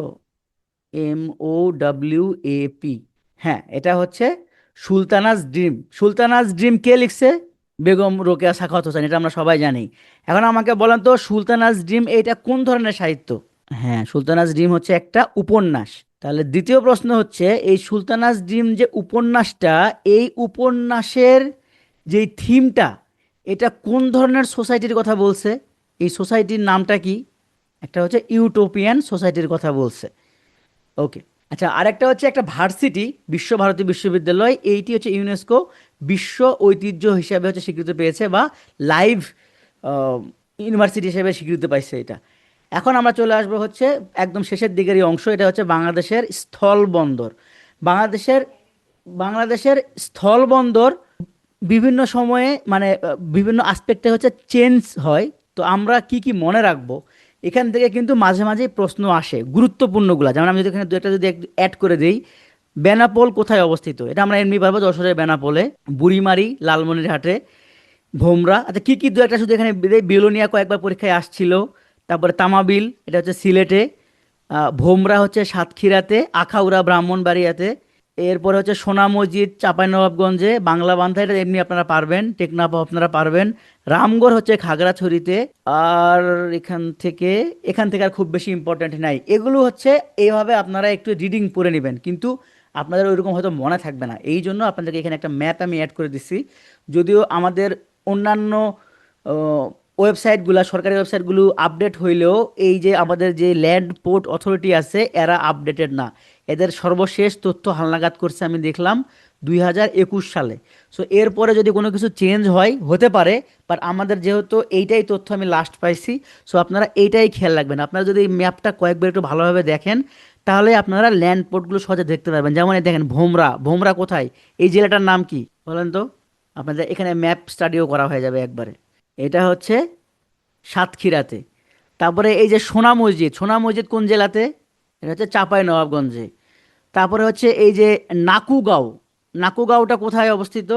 MOWAP। হ্যাঁ, এটা হচ্ছে সুলতানাস ড্রিম। সুলতানাস ড্রিম কে লিখছে? বেগম রোকেয়া সাখাওয়াত হোসেন, এটা আমরা সবাই জানি। এখন আমাকে বলেন তো, সুলতানাস ড্রিম এইটা কোন ধরনের সাহিত্য? হ্যাঁ, সুলতানাস ড্রিম হচ্ছে একটা উপন্যাস। তাহলে দ্বিতীয় প্রশ্ন হচ্ছে, এই সুলতানাস ড্রিম যে উপন্যাসটা, এই উপন্যাসের যেই থিমটা, এটা কোন ধরনের সোসাইটির কথা বলছে? এই সোসাইটির নামটা কি? একটা হচ্ছে ইউটোপিয়ান সোসাইটির কথা বলছে। ওকে। আচ্ছা, আরেকটা হচ্ছে একটা ভার্সিটি, বিশ্বভারতী বিশ্ববিদ্যালয়, এইটি হচ্ছে ইউনেস্কো বিশ্ব ঐতিহ্য হিসাবে হচ্ছে স্বীকৃতি পেয়েছে, বা লাইভ ইউনিভার্সিটি হিসেবে স্বীকৃতি পাইছে এটা। এখন আমরা চলে আসবো হচ্ছে একদম শেষের দিকের এই অংশ, এটা হচ্ছে বাংলাদেশের স্থলবন্দর। বাংলাদেশের বাংলাদেশের স্থলবন্দর বিভিন্ন সময়ে মানে বিভিন্ন আসপেক্টে হচ্ছে চেঞ্জ হয়। তো আমরা কি কি মনে রাখবো, এখান থেকে কিন্তু মাঝে মাঝে প্রশ্ন আসে গুরুত্বপূর্ণগুলা, যেমন আমি যদি এখানে দু একটা যদি অ্যাড করে দিই। বেনাপোল কোথায় অবস্থিত? এটা আমরা এমনি পারবো, যশোরের বেনাপোলে। বুড়িমারি লালমনিরহাটে। ভোমরা, আচ্ছা কি কি দু একটা শুধু এখানে বিলোনিয়া কয়েকবার পরীক্ষায় আসছিল। তারপরে তামাবিল, এটা হচ্ছে সিলেটে। ভোমরা হচ্ছে সাতক্ষীরাতে, আখাউড়া ব্রাহ্মণবাড়িয়াতে। এরপরে হচ্ছে সোনা মসজিদ চাঁপাইনবাবগঞ্জে, বাংলা বান্ধা, এটা এমনি আপনারা পারবেন, টেকনাফ আপনারা পারবেন। রামগড় হচ্ছে খাগড়াছড়িতে। আর এখান থেকে আর খুব বেশি ইম্পর্ট্যান্ট নাই, এগুলো হচ্ছে এইভাবে আপনারা একটু রিডিং পড়ে নেবেন, কিন্তু আপনাদের ওইরকম হয়তো মনে থাকবে না। এই জন্য আপনাদেরকে এখানে একটা ম্যাপ আমি অ্যাড করে দিচ্ছি। যদিও আমাদের অন্যান্য ওয়েবসাইটগুলো, সরকারি ওয়েবসাইটগুলো আপডেট হইলেও এই যে আমাদের যে ল্যান্ড পোর্ট অথরিটি আছে এরা আপডেটেড না। এদের সর্বশেষ তথ্য হালনাগাদ করছে আমি দেখলাম 2021 সালে। সো এরপরে যদি কোনো কিছু চেঞ্জ হয় হতে পারে, বাট আমাদের যেহেতু এইটাই তথ্য আমি লাস্ট পাইছি, সো আপনারা এইটাই খেয়াল রাখবেন। আপনারা যদি এই ম্যাপটা কয়েকবার একটু ভালোভাবে দেখেন তাহলে আপনারা ল্যান্ড পোর্টগুলো সহজে দেখতে পারবেন। যেমন এই দেখেন ভোমরা, ভোমরা কোথায়? এই জেলাটার নাম কি বলেন তো? আপনাদের এখানে ম্যাপ স্টাডিও করা হয়ে যাবে একবারে। এটা হচ্ছে সাতক্ষীরাতে। তারপরে এই যে সোনা মসজিদ, সোনা মসজিদ কোন জেলাতে? এটা হচ্ছে চাঁপাই নবাবগঞ্জে। তারপরে হচ্ছে এই যে নাকুগাঁও, নাকুগাঁওটা কোথায় অবস্থিত?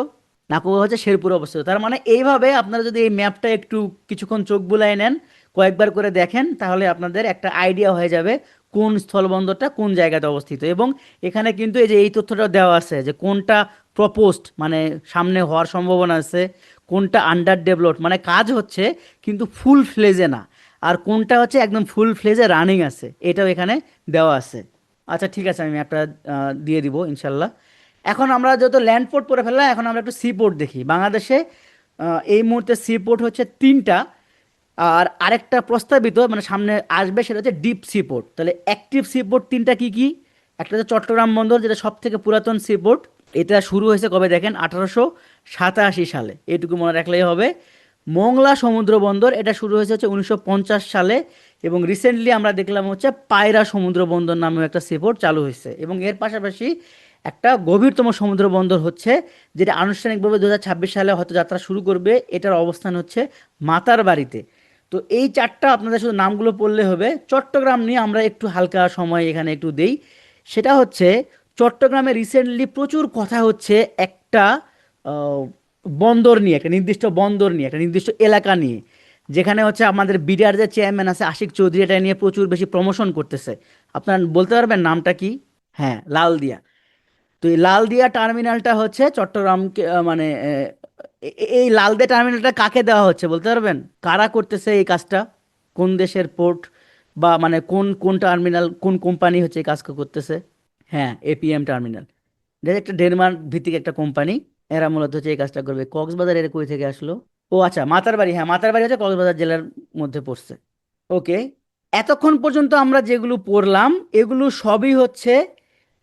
নাকুগাঁও হচ্ছে শেরপুরে অবস্থিত। তার মানে এইভাবে আপনারা যদি এই ম্যাপটা একটু কিছুক্ষণ চোখ বুলায় নেন, কয়েকবার করে দেখেন, তাহলে আপনাদের একটা আইডিয়া হয়ে যাবে কোন স্থলবন্দরটা কোন জায়গাতে অবস্থিত। এবং এখানে কিন্তু এই যে এই তথ্যটা দেওয়া আছে যে কোনটা প্রপোজড মানে সামনে হওয়ার সম্ভাবনা আছে, কোনটা আন্ডার ডেভেলপড মানে কাজ হচ্ছে কিন্তু ফুল ফ্লেজে না, আর কোনটা হচ্ছে একদম ফুল ফ্লেজে রানিং আছে, এটাও এখানে দেওয়া আছে। আচ্ছা ঠিক আছে, আমি ম্যাপটা দিয়ে দিব ইনশাল্লাহ। এখন আমরা যেহেতু ল্যান্ড পোর্ট পরে ফেললাম, এখন আমরা একটু সি পোর্ট দেখি। বাংলাদেশে এই মুহূর্তে সি পোর্ট হচ্ছে 3টা, আর আরেকটা প্রস্তাবিত মানে সামনে আসবে সেটা হচ্ছে ডিপ সি পোর্ট। তাহলে অ্যাক্টিভ সি পোর্ট 3টা কি কি? একটা হচ্ছে চট্টগ্রাম বন্দর, যেটা সব থেকে পুরাতন সি পোর্ট। এটা শুরু হয়েছে কবে দেখেন? 1887 সালে, এটুকু মনে রাখলেই হবে। মোংলা সমুদ্র বন্দর, এটা শুরু হয়েছে হচ্ছে 1950 সালে। এবং রিসেন্টলি আমরা দেখলাম হচ্ছে পায়রা সমুদ্র বন্দর নামেও একটা সিপোর্ট চালু হয়েছে। এবং এর পাশাপাশি একটা গভীরতম সমুদ্র বন্দর হচ্ছে, যেটা আনুষ্ঠানিকভাবে 2026 সালে হয়তো যাত্রা শুরু করবে। এটার অবস্থান হচ্ছে মাতারবাড়িতে। তো এই 4টা আপনাদের শুধু নামগুলো পড়লে হবে। চট্টগ্রাম নিয়ে আমরা একটু হালকা সময় এখানে একটু দেই। সেটা হচ্ছে চট্টগ্রামে রিসেন্টলি প্রচুর কথা হচ্ছে একটা আহ, বন্দর নিয়ে, একটা নির্দিষ্ট বন্দর নিয়ে, একটা নির্দিষ্ট এলাকা নিয়ে, যেখানে হচ্ছে আমাদের বিডিআর যে চেয়ারম্যান আছে আশিক চৌধুরী, এটা নিয়ে প্রচুর বেশি প্রমোশন করতেছে। আপনার বলতে পারবেন নামটা কি? হ্যাঁ, লালদিয়া। তো এই লালদিয়া টার্মিনালটা হচ্ছে চট্টগ্রামকে মানে এই লালদিয়া টার্মিনালটা কাকে দেওয়া হচ্ছে বলতে পারবেন? কারা করতেছে এই কাজটা? কোন দেশের পোর্ট বা মানে কোন কোন টার্মিনাল, কোন কোম্পানি হচ্ছে এই কাজটা করতেছে? হ্যাঁ, এপিএম টার্মিনাল। এটা একটা ডেনমার্ক ভিত্তিক একটা কোম্পানি। এরা মূলত হচ্ছে এই কাজটা করবে। কক্সবাজার এর কই থেকে আসলো? ও আচ্ছা, মাতারবাড়ি। হ্যাঁ, মাতারবাড়ি হচ্ছে কক্সবাজার জেলার মধ্যে পড়ছে। ওকে। এতক্ষণ পর্যন্ত আমরা যেগুলো পড়লাম এগুলো সবই হচ্ছে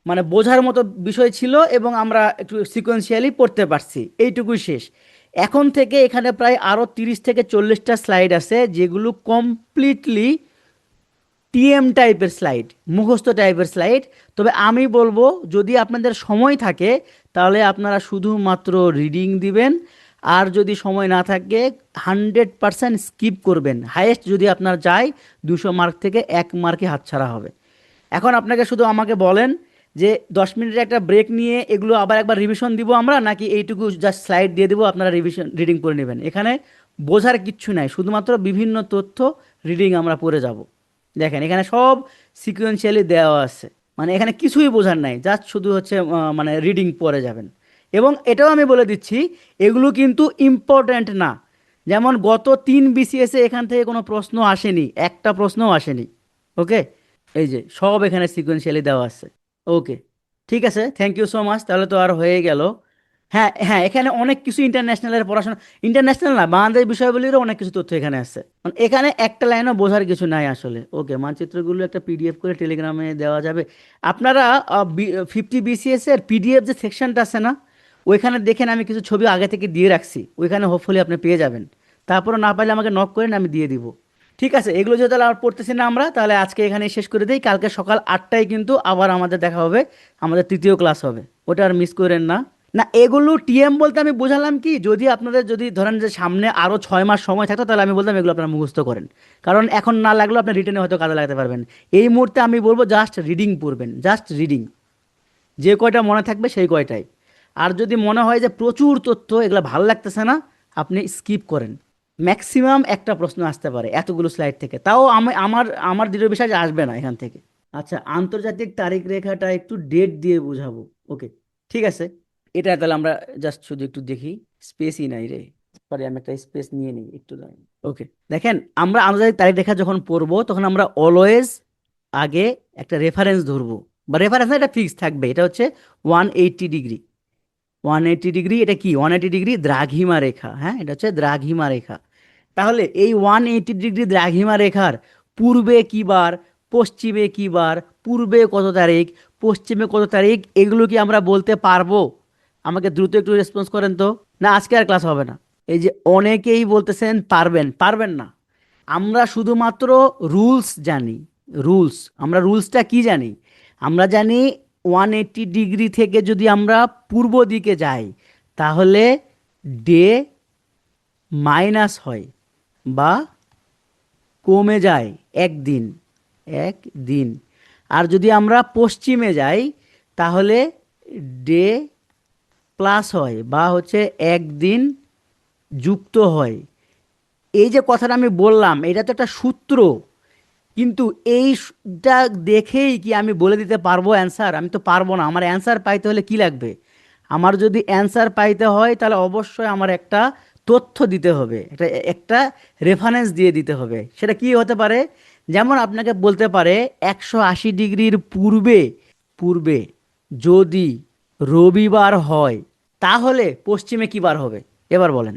মানে বোঝার মতো বিষয় ছিল, এবং আমরা একটু সিকোয়েন্সিয়ালি পড়তে পারছি, এইটুকুই শেষ। এখন থেকে এখানে প্রায় আরও 30 থেকে 40টা স্লাইড আছে, যেগুলো কমপ্লিটলি টিএম টাইপের স্লাইড, মুখস্থ টাইপের স্লাইড। তবে আমি বলবো যদি আপনাদের সময় থাকে তাহলে আপনারা শুধুমাত্র রিডিং দিবেন, আর যদি সময় না থাকে 100% স্কিপ করবেন। হায়েস্ট যদি আপনার যায় 200 মার্ক থেকে 1 মার্কে হাতছাড়া হবে। এখন আপনাকে শুধু আমাকে বলেন যে 10 মিনিটের একটা ব্রেক নিয়ে এগুলো আবার একবার রিভিশন দিব আমরা, নাকি এইটুকু জাস্ট স্লাইড দিয়ে দিব আপনারা রিভিশন রিডিং করে নেবেন? এখানে বোঝার কিচ্ছু নাই, শুধুমাত্র বিভিন্ন তথ্য রিডিং আমরা পড়ে যাব। দেখেন এখানে সব সিকুয়েন্সিয়ালি দেওয়া আছে, মানে এখানে কিছুই বোঝার নাই, জাস্ট শুধু হচ্ছে মানে রিডিং পড়ে যাবেন। এবং এটাও আমি বলে দিচ্ছি এগুলো কিন্তু ইম্পর্ট্যান্ট না। যেমন গত 3 বিসিএসে এখান থেকে কোনো প্রশ্ন আসেনি, একটা প্রশ্নও আসেনি। ওকে, এই যে সব এখানে সিকোয়েন্সিয়ালি দেওয়া আছে। ওকে, ঠিক আছে, থ্যাংক ইউ সো মাচ। তাহলে তো আর হয়ে গেল। হ্যাঁ হ্যাঁ, এখানে অনেক কিছু ইন্টারন্যাশনালের পড়াশোনা, ইন্টারন্যাশনাল না বাংলাদেশ বিষয়গুলিরও অনেক কিছু তথ্য এখানে আছে, মানে এখানে একটা লাইনও বোঝার কিছু নাই আসলে। ওকে, মানচিত্রগুলো একটা পিডিএফ করে টেলিগ্রামে দেওয়া যাবে। আপনারা 50 বিসিএস এর পিডিএফ যে সেকশনটা আছে না, ওইখানে দেখেন আমি কিছু ছবি আগে থেকে দিয়ে রাখছি, ওইখানে হোপফুলি আপনি পেয়ে যাবেন। তারপরে না পাইলে আমাকে নক করেন, আমি দিয়ে দিব। ঠিক আছে, এগুলো যদি তাহলে আর পড়তেছি না আমরা, তাহলে আজকে এখানেই শেষ করে দিই। কালকে সকাল 8টায় কিন্তু আবার আমাদের দেখা হবে, আমাদের তৃতীয় ক্লাস হবে, ওটা আর মিস করেন না। না, এগুলো টিএম বলতে আমি বোঝালাম কি, যদি আপনাদের যদি ধরেন যে সামনে আরও 6 মাস সময় থাকতো তাহলে আমি বলতাম এগুলো আপনারা মুখস্থ করেন, কারণ এখন না লাগলেও আপনি রিটেনে হয়তো কাজে লাগাতে পারবেন। এই মুহূর্তে আমি বলবো জাস্ট রিডিং পড়বেন, জাস্ট রিডিং, যে কয়টা মনে থাকবে সেই কয়টাই। আর যদি মনে হয় যে প্রচুর তথ্য এগুলো ভাল লাগতেছে না, আপনি স্কিপ করেন। ম্যাক্সিমাম একটা প্রশ্ন আসতে পারে এতগুলো স্লাইড থেকে, তাও আমি আমার আমার দৃঢ় বিশ্বাস যে আসবে না এখান থেকে। আচ্ছা, আন্তর্জাতিক তারিখ রেখাটা একটু ডেট দিয়ে বুঝাবো। ওকে, ঠিক আছে। এটা তাহলে আমরা জাস্ট শুধু একটু দেখি। স্পেসই নাই রে, সরি, আমি একটা স্পেস নিয়ে নিই একটু দাঁড়ান। ওকে, দেখেন আমরা আন্তর্জাতিক তারিখ রেখা যখন পড়বো তখন আমরা অলওয়েজ আগে একটা রেফারেন্স ধরবো, বা রেফারেন্স না, এটা ফিক্স থাকবে। এটা হচ্ছে 180 ডিগ্রি। 180 ডিগ্রি, এটা কি? 180 ডিগ্রি দ্রাঘিমা রেখা। হ্যাঁ, এটা হচ্ছে দ্রাঘিমা রেখা। তাহলে এই 180 ডিগ্রি দ্রাঘিমা রেখার পূর্বে কি বার, পশ্চিমে কি বার, পূর্বে কত তারিখ, পশ্চিমে কত তারিখ, এগুলো কি আমরা বলতে পারবো? আমাকে দ্রুত একটু রেসপন্স করেন তো। না আজকে আর ক্লাস হবে না। এই যে অনেকেই বলতেছেন পারবেন, পারবেন না। আমরা শুধুমাত্র রুলস জানি। রুলস, আমরা রুলসটা কি জানি? আমরা জানি 180 ডিগ্রি থেকে যদি আমরা পূর্ব দিকে যাই তাহলে ডে মাইনাস হয় বা কমে যায় একদিন, একদিন। আর যদি আমরা পশ্চিমে যাই তাহলে ডে প্লাস হয় বা হচ্ছে একদিন যুক্ত হয়। এই যে কথাটা আমি বললাম এটা তো একটা সূত্র, কিন্তু এইটা দেখেই কি আমি বলে দিতে পারবো অ্যান্সার? আমি তো পারবো না। আমার অ্যান্সার পাইতে হলে কি লাগবে? আমার যদি অ্যান্সার পাইতে হয় তাহলে অবশ্যই আমার একটা তথ্য দিতে হবে, একটা একটা রেফারেন্স দিয়ে দিতে হবে। সেটা কি হতে পারে? যেমন আপনাকে বলতে পারে 180 ডিগ্রির পূর্বে, পূর্বে যদি রবিবার হয় তাহলে পশ্চিমে কি বার হবে? এবার বলেন।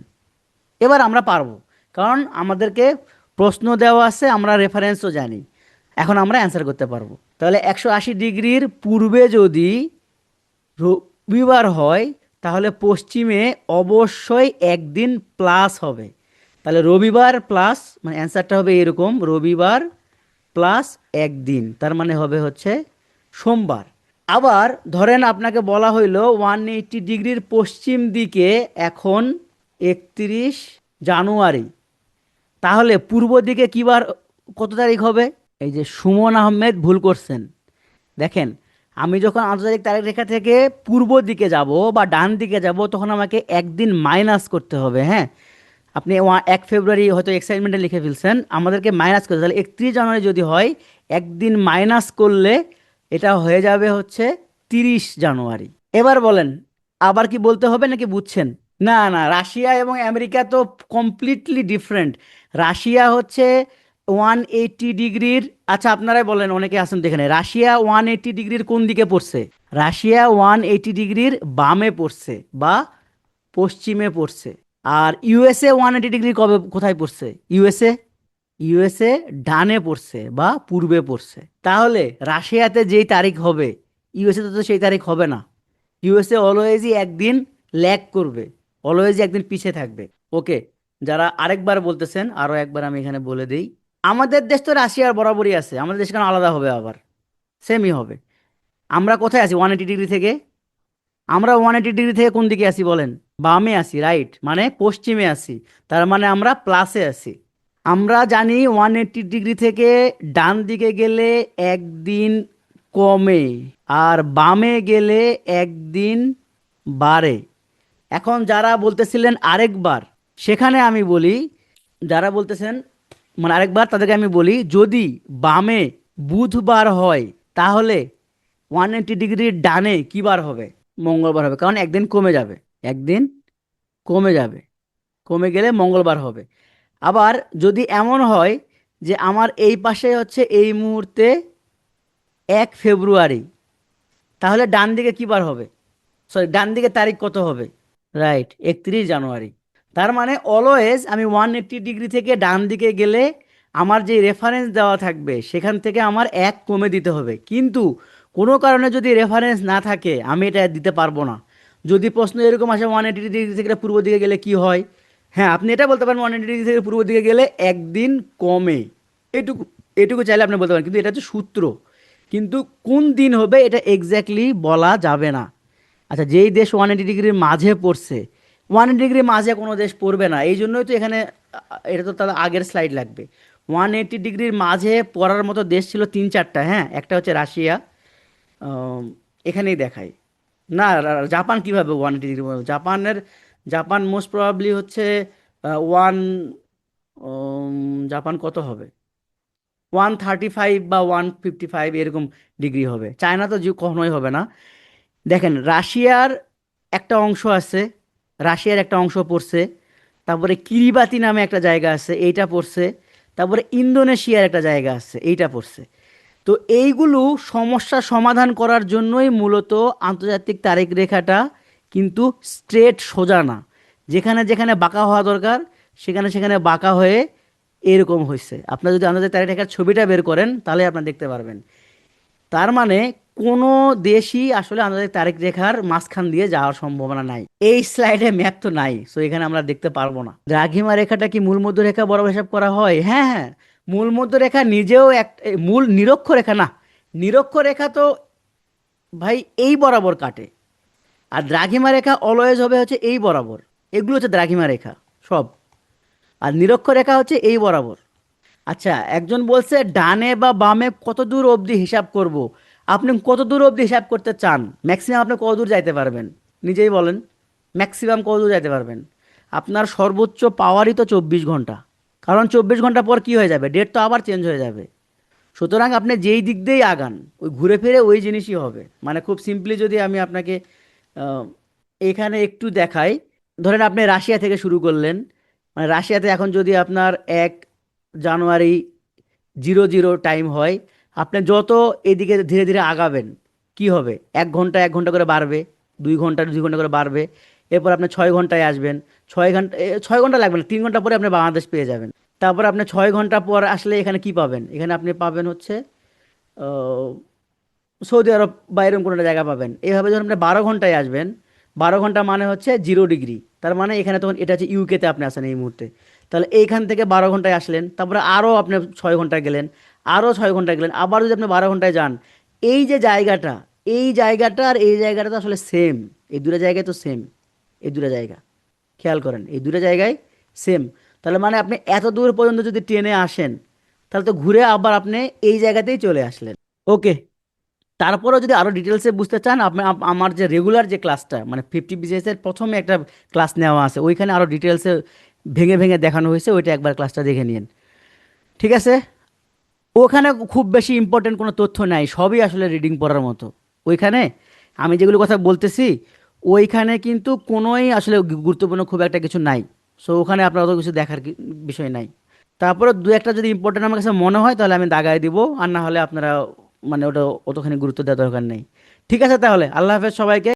এবার আমরা পারবো, কারণ আমাদেরকে প্রশ্ন দেওয়া আছে, আমরা রেফারেন্সও জানি। এখন আমরা অ্যান্সার করতে পারবো। তাহলে 180 ডিগ্রির পূর্বে যদি রবিবার হয় তাহলে পশ্চিমে অবশ্যই একদিন প্লাস হবে। তাহলে রবিবার প্লাস, মানে অ্যান্সারটা হবে এরকম, রবিবার প্লাস একদিন, তার মানে হবে হচ্ছে সোমবার। আবার ধরেন আপনাকে বলা হইলো 180 ডিগ্রির পশ্চিম দিকে এখন 31 জানুয়ারি, তাহলে পূর্ব দিকে কি বার, কত তারিখ হবে? এই যে সুমন আহমেদ ভুল করছেন। দেখেন, আমি যখন আন্তর্জাতিক তারিখ রেখা থেকে পূর্ব দিকে যাব বা ডান দিকে যাব তখন আমাকে একদিন মাইনাস করতে হবে। হ্যাঁ, আপনি 1 ফেব্রুয়ারি হয়তো এক্সাইটমেন্টে লিখে ফেলছেন, আমাদেরকে মাইনাস করতে, তাহলে 31 জানুয়ারি যদি হয় একদিন মাইনাস করলে এটা হয়ে যাবে হচ্ছে 30 জানুয়ারি। এবার বলেন, আবার কি বলতে হবে নাকি বুঝছেন? না না, রাশিয়া এবং আমেরিকা তো কমপ্লিটলি ডিফারেন্ট। রাশিয়া হচ্ছে 180 ডিগ্রির, আচ্ছা আপনারাই বলেন, অনেকে আছেন তো এখানে, রাশিয়া 180 ডিগ্রির কোন দিকে পড়ছে? রাশিয়া 180 ডিগ্রির বামে পড়ছে বা পশ্চিমে পড়ছে। আর ইউএসএ 180 ডিগ্রি কবে, কোথায় পড়ছে? ইউএসএ, ইউএসএ ডানে পড়ছে বা পূর্বে পড়ছে। তাহলে রাশিয়াতে যেই তারিখ হবে ইউএসএ তে তো সেই তারিখ হবে না। ইউএসএ অলওয়েজই একদিন ল্যাগ করবে, অলওয়েজই একদিন পিছিয়ে থাকবে। ওকে, যারা আরেকবার বলতেছেন আরো একবার আমি এখানে বলে দেই। আমাদের দেশ তো রাশিয়ার বরাবরই আছে, আমাদের দেশ কেন আলাদা হবে? আবার সেমই হবে। আমরা কোথায় আছি 180 ডিগ্রি থেকে? আমরা 180 ডিগ্রি থেকে কোন দিকে আছি বলেন? বামে আছি, রাইট, মানে পশ্চিমে আছি। তার মানে আমরা প্লাসে আছি। আমরা জানি 180 ডিগ্রি থেকে ডান দিকে গেলে একদিন কমে, আর বামে গেলে একদিন বাড়ে। এখন যারা বলতেছিলেন আরেকবার, সেখানে আমি বলি, যারা বলতেছেন মানে আরেকবার তাদেরকে আমি বলি, যদি বামে বুধবার হয় তাহলে 180 ডিগ্রির ডানে কি বার হবে? মঙ্গলবার হবে, কারণ একদিন কমে যাবে, একদিন কমে যাবে, কমে গেলে মঙ্গলবার হবে। আবার যদি এমন হয় যে আমার এই পাশে হচ্ছে এই মুহূর্তে 1 ফেব্রুয়ারি, তাহলে ডান দিকে কি বার হবে? সরি, ডান দিকে তারিখ কত হবে? রাইট, 31 জানুয়ারি। তার মানে অলওয়েজ আমি 180 ডিগ্রি থেকে ডান দিকে গেলে আমার যে রেফারেন্স দেওয়া থাকবে সেখান থেকে আমার এক কমে দিতে হবে। কিন্তু কোনো কারণে যদি রেফারেন্স না থাকে আমি এটা দিতে পারবো না। যদি প্রশ্ন এরকম আসে 180 ডিগ্রি থেকে পূর্ব দিকে গেলে কি হয়, হ্যাঁ আপনি এটা বলতে পারেন 180 ডিগ্রি থেকে পূর্ব দিকে গেলে একদিন কমে, এটুকু, এটুকু চাইলে আপনি বলতে পারেন, কিন্তু এটা হচ্ছে সূত্র। কিন্তু কোন দিন হবে এটা এক্স্যাক্টলি বলা যাবে না। আচ্ছা, যেই দেশ 180 ডিগ্রির মাঝে পড়ছে, 180 ডিগ্রির মাঝে কোনো দেশ পড়বে না, এই জন্যই তো এখানে এটা তো তাহলে আগের স্লাইড লাগবে। 180 ডিগ্রির মাঝে পড়ার মতো দেশ ছিল 3-4টা। হ্যাঁ, একটা হচ্ছে রাশিয়া, আম, এখানেই দেখায় না। জাপান কিভাবে 180 ডিগ্রি? জাপানের, জাপান মোস্ট প্রবাবলি হচ্ছে ওয়ান, জাপান কত হবে, 135 বা 155 এরকম ডিগ্রি হবে। চায়না তো কখনোই হবে না। দেখেন, রাশিয়ার একটা অংশ আছে, রাশিয়ার একটা অংশ পড়ছে, তারপরে কিরিবাতি নামে একটা জায়গা আছে এইটা পড়ছে, তারপরে ইন্দোনেশিয়ার একটা জায়গা আছে এইটা পড়ছে। তো এইগুলো সমস্যা সমাধান করার জন্যই মূলত আন্তর্জাতিক তারিখ রেখাটা কিন্তু স্ট্রেট সোজা না, যেখানে যেখানে বাঁকা হওয়া দরকার সেখানে সেখানে বাঁকা হয়ে এরকম হয়েছে। আপনারা যদি আন্তর্জাতিক তারিখ রেখার ছবিটা বের করেন তাহলে আপনারা দেখতে পারবেন। তার মানে কোনো দেশই আসলে আন্তর্জাতিক তারিখ রেখার মাঝখান দিয়ে যাওয়ার সম্ভাবনা নাই। এই স্লাইডে ম্যাপ তো নাই, সো এখানে আমরা দেখতে পারবো না। দ্রাঘিমা রেখাটা কি মূল মধ্য রেখা বরাবর হিসাব করা হয়? হ্যাঁ হ্যাঁ, মূল মধ্য রেখা নিজেও মূল নিরক্ষ রেখা না, নিরক্ষ রেখা তো ভাই এই বরাবর কাটে, আর দ্রাঘিমা রেখা অলওয়েজ হবে হচ্ছে এই বরাবর। এগুলো হচ্ছে দ্রাঘিমা রেখা সব, আর নিরক্ষ রেখা হচ্ছে এই বরাবর। আচ্ছা, একজন বলছে ডানে বা বামে কত দূর অবধি হিসাব করব। আপনি কত দূর অবধি হিসাব করতে চান? ম্যাক্সিমাম আপনি কত দূর যাইতে পারবেন নিজেই বলেন। ম্যাক্সিমাম কত দূর যাইতে পারবেন? আপনার সর্বোচ্চ পাওয়ারই তো 24 ঘন্টা, কারণ 24 ঘন্টা পর কি হয়ে যাবে, ডেট তো আবার চেঞ্জ হয়ে যাবে। সুতরাং আপনি যেই দিক দিয়েই আগান ওই ঘুরে ফিরে ওই জিনিসই হবে। মানে খুব সিম্পলি যদি আমি আপনাকে আহ, এখানে একটু দেখাই, ধরেন আপনি রাশিয়া থেকে শুরু করলেন, মানে রাশিয়াতে এখন যদি আপনার 1 জানুয়ারি 00 টাইম হয়, আপনি যত এদিকে ধীরে ধীরে আগাবেন কি হবে, 1 ঘন্টা 1 ঘন্টা করে বাড়বে, 2 ঘন্টা 2 ঘন্টা করে বাড়বে। এরপর আপনি 6 ঘন্টায় আসবেন, 6 ঘন্টা 6 ঘন্টা লাগবে না, 3 ঘন্টা পরে আপনি বাংলাদেশ পেয়ে যাবেন। তারপর আপনি 6 ঘন্টা পর আসলে এখানে কি পাবেন, এখানে আপনি পাবেন হচ্ছে আহ, সৌদি আরব বা এরকম কোনো একটা জায়গা পাবেন। এইভাবে যখন আপনি 12 ঘন্টায় আসবেন, 12 ঘন্টা মানে হচ্ছে 0 ডিগ্রি, তার মানে এখানে তখন এটা হচ্ছে ইউকেতে আপনি আছেন এই মুহূর্তে। তাহলে এইখান থেকে 12 ঘন্টায় আসলেন, তারপরে আরও আপনি 6 ঘন্টা গেলেন, আরও 6 ঘন্টা গেলেন, আবার যদি আপনি 12 ঘন্টায় যান, এই যে জায়গাটা, এই জায়গাটা আর এই জায়গাটা তো আসলে সেম। এই দুটো জায়গায় তো সেম, এই দুটো জায়গা খেয়াল করেন, এই দুটো জায়গায় সেম। তাহলে মানে আপনি এত দূর পর্যন্ত যদি ট্রেনে আসেন, তাহলে তো ঘুরে আবার আপনি এই জায়গাতেই চলে আসলেন। ওকে, তারপরেও যদি আরো ডিটেলসে বুঝতে চান, আপনি আমার যে রেগুলার যে ক্লাসটা মানে 50 BCS এর প্রথমে একটা ক্লাস নেওয়া আছে, ওইখানে আরো ডিটেলসে ভেঙে ভেঙে দেখানো হয়েছে, ওইটা একবার ক্লাসটা দেখে নিন। ঠিক আছে? ওখানে খুব বেশি ইম্পর্টেন্ট কোনো তথ্য নাই, সবই আসলে রিডিং পড়ার মতো। ওইখানে আমি যেগুলো কথা বলতেছি, ওইখানে কিন্তু কোনোই আসলে গুরুত্বপূর্ণ খুব একটা কিছু নাই। সো ওখানে আপনার অত কিছু দেখার বিষয় নাই। তারপরে দু একটা যদি ইম্পর্টেন্ট আমার কাছে মনে হয় তাহলে আমি দাগায় দিব, আর না হলে আপনারা মানে ওটা অতখানি গুরুত্ব দেওয়ার দরকার নেই। ঠিক আছে, তাহলে আল্লাহ হাফেজ সবাইকে।